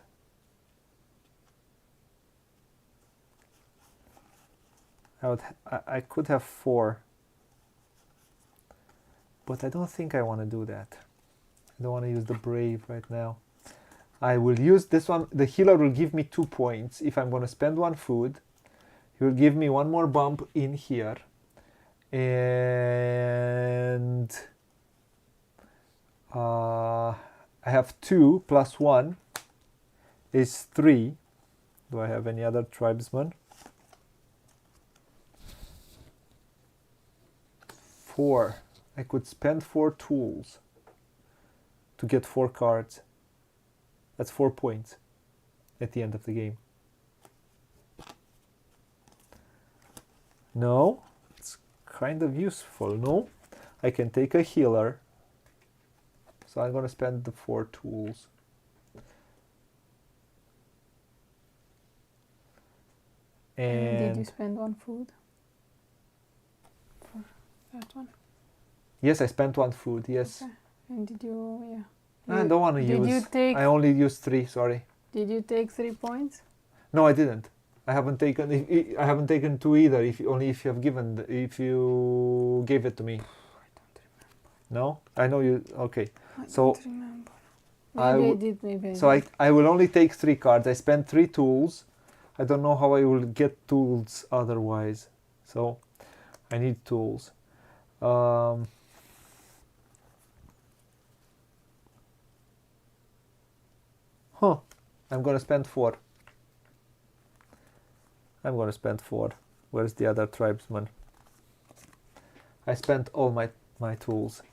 I could have 4. But I don't think I want to do that. I don't want to use the brave right now. I will use this one. The healer will give me 2 points if I'm going to spend 1 food. He will give me 1 more bump in here. And I have 2 plus 1 is 3. Do I have any other tribesmen? 4. I could spend 4 tools to get 4 cards. That's 4 points at the end of the game. No, it's kind of useful, no? I can take a healer. So I'm going to spend the 4 tools. And did you spend 1 food for that one? Yes, I spent 1 food, yes. Okay. And did you, yeah. I don't want to use. You take, I only used 3, sorry. Did you take 3 points? No, I didn't. I haven't taken 2 either. If you have given, if you gave it to me. I don't remember. No, I know you. Okay, I so don't remember. Maybe I did. Maybe I so did. I will only take 3 cards. I spent 3 tools. I don't know how I will get tools otherwise. So I need tools. I'm gonna spend 4. I'm gonna spend 4. Where's the other tribesman? I spent all my tools.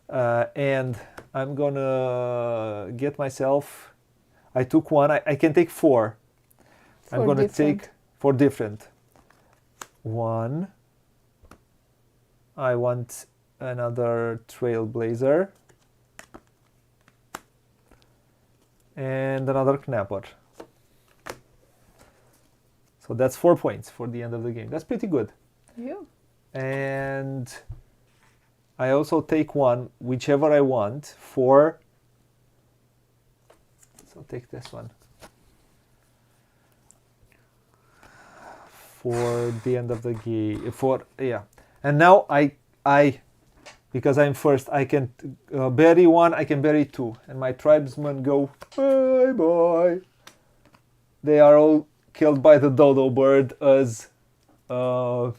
And I'm gonna get myself. I took 1. I can take 4. I'm gonna take 4 different. 1. I want another trailblazer. And another knapper. So that's 4 points for the end of the game. That's pretty good. Yeah. And I also take 1, whichever I want, for. So take this one. For the end of the game. And now I because I'm first, I can bury 1, I can bury 2. And my tribesmen go, bye bye. They are all killed by the dodo bird as I'll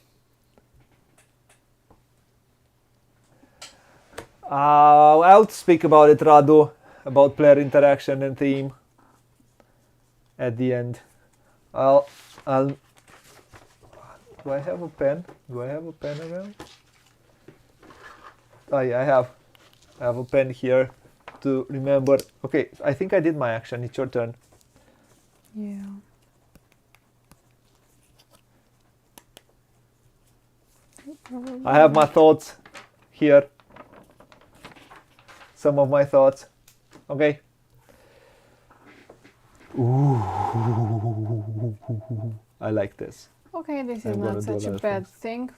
speak about it, Radu, about player interaction and theme at the end. Do I have a pen? Do I have a pen around? Oh yeah, I have a pen here to remember. Okay, I think I did my action. It's your turn. Yeah. I have my thoughts here. Some of my thoughts. Okay. Ooh, I like this. Okay, this is not such a bad thing.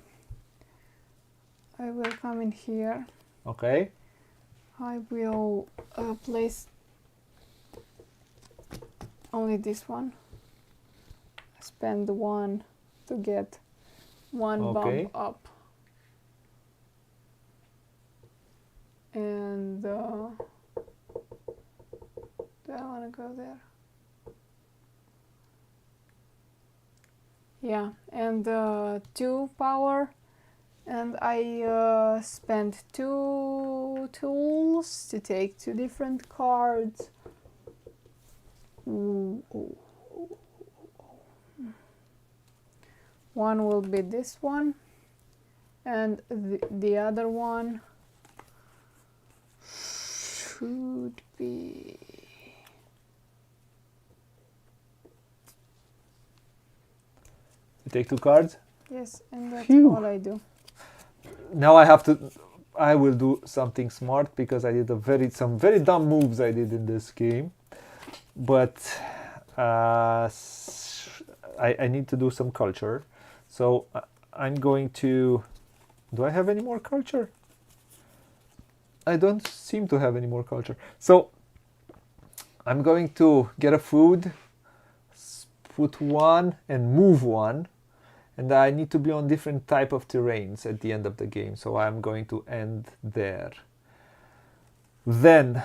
I will come in here. Okay. I will place only this one. Spend 1 to get 1 bump up. And do I want to go there? Yeah, and 2 power. And I spent 2 tools to take 2 different cards. Ooh. One will be this one, and the other one should be. You take 2 cards? Yes, and that's Phew. all I do. Now I will do something smart because I did some very dumb moves I did in this game. But I need to do some culture. So I'm going to. Do I have any more culture? I don't seem to have any more culture. So I'm going to get a food, put 1 and move 1. And I need to be on different type of terrains at the end of the game, so I'm going to end there. Then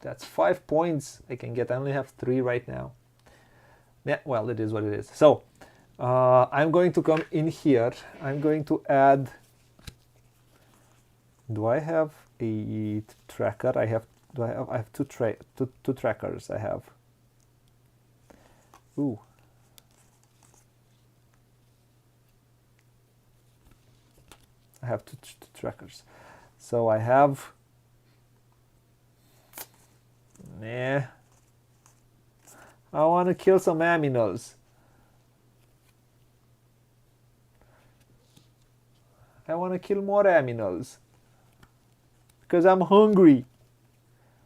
that's 5 points I can get. I only have 3 right now. Yeah, well, it is what it is. So I'm going to come in here. I'm going to add. Do I have a tracker? I have. Do I have two trackers? I have. Ooh. I have two trackers. So I have. Nah. I want to kill some aminals. I want to kill more aminals. Because I'm hungry.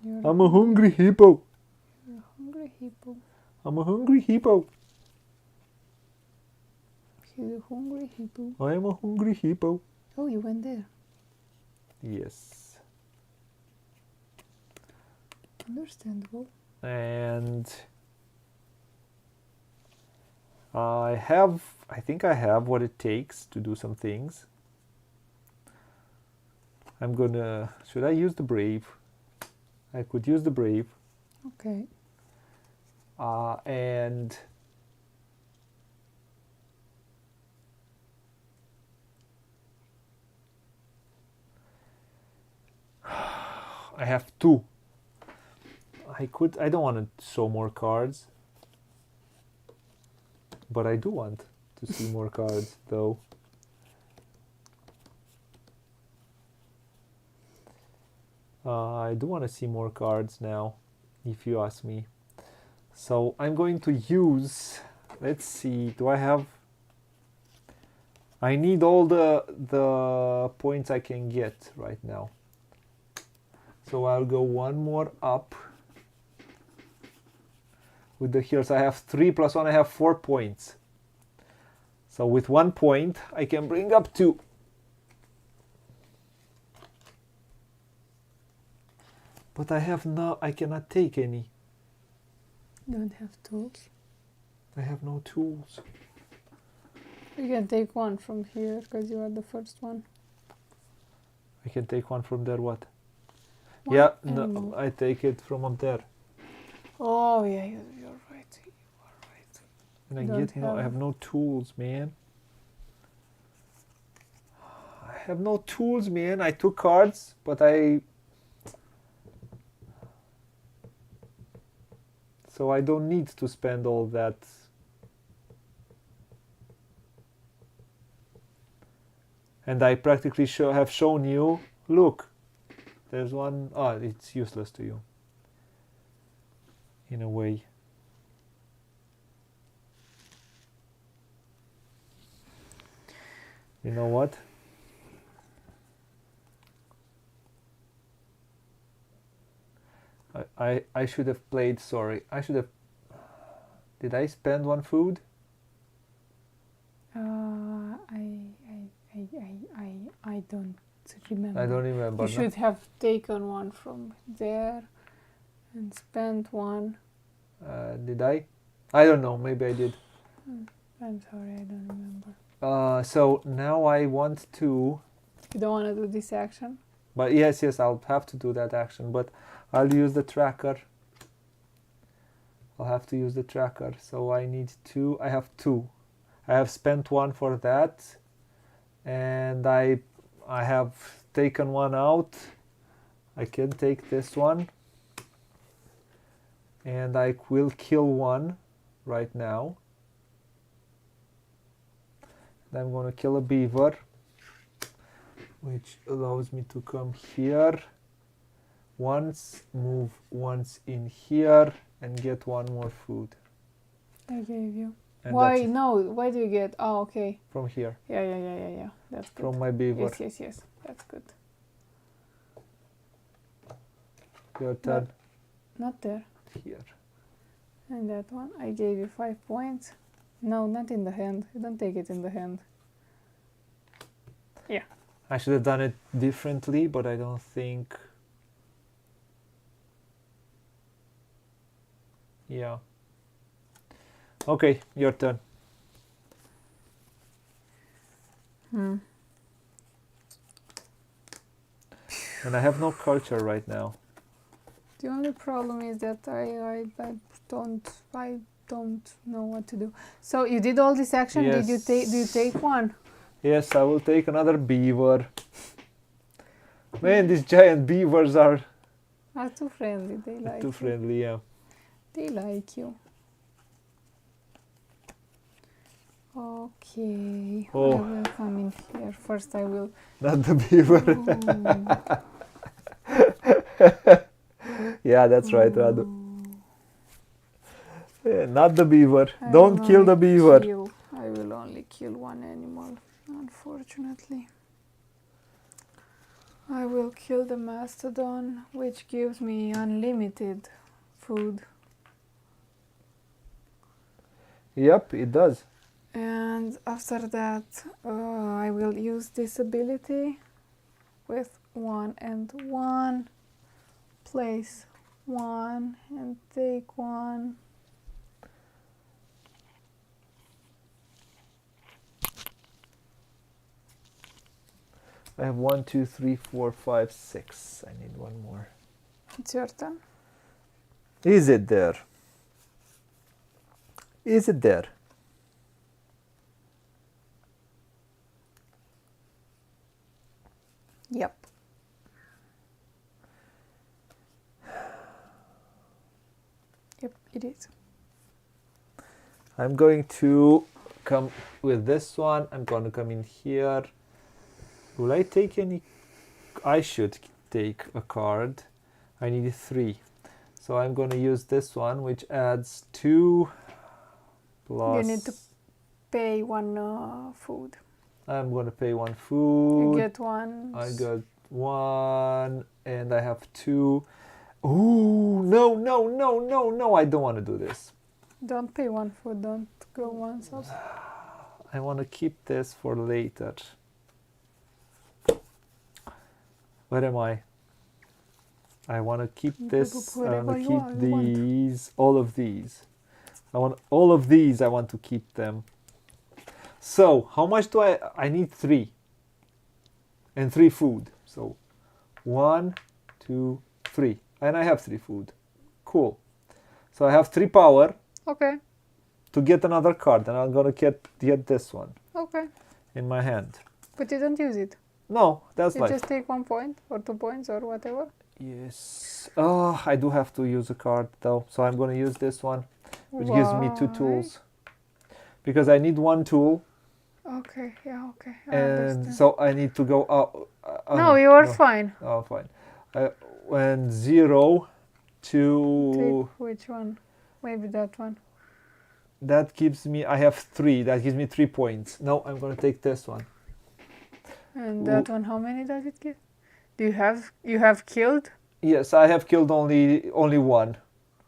I'm a hungry hippo. You're a hungry hippo. I'm a hungry hippo. He's a hungry hippo. I am a hungry hippo. Oh, you went there. Yes. Understandable. And I think I have what it takes to do some things. I'm gonna, should I use the brave? I could use the brave. Okay. And I have 2. I don't want to show more cards, but I do want to see more cards though. I do want to see more cards now, if you ask me. So I'm going to use, let's see, do I have, I need all the points I can get right now. So I'll go 1 more up with the heals. I have 3 plus 1, I have 4 points. So with 1 point, I can bring up 2. But I cannot take any. You don't have tools. I have no tools. You can take 1 from here because you are the first one. I can take 1 from there, what? One Yeah, animal. no, I take it from up there. Oh, yeah, you're right. You are right. And You I have no tools, man. I have no tools, man. I took cards, but so I don't need to spend all that. And I practically have shown you, look, there's one. Oh, it's useless to you. In a way. You know what? I should have played, sorry. I should have. Did I spend 1 food? I don't remember. I don't remember. You should have taken 1 from there and spent 1. Did I? I don't know. Maybe I did. I'm sorry, I don't remember. So now I want to. You don't want to do this action? But yes, I'll have to do that action. But I'll use the tracker. I'll have to use the tracker. So I need 2. I have 2. I have spent 1 for that. And I have taken 1 out. I can take this one. And I will kill 1 right now. And I'm going to kill a beaver, which allows me to come here once, move once in here, and get 1 more food. I gave you. And Why? that's No, why do you get? Oh, okay. from here, Yeah. That's good. from my beaver. Yes. That's good. Your turn. Not there. Here. And that one, I gave you 5 points. No, not in the hand. You don't take it in the hand. Yeah. I should have done it differently, but I don't think. Yeah. Okay, your turn. Hmm. And I have no culture right now. The only problem is that I don't know what to do. So you did all this action. Yes. Did you take? Do you take one? Yes, I will take another beaver. Man, these giant beavers are Too friendly. They like too you. friendly, yeah. They like you. Okay. Oh. I will come in here. First I will... Not the beaver. Yeah, that's right, Radu. Yeah, not the beaver. Don't kill the beaver. I will only kill one animal, unfortunately. I will kill the mastodon, which gives me unlimited food. Yep, it does. And after that, I will use this ability with 1 and 1. Place 1 and take 1. I have 1, 2, 3, 4, 5, 6. I need one more. It's your turn. Is it there? Is it there? Yep. Yep, it is. I'm going to come with this one. I'm going to come in here. Will I take any? I should take a card. I need 3. So I'm going to use this one, which adds 2 plus... You need to pay 1 food. I'm going to pay 1 food. You get 1. I got 1, and I have 2. Ooh, no, no, no, no, no, I don't want to do this. Don't pay 1 food, don't go once else. I want to keep this for later. Where am I? I want to keep this. I want to keep these. All of these. I want all of these. I want to keep them. So how much do I need 3. And 3 food. So 1, 2, 3. And I have 3 food. Cool. So I have 3 power. Okay. To get another card. And I'm going to get this one. Okay. In my hand. But you don't use it. No, that's You just take 1 point or 2 points or whatever. Yes. Oh, I do have to use a card though. So I'm going to use this one. Which gives me 2 tools. Because I need 1 tool. Okay, yeah, okay. I And understand. so I need to go out. No, you are fine. Oh, fine. And 0 to... Take which one? Maybe that one. That gives me... I have 3. That gives me 3 points. No, I'm going to take this one. And that one, how many does it give? Do you have killed? Yes, I have killed only 1.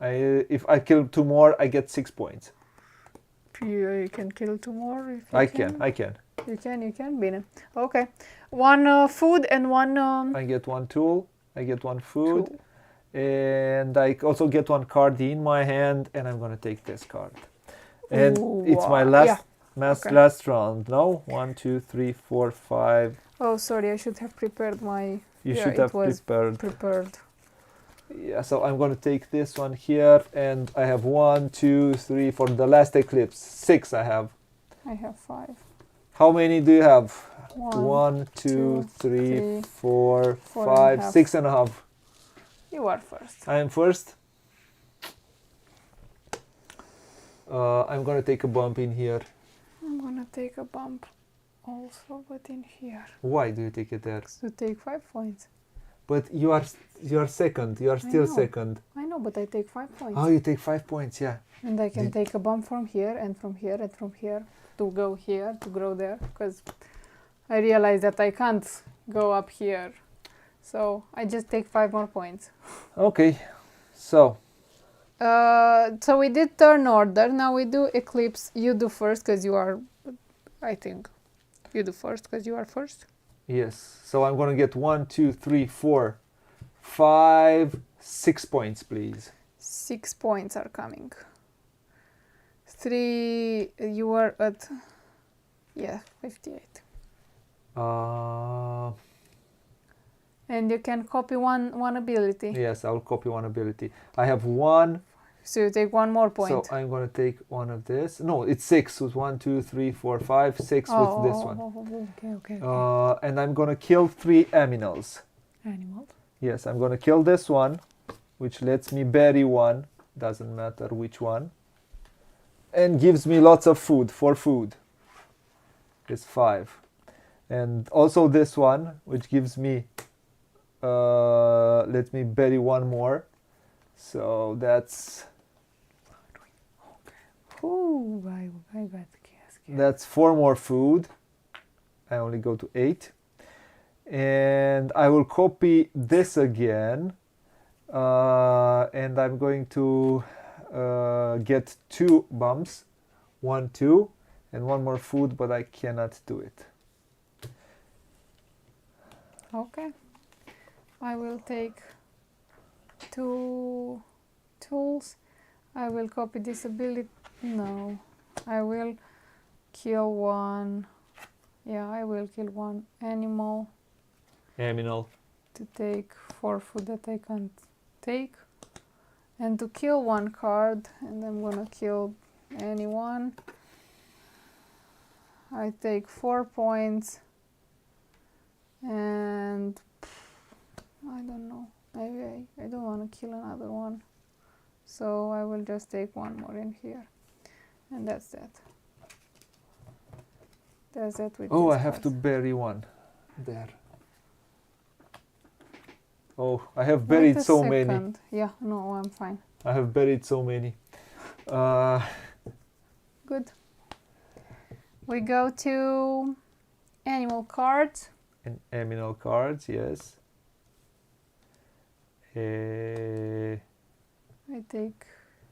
If I kill 2 more, I get 6 points. You can kill 2 more if you I can. You can, Bine. Okay. 1 food and 1... I get 1 tool, I get 1 food, tool. And I also get 1 card in my hand, and I'm gonna take this card. And it's my last round, no? 1, 2, 3, 4, 5. Oh, sorry, I should have prepared my... You should have prepared. Yeah, so I'm going to take this one here, and I have 1, 2, 3 for the last eclipse. 6 I have. I have 5. How many do you have? 1, 2, 3, 4, 4 5, 6 and a half. You are first. I am first. I'm going to take a bump in here. I'm going to take a bump also, but in here. Why do you take it there? To take 5 points. But you are second. You are still second. I know, but I take 5 points. Oh, you take 5 points, yeah. And I can take a bump from here and from here and from here to go here, to grow there, because I realize that I can't go up here. So I just take 5 more points. Okay, so. So we did turn order. Now we do eclipse. You do first because you are, I think, you do first because you are first. Yes, so I'm going to get 1, 2, 3, 4, 5, 6 points, please. 6 points are coming. 3. You were at, yeah, 58. And you can copy one ability. Yes, I'll copy one ability. I have 1. So you take 1 more point. So I'm going to take one of this. No, it's 6. With 1, 2, 3, 4, 5, 6 with this one. Okay. And I'm going to kill 3 aminals. Animals. Yes, I'm going to kill this one, which lets me bury one. Doesn't matter which one. And gives me lots of food. For food. It's 5. And also this one, which gives me, let me bury one more. So that's... Ooh, I got That's 4 more food. I only go to 8. And I will copy this again. And I'm going to get 2 bumps. 1, 2. And 1 more food, but I cannot do it. Okay. I will take 2 tools. I will copy this ability. No. I will kill 1. Yeah, I will kill 1 animal. Aminal. To take 4 food that I can't take. And to kill 1 card. And I'm gonna kill anyone. I take 4 points. And I don't know. Maybe I don't want to kill another one. So I will just take 1 more in here. And that's that. That's that with Oh, this I have card. to bury one. There. Oh, I have Wait buried a so second. many. Yeah, no, I'm fine. I have buried so many. Good. We go to animal cards. And aminal cards, yes. I take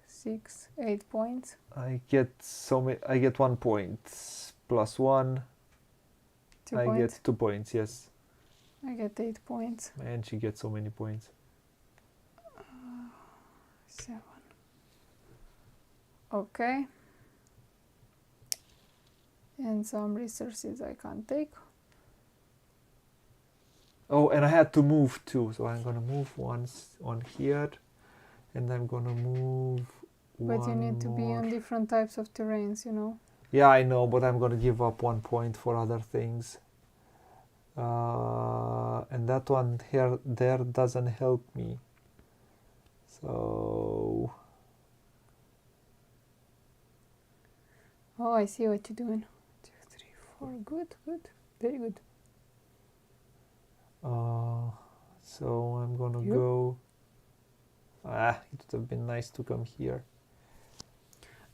6, 8 points. I get so many. I get 1 point plus 1. 2 I points. get 2 points. Yes. I get 8 points. And she gets so many points. 7. Okay. And some resources I can't take. Oh, and I had to move too. So I'm gonna move one here, and I'm gonna move. But you need to be more. on different types of terrains, you know. Yeah, I know, but I'm gonna give up 1 point for other things. And that one there doesn't help me. So. Oh, I see what you're doing. 2, 3, 4. Good, good. Very good. So I'm gonna Yep. go. It would have been nice to come here.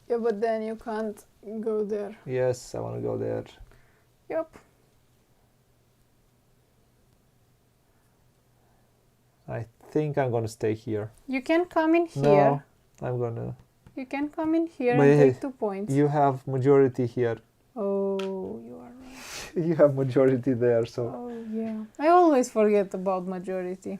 Yeah, but then you can't go there. Yes, I want to go there. Yep. I think I'm gonna stay here. You can come in here. No, I'm gonna. You can come in here But and hey, take 2 points. You have majority here. Oh, you are right. You have majority there, so. Oh, yeah. I always forget about majority.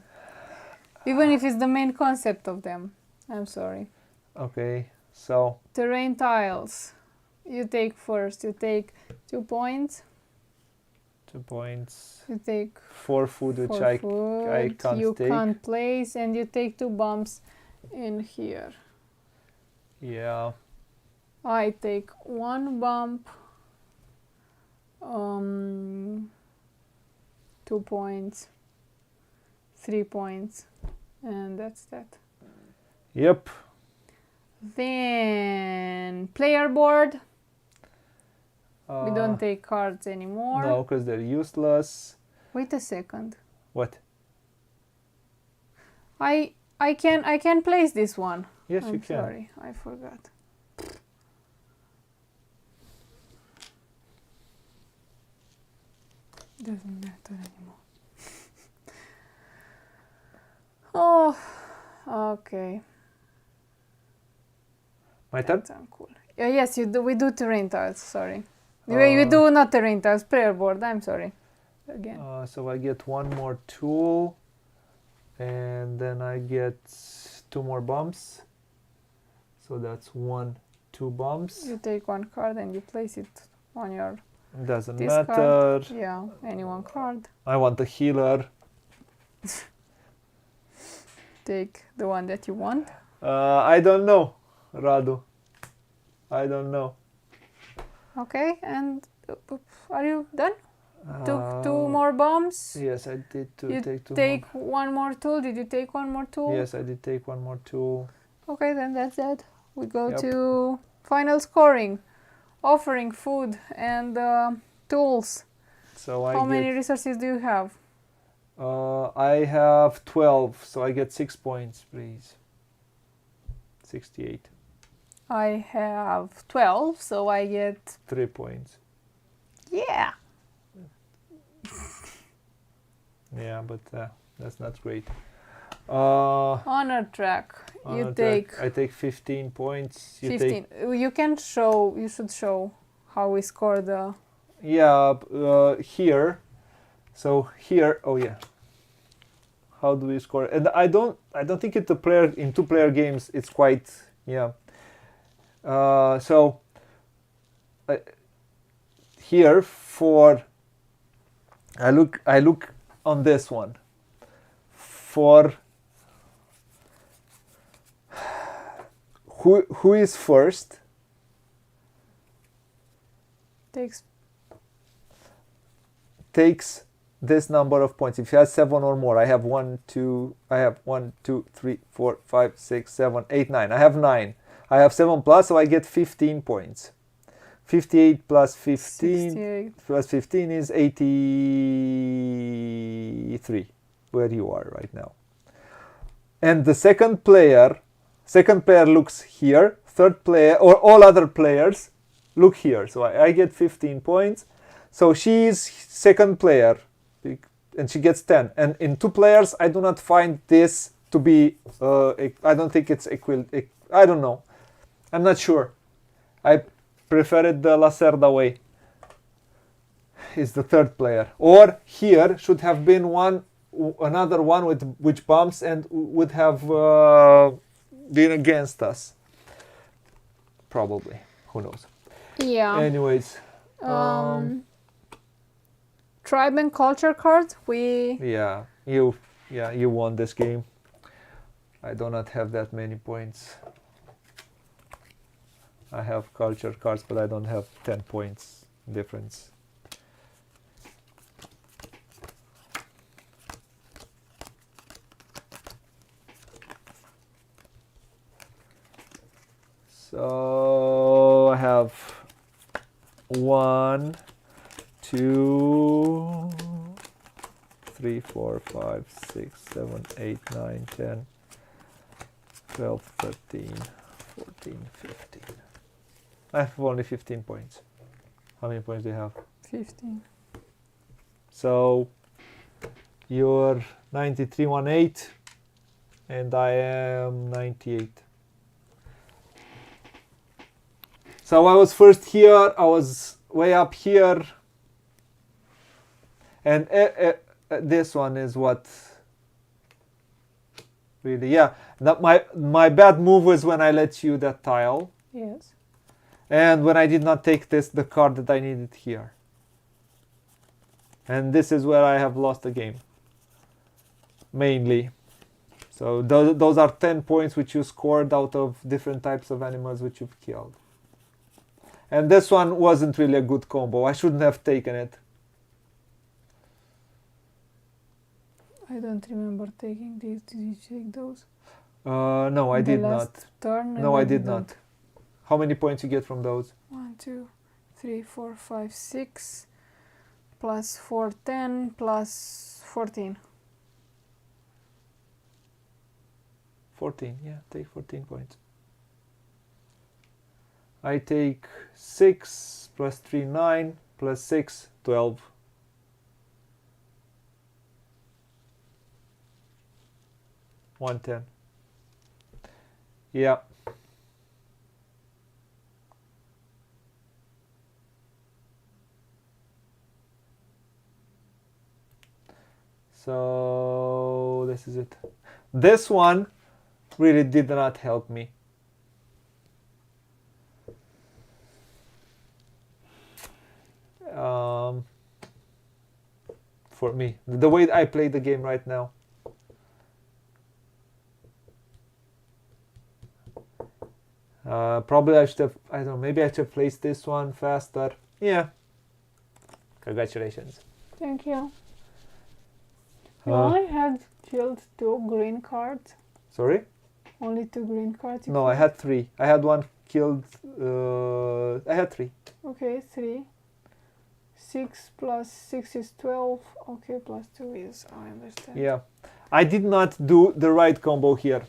Even if it's the main concept of them. I'm sorry. Okay, so. Terrain tiles. You take first. You take 2 points. 2 points. You take 4 food, which 4 I food. can't You take. can't place, and you take 2 bumps in here. Yeah. I take 1 bump. 2 points. 3 points. And that's that. Yep. Then player board. We don't take cards anymore. No, because they're useless. Wait a second. What? I can place this one. Yes, I'm you can. sorry, I forgot. Doesn't matter anymore. Oh, okay. My turn? That's uncool. Yes, you do. We do terrain tiles. Sorry. You do not terrain tiles. Player board. I'm sorry. Again. So I get 1 more tool, and then I get 2 more bumps. So that's 1, 2 bombs. You take one card and you place it on your Doesn't discard. matter. Yeah, any one card. I want a healer. Take the one that you want. I don't know, Radu. I don't know. Okay, and are you done? Took Uh, 2 more bombs. Yes, I did You take 2 take more. one more tool. Did you take one more tool? Yes, I did take 1 more tool. Okay, then that's it. We go Yep. to final scoring, offering, food, and tools. So How I many get, resources do you have? I have 12, so I get 6 points, please. 68. I have 12, so I get 3 points. yeah. Yeah, but that's not great. Honor track. You take I take 15 points. You 15. You can show. You should show how we score the. Yeah, here. So here, oh yeah. How do we score? And I don't think in 2-player games it's quite, yeah. So here for I look on this one for who is first. Takes this number of points. If he has 7 or more, I have 1, 2, 3, 4, 5, 6, 7, 8, 9. I have 9. I have 7 plus, so I get 15 points. 58 plus 15 68. plus 15 is 83, where you are right now. And the second player looks here. Third player, or all other players, look here. So I get 15 points. So she is second player, and she gets 10. And in 2 players, I do not find this to be, I don't think it's I don't know. I'm not sure. I prefer it the Lacerda way. Is the third player. Or here should have been another one with which bumps and would have been against us. Probably. Who knows? Yeah. Anyways. Tribe and culture cards. Yeah, you won this game. I do not have that many points. I have culture cards, but I don't have 10 points difference. So I have 1, 2, 3, 4, 5, 6, 7, 8, 9, 10, 12, 13, 14, 15. I have only 15 points. How many points do you have? 15. So you're 9318 and I am 98. So I was first here, I was way up here. And this one is what really, yeah. My bad move was when I let you that tile. Yes. And when I did not take the card that I needed here. And this is where I have lost the game. Mainly. So those are 10 points which you scored out of different types of animals which you've killed. And this one wasn't really a good combo. I shouldn't have taken it. I don't remember taking these. Did you take those? No, I did not. Turn? No, I did not. How many points you get from those? 1, 2, 3, 4, 5, 6, plus 4, 10, plus 14. 14, yeah, take 14 points. I take 6 plus 3, 9, plus 6, 12. $110. Yeah. So this is it. This one really did not help me. for me. The way I play the game right now. Probably I should have, I don't know, maybe I should have placed this one faster. Yeah. Congratulations. Thank you. You only had killed 2 green cards? Sorry? Only 2 green cards? No, I had 3. I had one killed, I had 3. Okay, 3. 6 plus 6 is 12. Okay, plus 2 is, I understand. Yeah. I did not do the right combo here.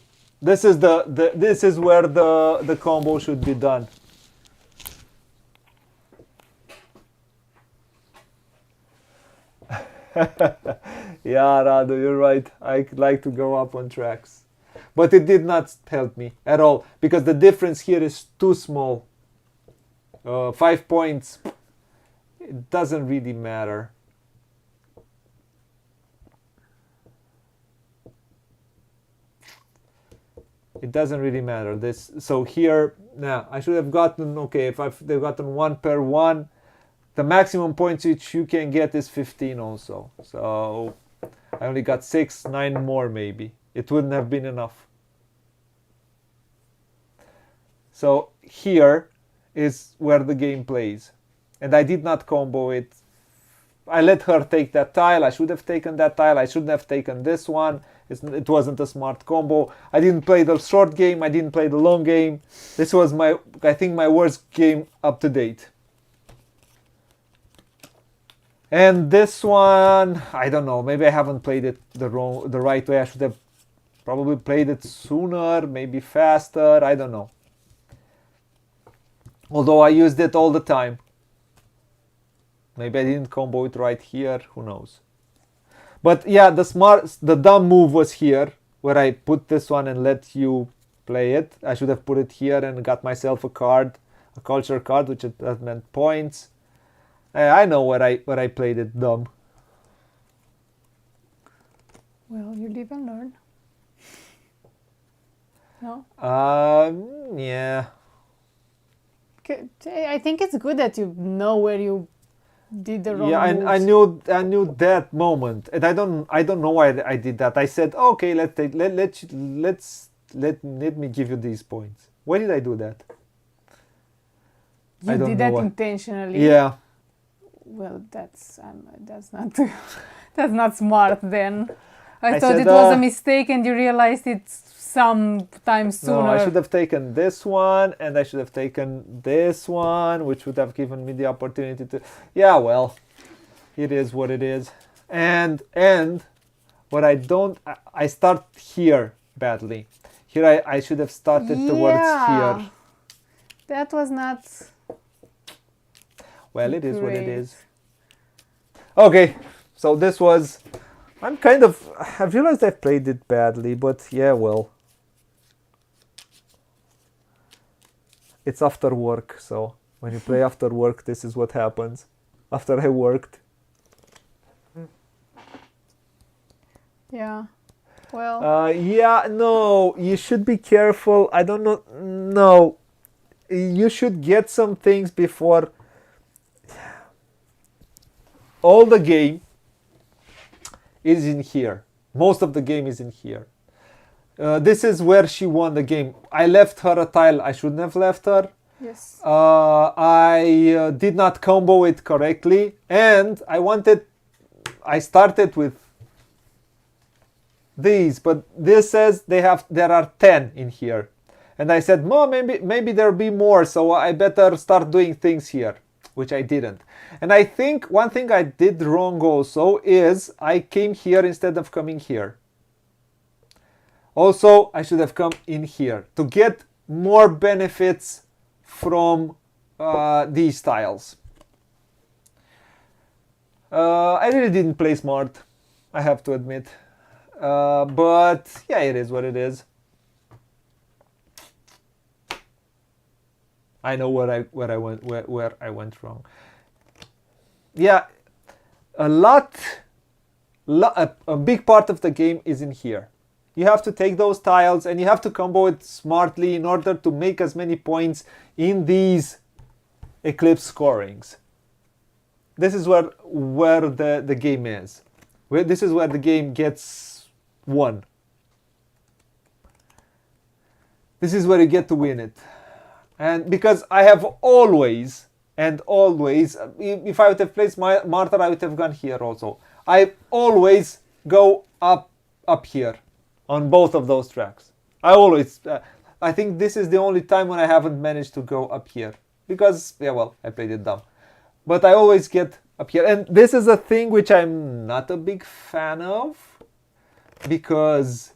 This is this is where the combo should be done. Yeah, Radu, you're right. I like to go up on tracks. But it did not help me at all because the difference here is too small. 5 points. It doesn't really matter. It doesn't really matter. So here, now I should have gotten, okay, if they've gotten 1 per 1, the maximum points which you can get is 15 also. So I only got 6, 9 more maybe. It wouldn't have been enough. So here is where the game plays. And I did not combo it. I let her take that tile. I should have taken that tile. I shouldn't have taken this one. It wasn't a smart combo. I didn't play the short game. I didn't play the long game. This was I think my worst game up to date. And this one, I don't know. Maybe I haven't played it the right way. I should have probably played it sooner, maybe faster. I don't know. Although I used it all the time. Maybe I didn't combo it right here. Who knows? But yeah, the dumb move was here, where I put this one and let you play it. I should have put it here and got myself a card, a culture card, which that meant points. I know where I played it dumb. Well, you live and learn. No? Yeah. I think it's good that you know where you did the wrong Yeah, moves. I knew that moment, and I don't know why I did that. I said, okay, let me give you these points. Why did I do that? You did that intentionally. Yeah. Well, that's not that's not smart. Then I thought said, it was a mistake, and you realized it sometime sooner. No, I should have taken this one, and I should have taken this one, which would have given me the opportunity to. Yeah, well, it is what it is. And what I start here badly. Here I should have started towards here. That was not. Well, it is what it is. Okay, so this was. I've realized I've played it badly, but yeah, well. It's after work, so when you play after work, this is what happens. After I worked. Yeah. Well. Yeah, no, you should be careful. I don't know. No. You should get some things before. All the game is in here. Most of the game is in here. This is where she won the game. I left her a tile I shouldn't have left her. Yes. I did not combo it correctly, and I started with these, but this says there are 10 in here, and I said, "Mom, maybe there'll be more, so I better start doing things here," which I didn't. And I think one thing I did wrong also is I came here instead of coming here. Also, I should have come in here to get more benefits from these tiles. I really didn't play smart, I have to admit. But yeah, it is what it is. I know where I went wrong. Yeah, a big part of the game is in here. You have to take those tiles and you have to combo it smartly in order to make as many points in these Eclipse scorings. This is where the game is. This is where the game gets won. This is where you get to win it. And because I have always, if I would have placed my Martyr, I would have gone here also. I always go up here on both of those tracks. I think this is the only time when I haven't managed to go up here. Because, yeah, well, I played it dumb. But I always get up here. And this is a thing which I'm not a big fan of. Because,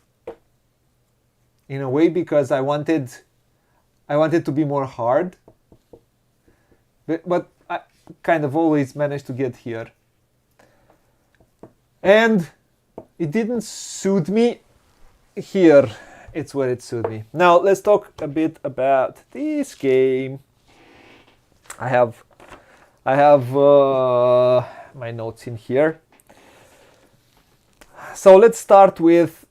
in a way, because I wanted to be more hard. But I kind of always managed to get here. And it didn't suit me here. It's where it suited me. Now let's talk a bit about this game. I have my notes in here. So let's start with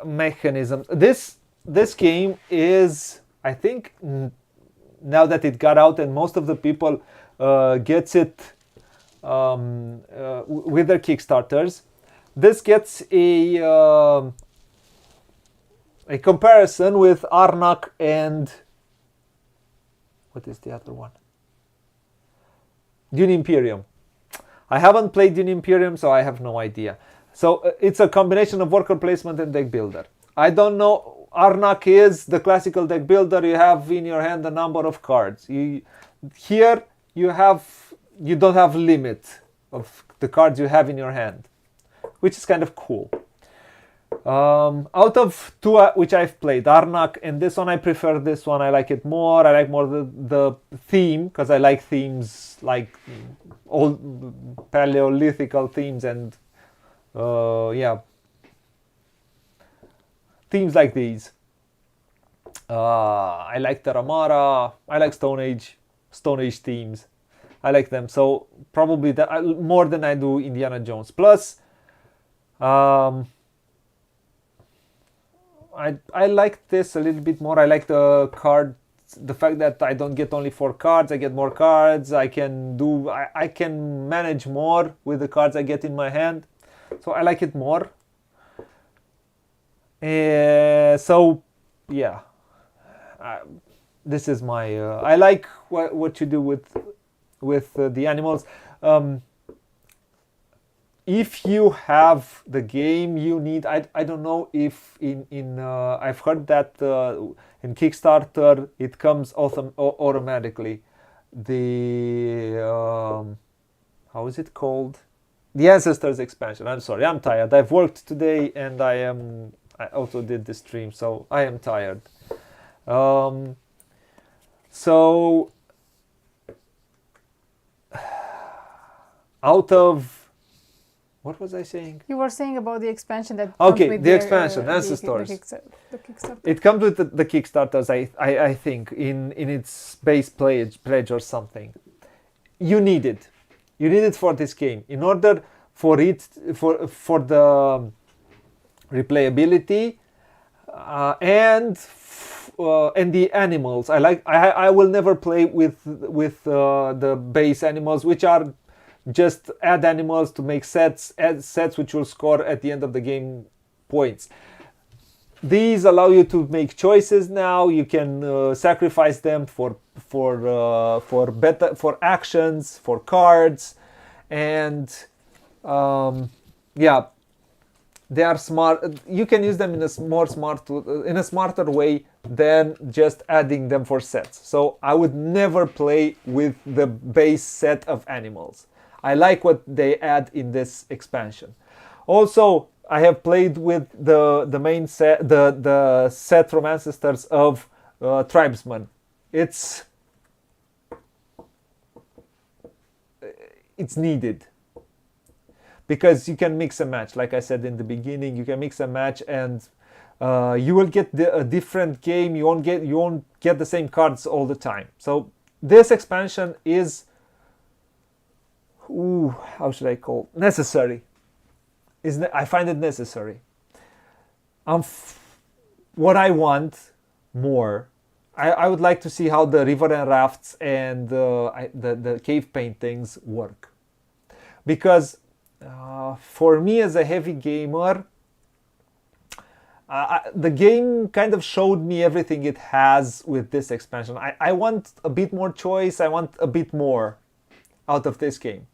mechanism. This game is, I think, now that it got out and most of the people gets it with their Kickstarters, this gets a comparison with Arnak and what is the other one? Dune Imperium. I haven't played Dune Imperium, so I have no idea. So it's a combination of worker placement and deck builder. I don't know. Arnak is the classical deck builder. You have in your hand a number of cards. Here you don't have limit of the cards you have in your hand, which is kind of cool. Out of two which I've played, Arnak and this one, I prefer this one. I like it more. I like more the theme, because I like themes like old Paleolithical themes and themes like these. I like Terramara. I like Stone Age themes. I like them. So probably more than I do Indiana Jones. Plus, I like this a little bit more. I like the fact that I don't get only 4 cards. I get more cards. I can manage more with the cards I get in my hand. So I like it more. So yeah, this is my. I like what you do with the animals. If you have the game, you need. I don't know if in I've heard that in Kickstarter it comes automatically. The how is it called? The Ancestors expansion. I'm sorry, I'm tired. I've worked today and I also did the stream, so I am tired. So out of what was I saying? You were saying about the expansion that. Okay, with the expansion, Ancestors. The Kickstarter. It comes with the Kickstarters, I think, in its base pledge or something. You need it. You need it for this game in order for the replayability and the animals. I will never play with the base animals, which are just add animals to make sets which will score at the end of the game points. These allow you to make choices now. You can sacrifice them for actions, for cards, and yeah, they are smart. You can use them in a smarter way than just adding them for sets. So I would never play with the base set of animals. I like what they add in this expansion. Also, I have played with the main set, the set from Ancestors of Tribesmen. It's needed because you can mix and match. Like I said in the beginning, you can mix and match, and you will get a different game. You won't get the same cards all the time. So this expansion is, how should I call it? Necessary. I find it necessary. What I want more, I would like to see how the river and rafts and the cave paintings work, because for me as a heavy gamer, the game kind of showed me everything it has with this expansion. I want a bit more choice. I want a bit more out of this game.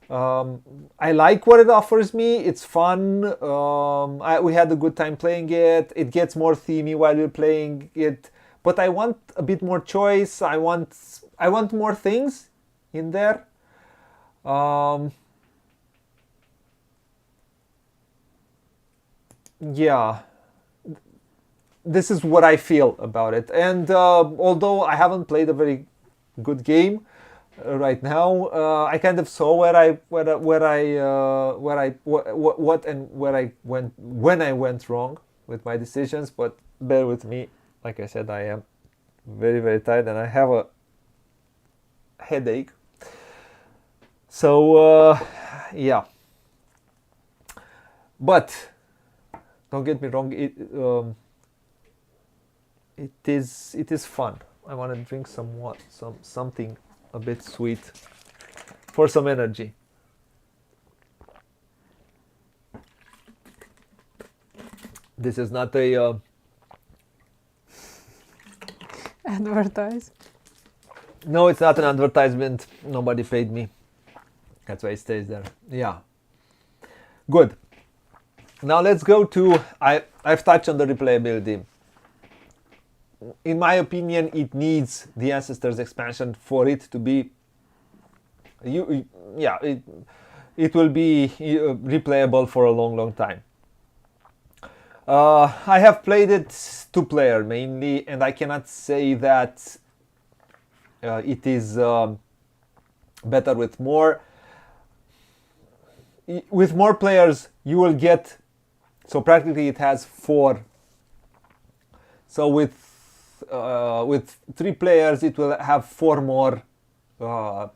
I like what it offers me. It's fun. We had a good time playing it. It gets more themey while we're playing it. But I want a bit more choice. I want more things in there. Yeah, this is what I feel about it. And although I haven't played a very good game right now, I kind of saw what I went when I went wrong with my decisions. But bear with me. Like I said, I am very, very tired and I have a headache. So yeah. But don't get me wrong. It is fun. I want to drink something a bit sweet for some energy. This is not a Advertise. no, it's not an advertisement. Nobody paid me. That's why it stays there. Yeah. Good. Now let's go to I've touched on the replayability. In my opinion, it needs the Ancestors expansion for it to be it will be replayable for a long time. I have played it 2-player mainly, and I cannot say that it is better with more. With more players, you will get, so practically it has 4. So with 3 players, it will have 4 more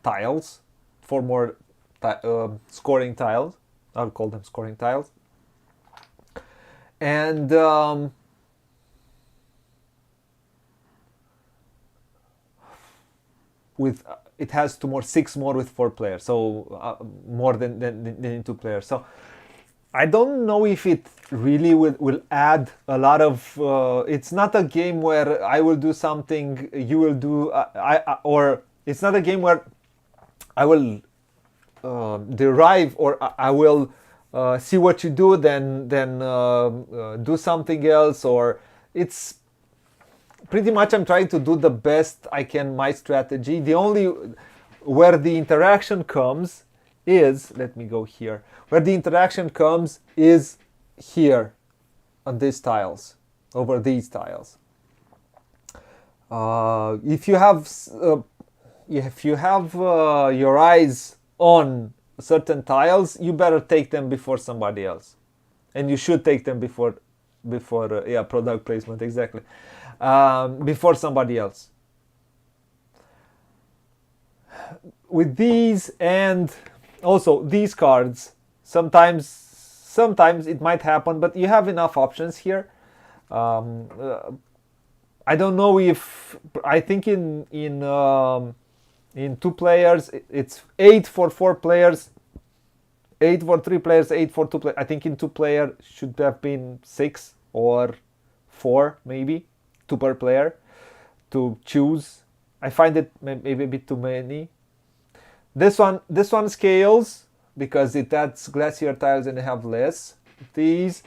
tiles, 4 more scoring tiles. I'll call them scoring tiles. And with it has 6 more with 4 players, so more than in 2 players. So I don't know if it really will add a lot of. It's not a game where I will do something, you will do, or it's not a game where I will derive, or I will see what you do, then do something else, or it's pretty much I'm trying to do the best I can my strategy. The only where the interaction comes is, let me go here, where the interaction comes is here on these tiles, over these tiles. If you have your eyes on certain tiles, you better take them before somebody else, and you should take them before product placement, exactly, before somebody else. With these, and also these cards, sometimes it might happen, but you have enough options here. I don't know if, I think in 2 players it's 8 for 4 players, 8 for 3 players, 8 for 2 players. I think in 2 player should have been 6 or 4, maybe 2 per player to choose. I find it maybe a bit too many. This one scales because it adds glacier tiles and they have less. These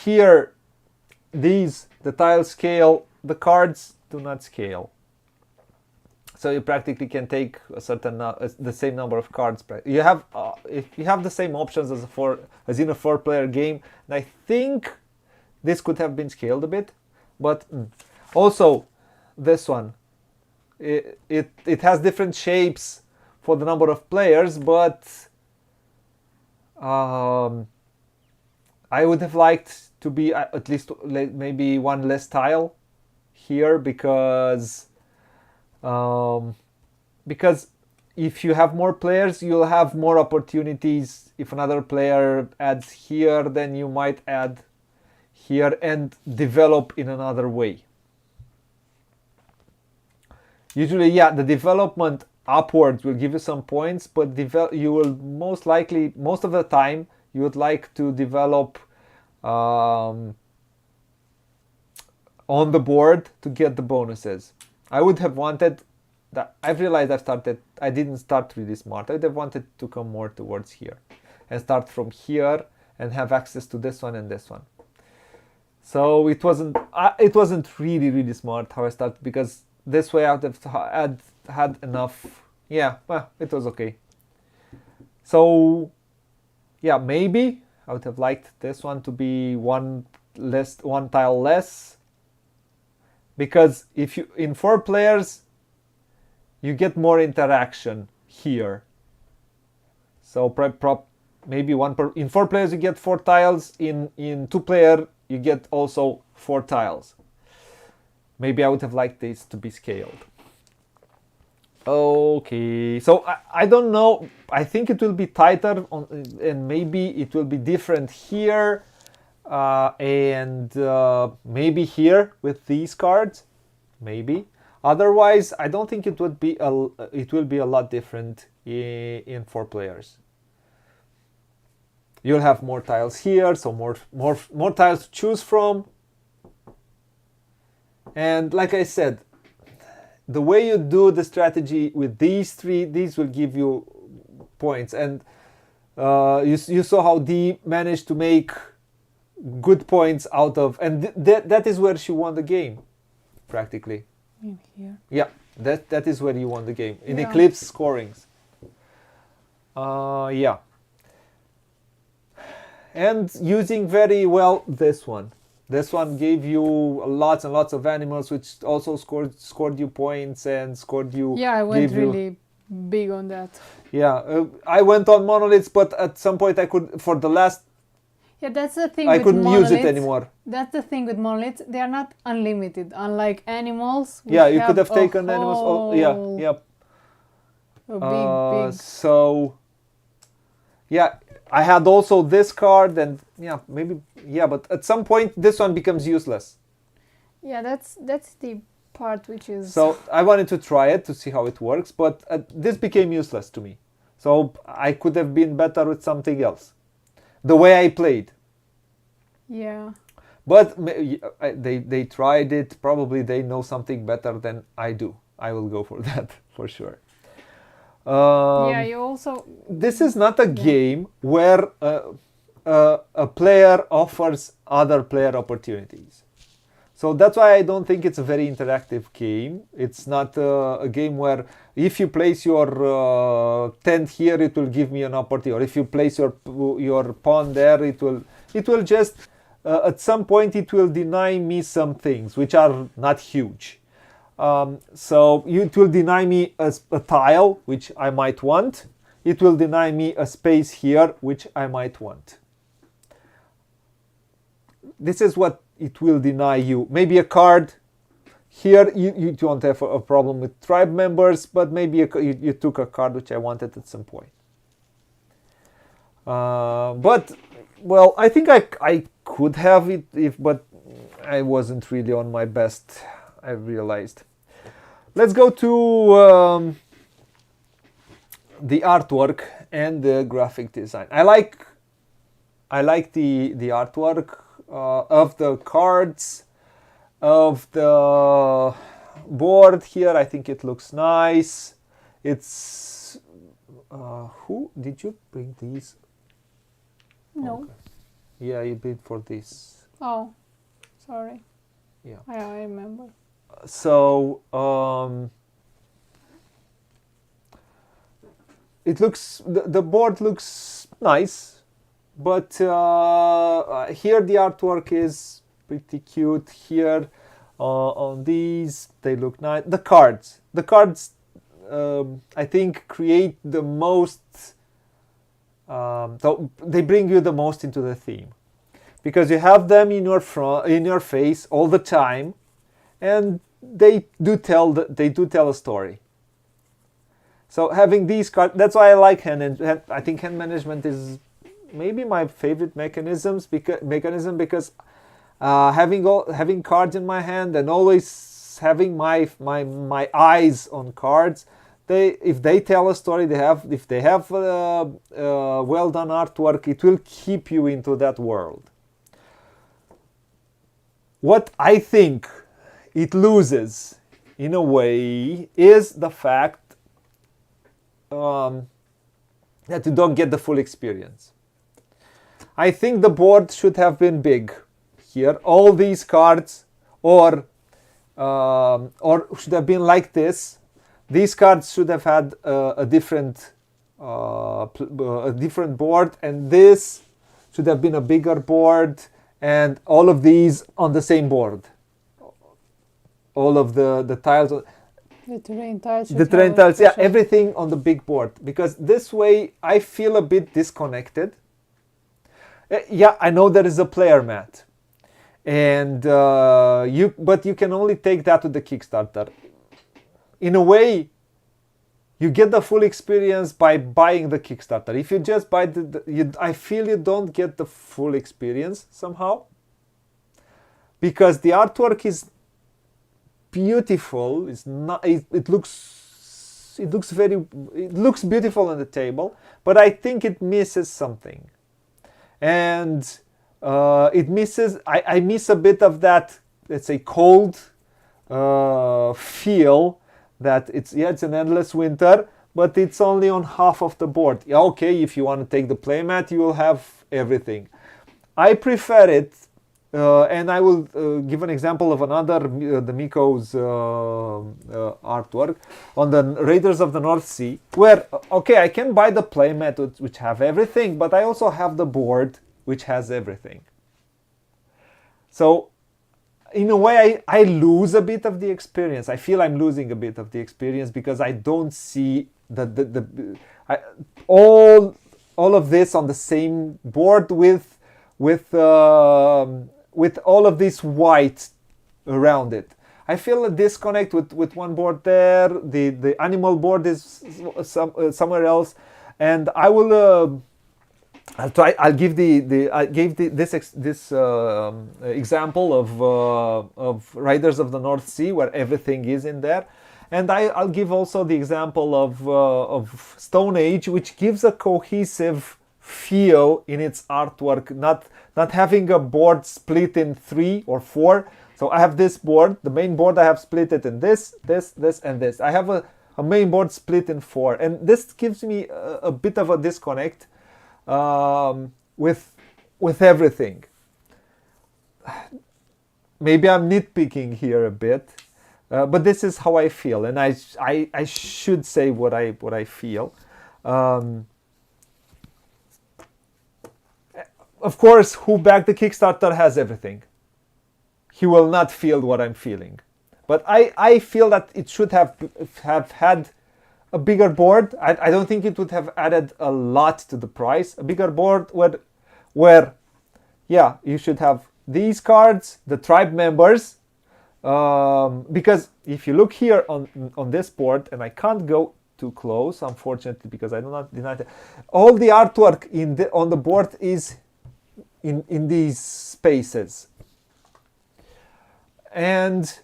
here, the tiles scale, the cards do not scale. So you practically can take a certain the same number of cards. You have if you have the same options as in a 4-player game. And I think this could have been scaled a bit, but also this one, it has different shapes for the number of players, but I would have liked to be at least maybe 1 less tile here, because if you have more players, you'll have more opportunities. If another player adds here, then you might add here and develop in another way. Usually, yeah, the development upwards will give you some points, but you will most likely, most of the time, you would like to develop on the board to get the bonuses. I would have wanted that. I've realized I didn't start really smart. I would have wanted to come more towards here and start from here and have access to this one and this one. So it wasn't really smart how I started, because this way I would have had enough. Yeah, well, it was okay. So yeah, maybe I would have liked this one to be one tile less, because if you in 4 players you get more interaction here. So maybe in 4 players you get 4 tiles. In 2 player you get also 4 tiles. Maybe I would have liked this to be scaled. Okay, so I don't know. I think it will be tighter and maybe it will be different here and maybe here with these cards, maybe. Otherwise, I don't think it will be a lot different in 4 players. You'll have more tiles here, so more tiles to choose from. And like I said, the way you do the strategy with these 3, these will give you points. And you saw how Dee managed to make good points out of, and that is where she won the game, practically. In here. Yeah, that is where you won the game, in Yeah. Eclipse scorings. Yeah. And using very well this one. This one gave you lots and lots of animals, which also scored you points and scored you. Yeah, I went really big on that. Yeah, I went on monoliths, but at some point I could, for the last. Yeah, that's the thing. I with couldn't monoliths. use it anymore. That's the thing with monoliths. They are not unlimited, unlike animals. Yeah, you could have taken animals. Yeah. A big. So. Yeah, I had also this card, and but at some point this one becomes useless. Yeah, that's the part which is. So I wanted to try it to see how it works, but this became useless to me. So I could have been better with something else, the way I played. Yeah. But they tried it. Probably they know something better than I do. I will go for that for sure. Yeah, you also. This is not a game where a player offers other player opportunities. So that's why I don't think it's a very interactive game. It's not a game where if you place your tent here, it will give me an opportunity, or if you place your pawn there, it will just at some point it will deny me some things which are not huge. So it will deny me a tile, which I might want. It will deny me a space here, which I might want. This is what it will deny you. Maybe a card. Here you don't have a problem with tribe members, but maybe you took a card which I wanted at some point. But, well, I think I could have it, but I wasn't really on my best, I realized. Let's go to the artwork and the graphic design. I like the artwork of the cards, of the board here. I think it looks nice. It's who did you bring these? No. Okay. Yeah, you did for this. Oh, sorry. Yeah. I remember. So it looks, the board looks nice, but here the artwork is pretty cute. Here on these they look nice. The cards I think create the most, so they bring you the most into the theme, because you have them in your face all the time, and they do tell a story. So having these cards, that's why I like hand. I think hand management is maybe my favorite mechanism because having cards in my hand and always having my eyes on cards, if they tell a story, if they have well done artwork, it will keep you into that world. What I think it loses in a way is the fact that you don't get the full experience. I think the board should have been big here. All these cards, or should have been like this. These cards should have had a different board, and this should have been a bigger board, and all of these on the same board. All of the tiles. The terrain tiles. The terrain tiles, yeah, everything on the big board. Because this way I feel a bit disconnected. Yeah, I know there is a player mat, and but you can only take that to the Kickstarter. In a way, you get the full experience by buying the Kickstarter. If you just buy I feel you don't get the full experience somehow, because the artwork is beautiful. It's not. It looks beautiful on the table, but I think it misses something. And it misses. I miss a bit of that, let's say, cold feel. That it's an endless winter, but it's only on half of the board. Yeah, okay, if you want to take the playmat, you will have everything. I prefer it, and I will give an example of another, the Mikko's artwork on the Raiders of the North Sea, where, okay, I can buy the playmat which have everything, but I also have the board which has everything. So, in a way, I lose a bit of the experience. I feel I'm losing a bit of the experience because I don't see all of this on the same board with all of this white around it. I feel a disconnect with one board there. The animal board is somewhere else, and I will. I'll try. I gave this example of Riders of the North Sea, where everything is in there, and I'll give also the example of Stone Age, which gives a cohesive feel in its artwork, not having a board split in 3 or 4. So I have this board, the main board. I have split it in this, and this. I have a main board split in 4, and this gives me a bit of a disconnect. With everything. Maybe I'm nitpicking here a bit, but this is how I feel, and I should say what I feel. Of course, who backed the Kickstarter has everything. He will not feel what I'm feeling, but I feel that it should have had a bigger board. I don't think it would have added a lot to the price. A bigger board where yeah, you should have these cards, the tribe members, because if you look here on this board, and I can't go too close, unfortunately, because I do not deny that, all the artwork on the board is in these spaces, and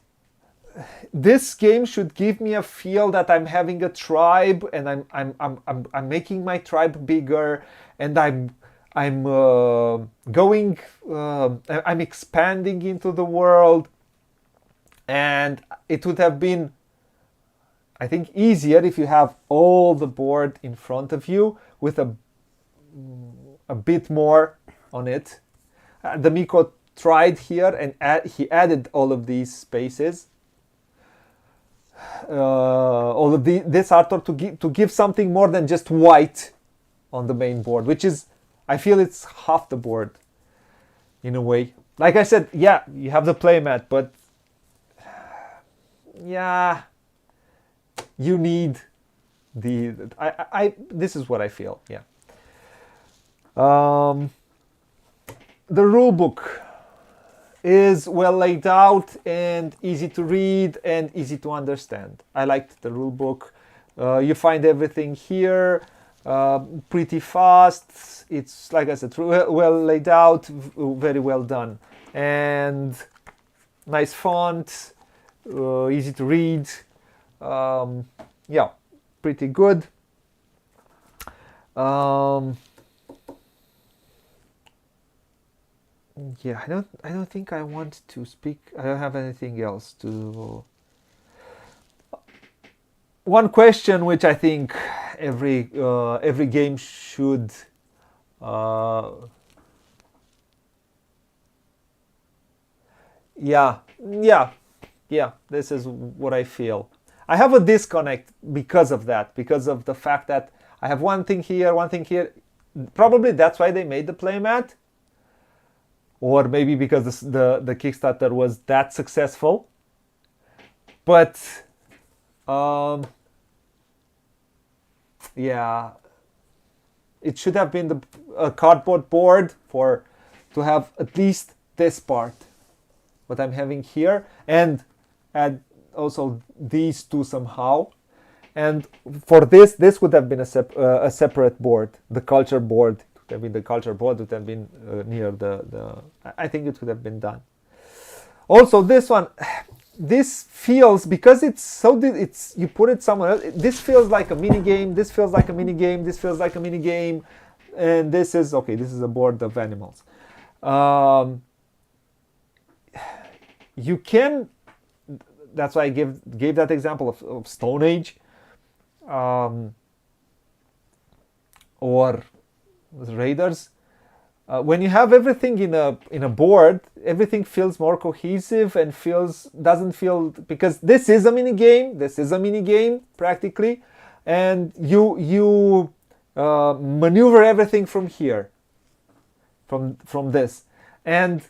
this game should give me a feel that I'm having a tribe, and I'm making my tribe bigger, and I'm expanding into the world, and it would have been, I think, easier if you have all the board in front of you with a bit more on it. The Mikko tried here, and he added all of these spaces. All of this artwork to give something more than just white on the main board, which is, I feel it's half the board in a way. Like I said, yeah, you have the playmat, but yeah, you need this is what I feel. Yeah. The rule book is well laid out and easy to read and easy to understand. I liked the rule book. You find everything here pretty fast. It's, like I said, well laid out, very well done, and nice font, easy to read. Yeah, pretty good. Yeah, I don't think I want to speak. I don't have anything else to. One question which I think every game should yeah, this is what I feel. I have a disconnect because of that, because of the fact that I have one thing here, one thing here. Probably that's why they made the playmat, or maybe because the Kickstarter was that successful. But yeah, it should have been a cardboard board to have at least this part, what I'm having here, and add also these two somehow. And for this would have been a separate board, the culture board. It would have been the culture board. Would have been near the. I think it would have been done. Also, this one, this feels, because it's you put it somewhere else. This feels like a mini game. This feels like a mini game. This feels like a mini game, and this is okay. This is a board of animals. You can. That's why I gave that example of Stone Age, or Raiders. When you have everything in a board, everything feels more cohesive and doesn't feel, because this is a mini game. This is a mini game practically, and you maneuver everything from here, from this, and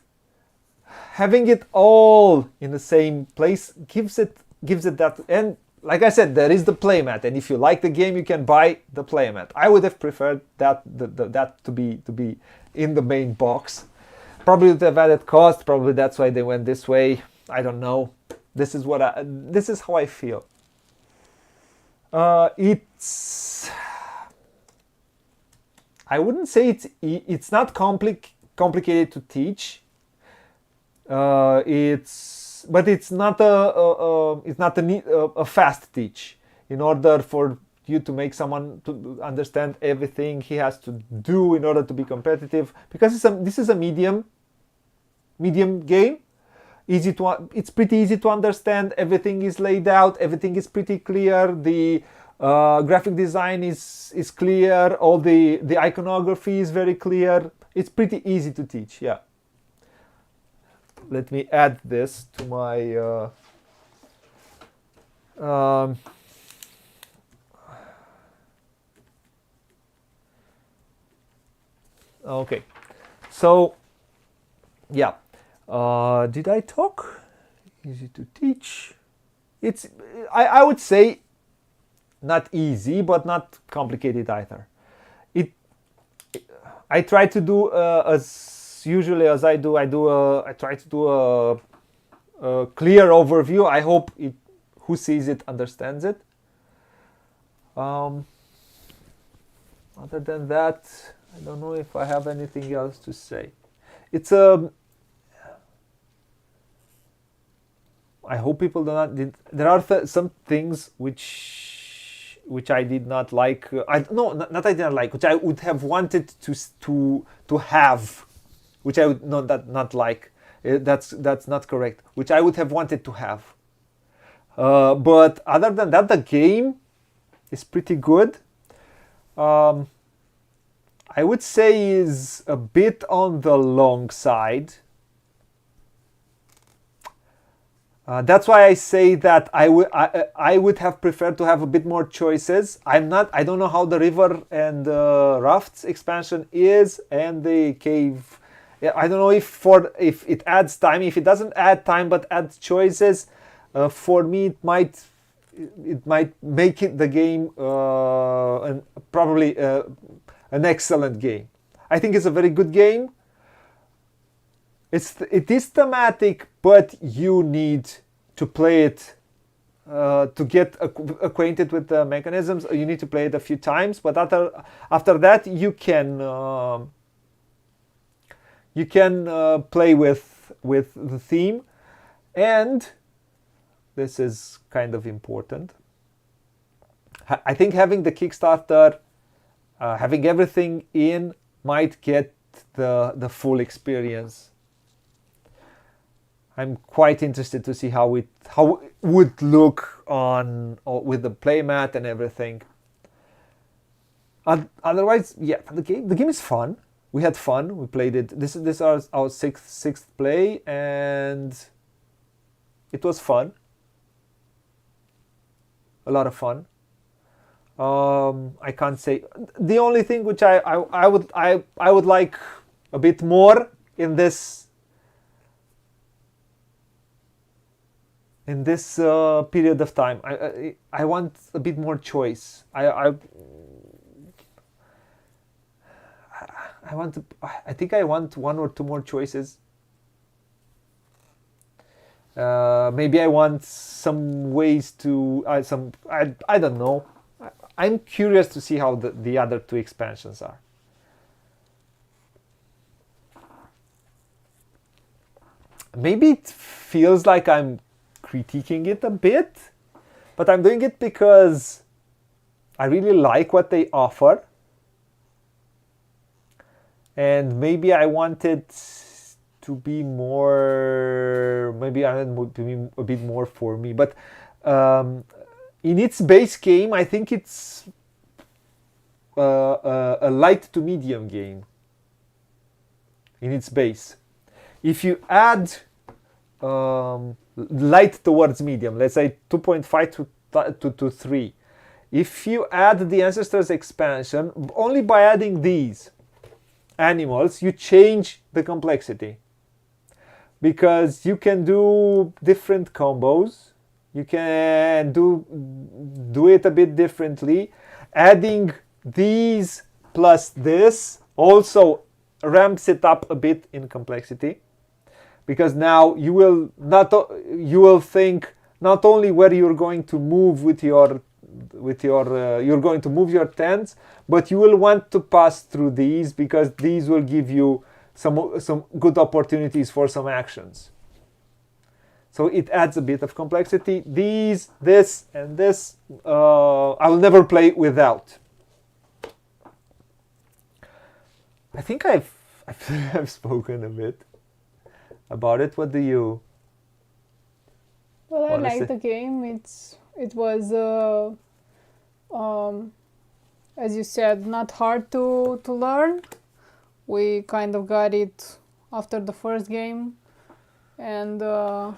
having it all in the same place gives it that. And like I said, there is the playmat, and if you like the game, you can buy the playmat. I would have preferred that to be in the main box. Probably would have added cost. Probably that's why they went this way. I don't know. This is how I feel. I wouldn't say it's not complicated to teach. But it's not a fast teach. In order for you to make someone to understand everything he has to do in order to be competitive, because this is a medium game. It's pretty easy to understand. Everything is laid out. Everything is pretty clear. The graphic design is clear. All the iconography is very clear. It's pretty easy to teach. Yeah. Let me add this to my okay. So yeah, did I talk? Easy to teach. It's I would say not easy, but not complicated either. I try to do usually as I try to do a clear overview. I hope who sees it understands it. Other than that, I don't know if I have anything else to say. It's I hope people do not. There are some things which I did not like. Not I didn't like. Which I would have wanted to have. Which I would not like. That's not correct. Which I would have wanted to have. But other than that, the game is pretty good. I would say is a bit on the long side. That's why I say that I would have preferred to have a bit more choices. I don't know how the river and rafts expansion is, and the cave. Yeah, I don't know if it adds time. If it doesn't add time but adds choices, for me it might make the game probably an excellent game. I think it's a very good game. It is thematic, but you need to play it to get acquainted with the mechanisms. You need to play it a few times, but after that you can play with the theme, and this is kind of important. I think having the Kickstarter, having everything in, might get the full experience. I'm quite interested to see how it would look on with the playmat and everything. Otherwise, yeah, the game is fun. We had fun. We played it. This is our sixth play, and it was fun. A lot of fun. I can't say the only thing which I would like a bit more in this period of time. I want a bit more choice. I think I want one or two more choices. Maybe I want some ways to I don't know. I'm curious to see how the other two expansions are. Maybe it feels like I'm critiquing it a bit, but I'm doing it because I really like what they offer. And maybe I wanted to be more, maybe I want to be a bit more for me. But in its base game, I think it's a light to medium game in its base. If you add light towards medium, let's say 2.5 to 3, if you add the Ancestors expansion, only by adding these animals, you change the complexity. Because you can do different combos, you can do it a bit differently. Adding these plus this also ramps it up a bit in complexity, because now you will think not only where you're going to move you're going to move your tents, but you will want to pass through these, because these will give you some good opportunities for some actions. So it adds a bit of complexity. This, and this, I'll never play without. I think I've spoken a bit about it. What do you? Well, I like the game. It was, as you said, not hard to learn. We kind of got it after the first game, and yeah,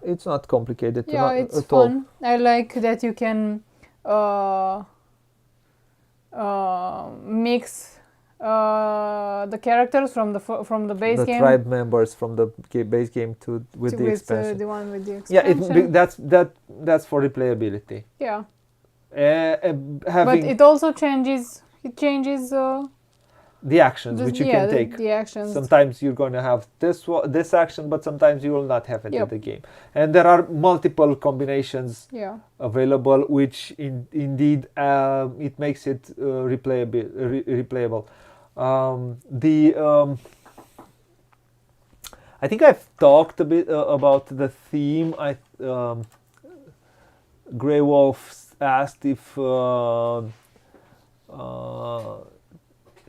it's not complicated. Yeah, it's fun. I like that you can mix the characters from the base game. The tribe members from the base game with the expansion. The one with the expansion. Yeah, that's for replayability. Yeah. But it also changes. It changes. The actions which you can take. The actions. Sometimes you're going to have this action, but sometimes you will not have it in the game. And there are multiple combinations available, which indeed it makes it replayable. I think I've talked a bit about the theme. Grey Wolf asked if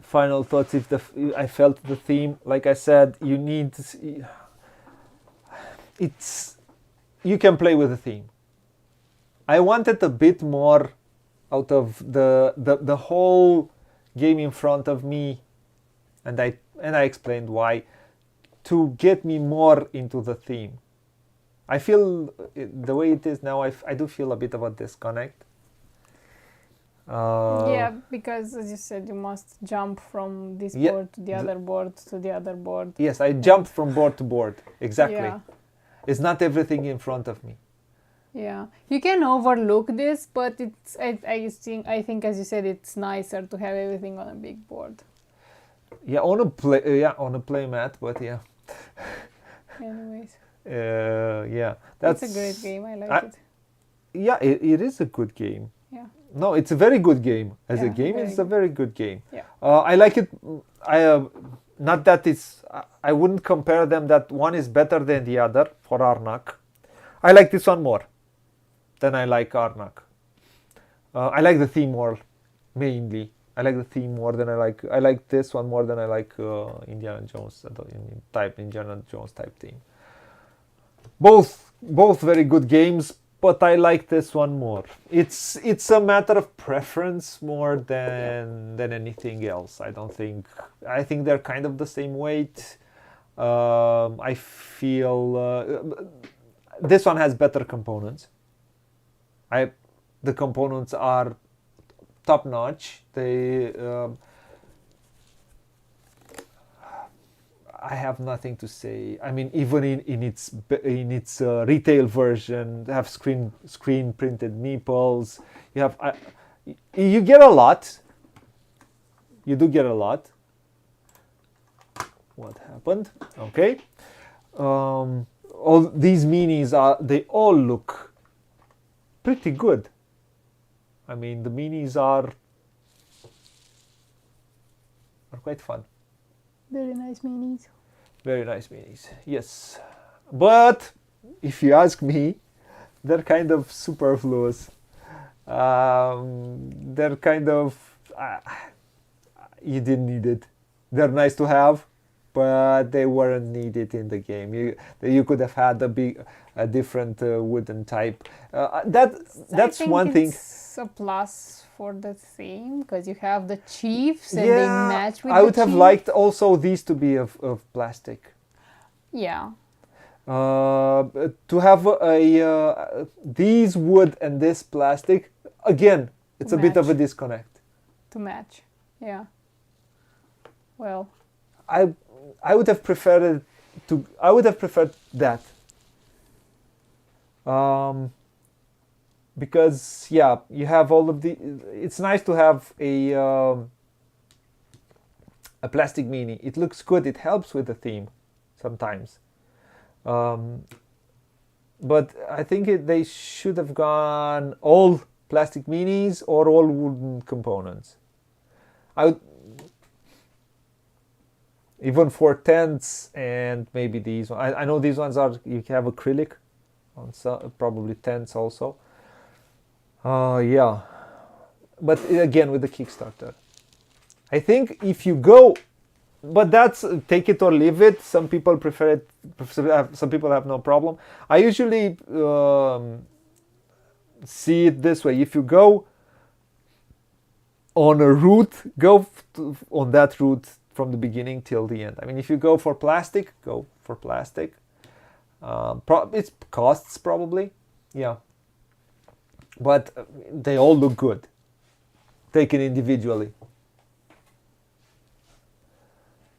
final thoughts, if I felt the theme. Like I said, you need to see, you can play with the theme. I wanted a bit more out of the whole game in front of me, and I explained why, to get me more into the theme. I feel the way it is now, I do feel a bit of a disconnect. Yeah, because as you said, you must jump from this board to the other board to the other board. Yes, I jumped from board to board. Exactly. Yeah. It's not everything in front of me. Yeah, you can overlook this, but it's I think as you said, it's nicer to have everything on a big board. Yeah, on a play mat, but yeah. Anyways. Yeah, that's a great game. I like it. Yeah, it is a good game. Yeah. No, it's a very good game. As a game, it's a very good game. Yeah. I like it. Not that it's. I wouldn't compare them. That one is better than the other for Arnak. I like this one more than I like Arnak. I like the theme more, mainly. I like the theme more than I like this one more than I like Indiana Jones Indiana Jones type theme. Both very good games, but I like this one more. It's a matter of preference more than anything else. I think they're kind of the same weight. I feel this one has better components. The components are top notch. I have nothing to say. I mean, even in its retail version, they have screen printed meeples. You get a lot. You do get a lot. What happened? Okay. All these minis they all look pretty good. I mean, the minis are quite fun. Very nice minis. Very nice minis, yes. But if you ask me, they're kind of superfluous. They're kind of you didn't need it. They're nice to have, but they weren't needed in the game. You could have had a different wooden type. That's one thing. It's a plus for the theme because you have the chiefs and Yeah, they match with I would the have chief. liked also these to be of plastic. Yeah. To have these wood and this plastic, again, it's a bit of a disconnect. To match, yeah. Well, I would have preferred that. Because yeah, you have all of the. It's nice to have a plastic mini. It looks good. It helps with the theme sometimes. But I think they should have gone all plastic minis or all wooden components. Even for tents and maybe these ones. I know these ones you have acrylic on probably tents also. Yeah, but again with the Kickstarter, I think if you go, but that's take it or leave it. Some people prefer it. Some people have no problem. I usually see it this way: if you go on a route, go on that route from the beginning till the end. I mean, if you go for plastic, go for plastic. It costs probably, yeah. But they all look good, taken individually.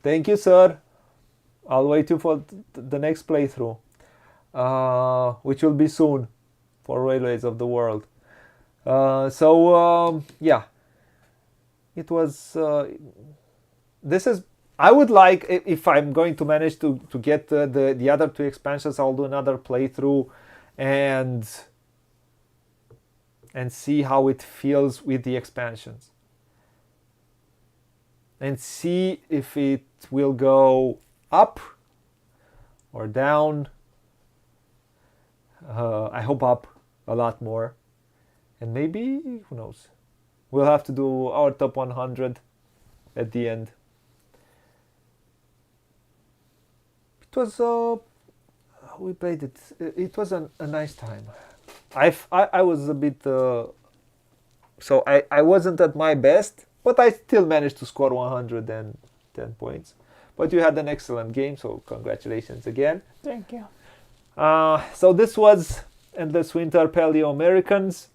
Thank you, sir. I'll wait you for the next playthrough, which will be soon for Railways of the World. Yeah, it was. This is. I would like, if I'm going to manage to get the other two expansions, I'll do another playthrough and see how it feels with the expansions. And see if it will go up or down. I hope up a lot more. And maybe, who knows? We'll have to do our top 100 at the end. It was, we played it. It was a nice time. I was a bit, so I wasn't at my best, but I still managed to score 110 points. But you had an excellent game, so congratulations again. Thank you. So this was Endless Winter Paleoamericans.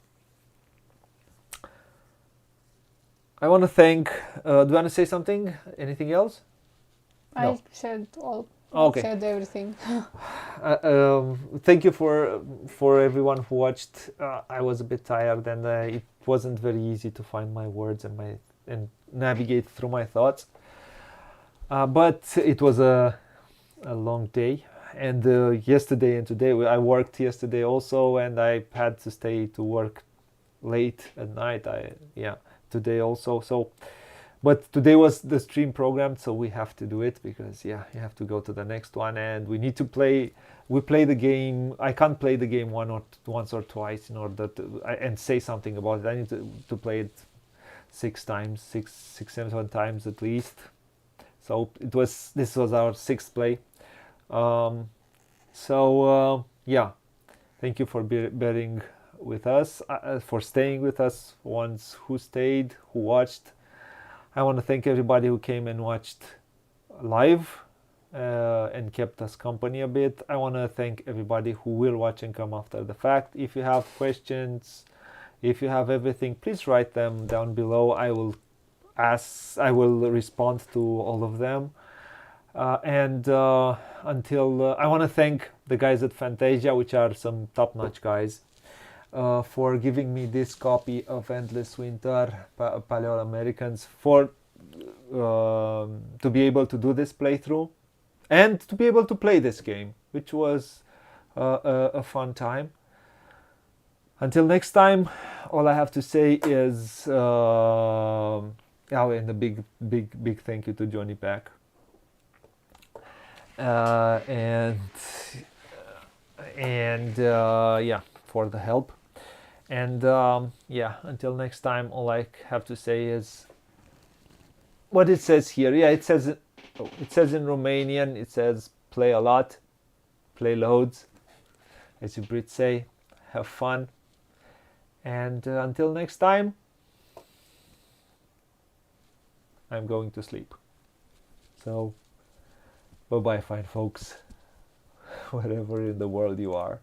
I want to thank, do you want to say something? Anything else? I No. said all. Okay. Said everything. Thank you for everyone who watched. I was a bit tired and it wasn't very easy to find my words and navigate through my thoughts. But it was a long day, and yesterday and today I worked yesterday also, and I had to stay to work late at night. Today also. So But today was the stream programmed, so we have to do it because yeah, you have to go to the next one, and we need to play. We play the game. I can't play the game once or twice in order to and say something about it. I need to play it 7 times at least. So this was our 6th play. Yeah, thank you for bearing with us, for staying with us. Ones who stayed, who watched. I want to thank everybody who came and watched live and kept us company a bit. I want to thank everybody who will watch and come after the fact. If you have questions, if you have everything, please write them down below. I will respond to all of them. Until I want to thank the guys at Fantasia, which are some top-notch guys, for giving me this copy of Endless Winter, Paleoamericans, for to be able to do this playthrough and to be able to play this game, which was a fun time. Until next time, all I have to say is, and a big thank you to Johnny Pack. Yeah, for the help. And yeah, until next time, all I have to say is what it says here. Yeah, it says in Romanian, it says play a lot, play loads, as you Brits say, have fun. And until next time, I'm going to sleep. So, bye-bye, fine folks, wherever in the world you are.